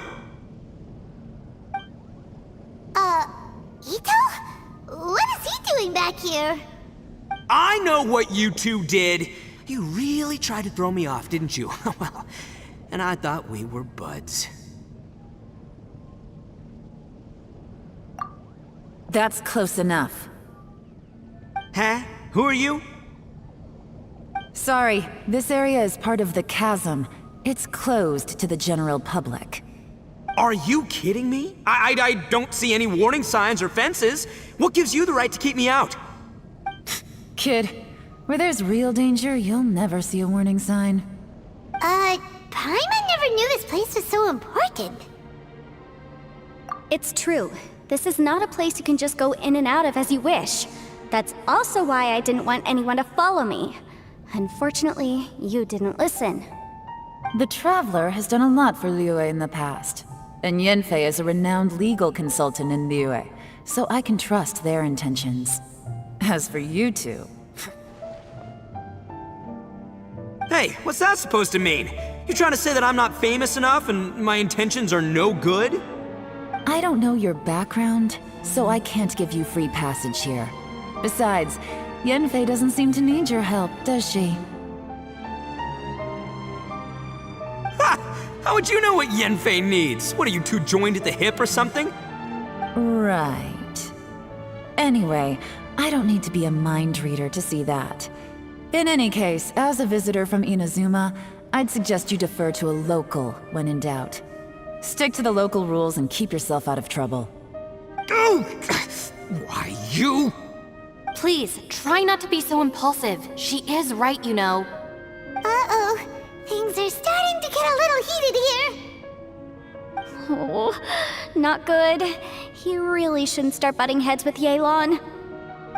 Ito? What is he doing back here? I know what you two did. You really tried to throw me off, didn't you? Well, and I thought we were buds. That's close enough. Huh? Who are you? Sorry, this area is part of the chasm. It's closed to the general public. Are you kidding me? I don't see any warning signs or fences. What gives you the right to keep me out? Kid, where there's real danger, you'll never see a warning sign. Paimon never knew this place was so important. It's true. This is not a place you can just go in and out of as you wish. That's also why I didn't want anyone to follow me. Unfortunately, you didn't listen. The Traveler has done a lot for Liyue in the past. And Yanfei is a renowned legal consultant in Liyue, so I can trust their intentions. As for you two... Hey, what's that supposed to mean? You trying to say that I'm not famous enough and my intentions are no good? I don't know your background, so I can't give you free passage here. Besides, Yanfei doesn't seem to need your help, does she? Ha! How would you know what Yanfei needs? What, are you two joined at the hip or something? Right. Anyway, I don't need to be a mind reader to see that. In any case, as a visitor from Inazuma, I'd suggest you defer to a local when in doubt. Stick to the local rules and keep yourself out of trouble. Oh! Why, you? Please, try not to be so impulsive. She is right, you know. Uh-oh. Things are starting to get a little heated here. Oh, not good. You really shouldn't start butting heads with Yelan.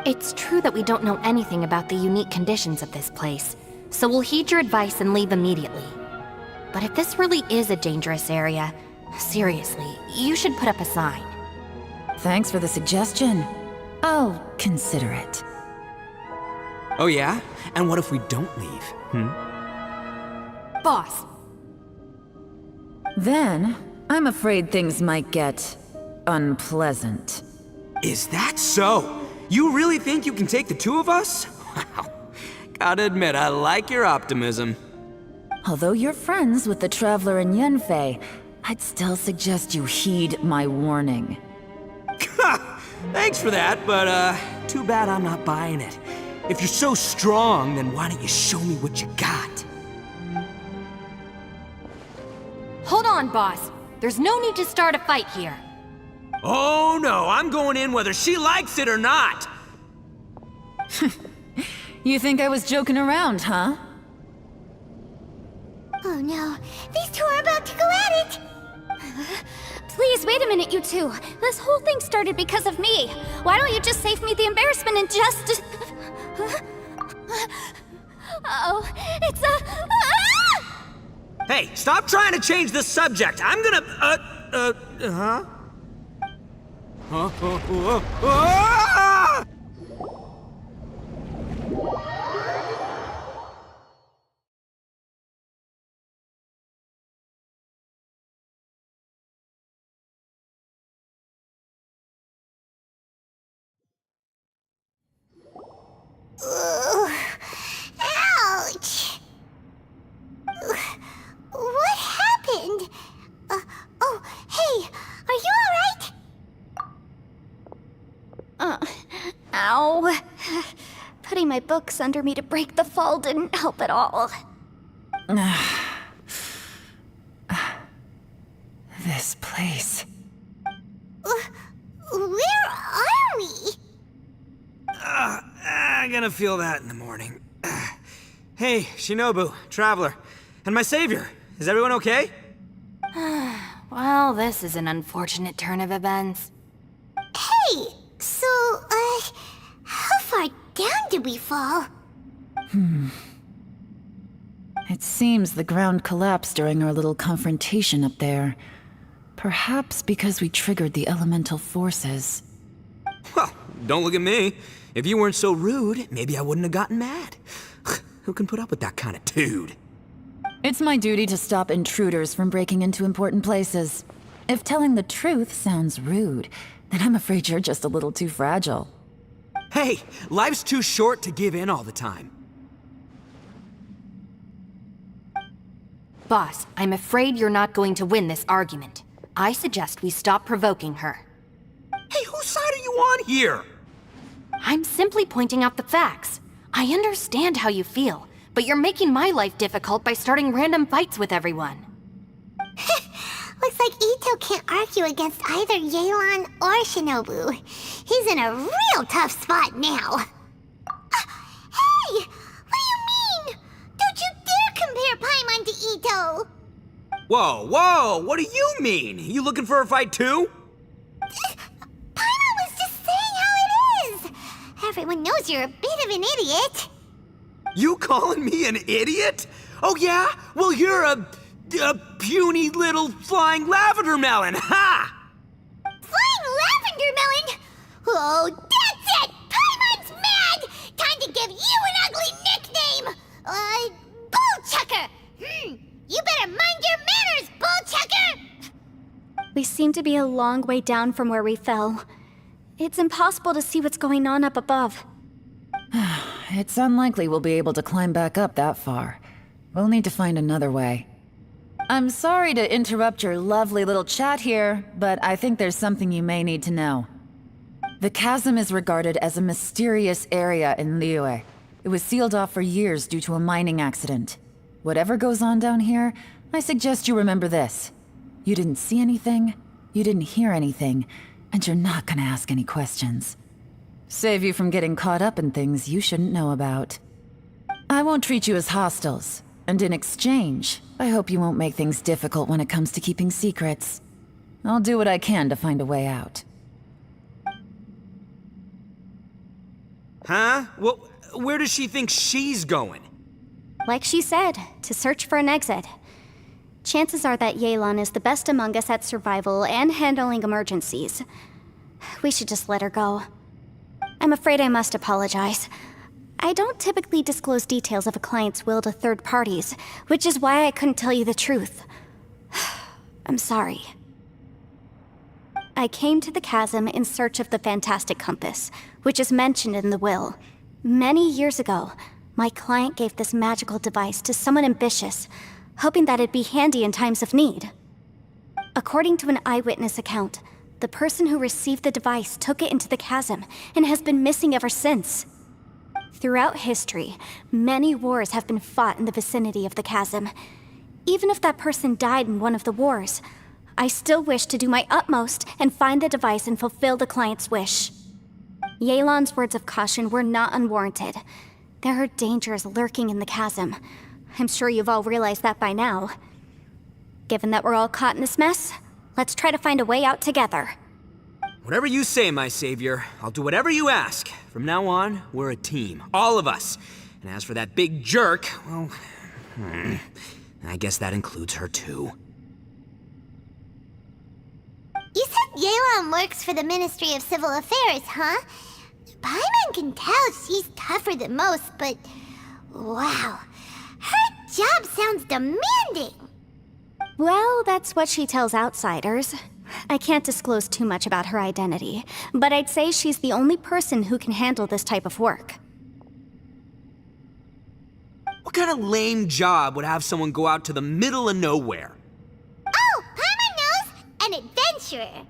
It's true that we don't know anything about the unique conditions of this place, so we'll heed your advice and leave immediately. But if this really is a dangerous area, seriously, you should put up a sign. Thanks for the suggestion. I'll consider it. Oh yeah? And what if we don't leave? Boss! Then, I'm afraid things might get... unpleasant. Is that so? You really think you can take the two of us? Wow. Gotta admit, I like your optimism. Although you're friends with the Traveler and Yanfei, I'd still suggest you heed my warning. Thanks for that, but too bad I'm not buying it. If you're so strong, then why don't you show me what you got? Hold on, boss. There's no need to start a fight here. Oh no, I'm going in whether she likes it or not! You think I was joking around, huh? Oh no, these two are about to go at it! Please, wait a minute, you two. This whole thing started because of me. Why don't you just save me the embarrassment and just... Uh-oh, it's a... Ah! Hey, stop trying to change the subject. I'm gonna, huh? Ah! Ouch! What happened? Oh, hey, are you alright? Ow. Putting my books under me to break the fall didn't help at all. This place... Where are we? I'm gonna feel that in the morning. Hey, Shinobu, Traveler, and my savior. Is everyone okay? Well, this is an unfortunate turn of events. Hey, so, how far down did we fall? It seems the ground collapsed during our little confrontation up there. Perhaps because we triggered the elemental forces. Well, don't look at me. If you weren't so rude, maybe I wouldn't have gotten mad. Who can put up with that kind of dude? It's my duty to stop intruders from breaking into important places. If telling the truth sounds rude, then I'm afraid you're just a little too fragile. Hey, life's too short to give in all the time. Boss, I'm afraid you're not going to win this argument. I suggest we stop provoking her. Hey, whose side are you on here? I'm simply pointing out the facts. I understand how you feel, but you're making my life difficult by starting random fights with everyone. Looks like Ito can't argue against either Yelan or Shinobu. He's in a real tough spot now. Hey! What do you mean? Don't you dare compare Paimon to Ito! Whoa, whoa, what do you mean? You looking for a fight too? Paimon was just saying how it is! Everyone knows you're a bit of an idiot. You calling me an idiot? Oh yeah? Well, you're a puny little flying lavender melon, ha! Flying lavender melon? Oh, that's it! Paimon's mad! Time to give you an ugly nickname! Bullchucker! You better mind your manners, Bullchucker! We seem to be a long way down from where we fell. It's impossible to see what's going on up above. It's unlikely we'll be able to climb back up that far. We'll need to find another way. I'm sorry to interrupt your lovely little chat here, but I think there's something you may need to know. The chasm is regarded as a mysterious area in Liyue. It was sealed off for years due to a mining accident. Whatever goes on down here, I suggest you remember this. You didn't see anything, you didn't hear anything, and you're not gonna ask any questions. Save you from getting caught up in things you shouldn't know about. I won't treat you as hostiles, and in exchange, I hope you won't make things difficult when it comes to keeping secrets. I'll do what I can to find a way out. Huh? Well, where does she think she's going? Like she said, to search for an exit. Chances are that Yelan is the best among us at survival and handling emergencies. We should just let her go. I'm afraid I must apologize. I don't typically disclose details of a client's will to third parties, which is why I couldn't tell you the truth. I'm sorry. I came to the chasm in search of the fantastic compass, which is mentioned in the will. Many years ago, my client gave this magical device to someone ambitious, hoping that it'd be handy in times of need. According to an eyewitness account, the person who received the device took it into the chasm and has been missing ever since. Throughout history, many wars have been fought in the vicinity of the chasm. Even if that person died in one of the wars, I still wish to do my utmost and find the device and fulfill the client's wish. Yelan's words of caution were not unwarranted. There are dangers lurking in the chasm. I'm sure you've all realized that by now. Given that we're all caught in this mess, let's try to find a way out together. Whatever you say, my savior. I'll do whatever you ask. From now on, we're a team. All of us. And as for that big jerk, well, I guess that includes her too. You said Yelan works for the Ministry of Civil Affairs, huh? Paimon can tell she's tougher than most, but wow, her job sounds demanding. Well, that's what she tells outsiders. I can't disclose too much about her identity, but I'd say she's the only person who can handle this type of work. What kind of lame job would have someone go out to the middle of nowhere? Oh, Paimon knows! An adventurer.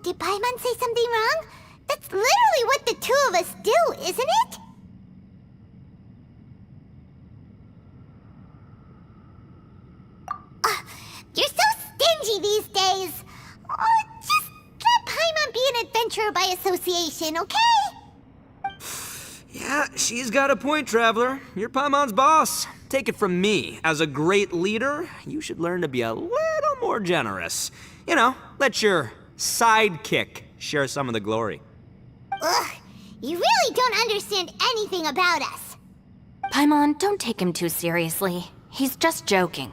Did Paimon say something wrong? That's literally what the two of us do, isn't it? You're so stingy these days. Oh, just let Paimon be an adventurer by association, okay? Yeah, she's got a point, Traveler. You're Paimon's boss. Take it from me. As a great leader, you should learn to be a little more generous. You know, let your sidekick share some of the glory. Ugh, you really don't understand anything about us. Paimon, don't take him too seriously. He's just joking.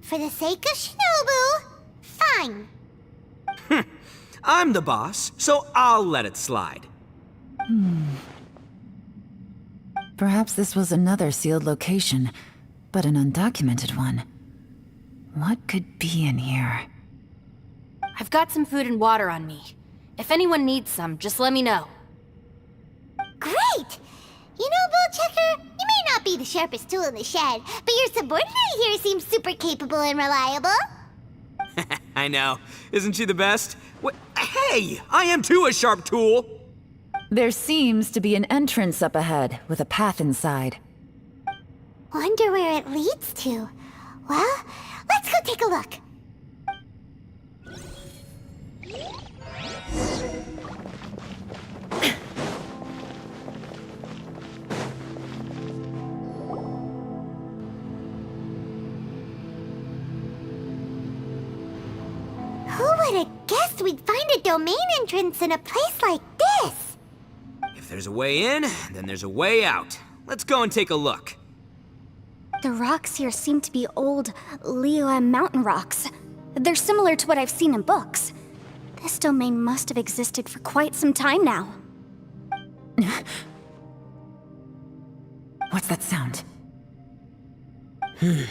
For the sake of Shinobu, fine. I'm the boss, so I'll let it slide. Perhaps this was another sealed location, but an undocumented one. What could be in here? I've got some food and water on me. If anyone needs some, just let me know. Great! You know, Bullchecker, you may not be the sharpest tool in the shed, but your subordinate here seems super capable and reliable. I know. Isn't she the best? Hey, I am too a sharp tool. There seems to be an entrance up ahead, with a path inside. Wonder where it leads to. Well, let's go take a look. Who would have guessed we'd find a domain entrance in a place like this? If there's a way in, then there's a way out. Let's go and take a look. The rocks here seem to be old Liyue mountain rocks. They're similar to what I've seen in books. This domain must have existed for quite some time now. What's that sound? Oh!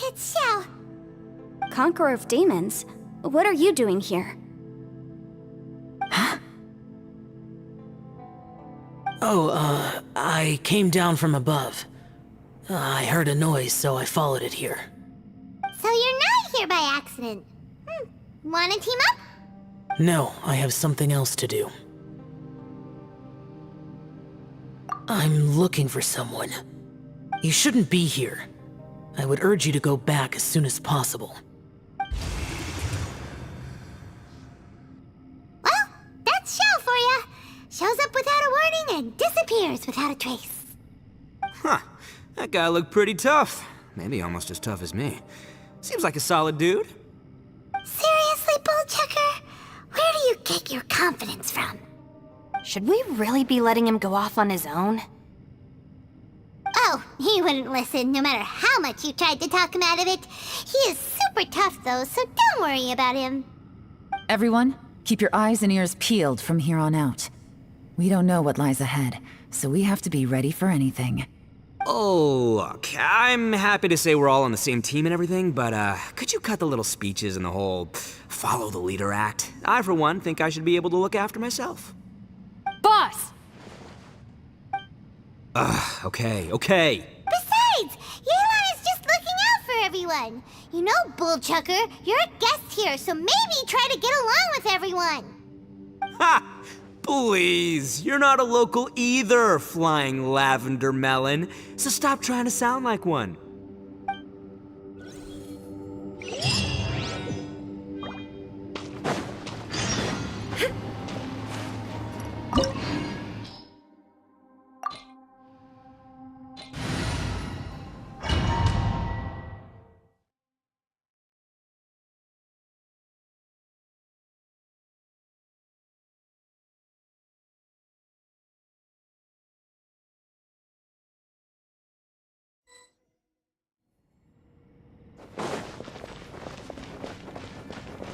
It's Xiao. Conqueror of Demons, what are you doing here? I came down from above. I heard a noise, so I followed it here. So you're not here by accident. Wanna team up? No, I have something else to do. I'm looking for someone. You shouldn't be here. I would urge you to go back as soon as possible. Well, that's Xiao for ya. Shows up without a warning and disappears without a trace. Huh. That guy looked pretty tough. Maybe almost as tough as me. Seems like a solid dude. Seriously, Bullchecker? Where do you get your confidence from? Should we really be letting him go off on his own? Oh, he wouldn't listen no matter how much you tried to talk him out of it. He is super tough though, so don't worry about him. Everyone, keep your eyes and ears peeled from here on out. We don't know what lies ahead, so we have to be ready for anything. Oh, look, I'm happy to say we're all on the same team and everything, but could you cut the little speeches and the whole follow the leader act? I, for one, think I should be able to look after myself. Boss! Okay. Besides, Yelan is just looking out for everyone. You know, Bullchucker, you're a guest here, so maybe try to get along with everyone. Ha! Please, you're not a local either, Flying Lavender Melon, so stop trying to sound like one.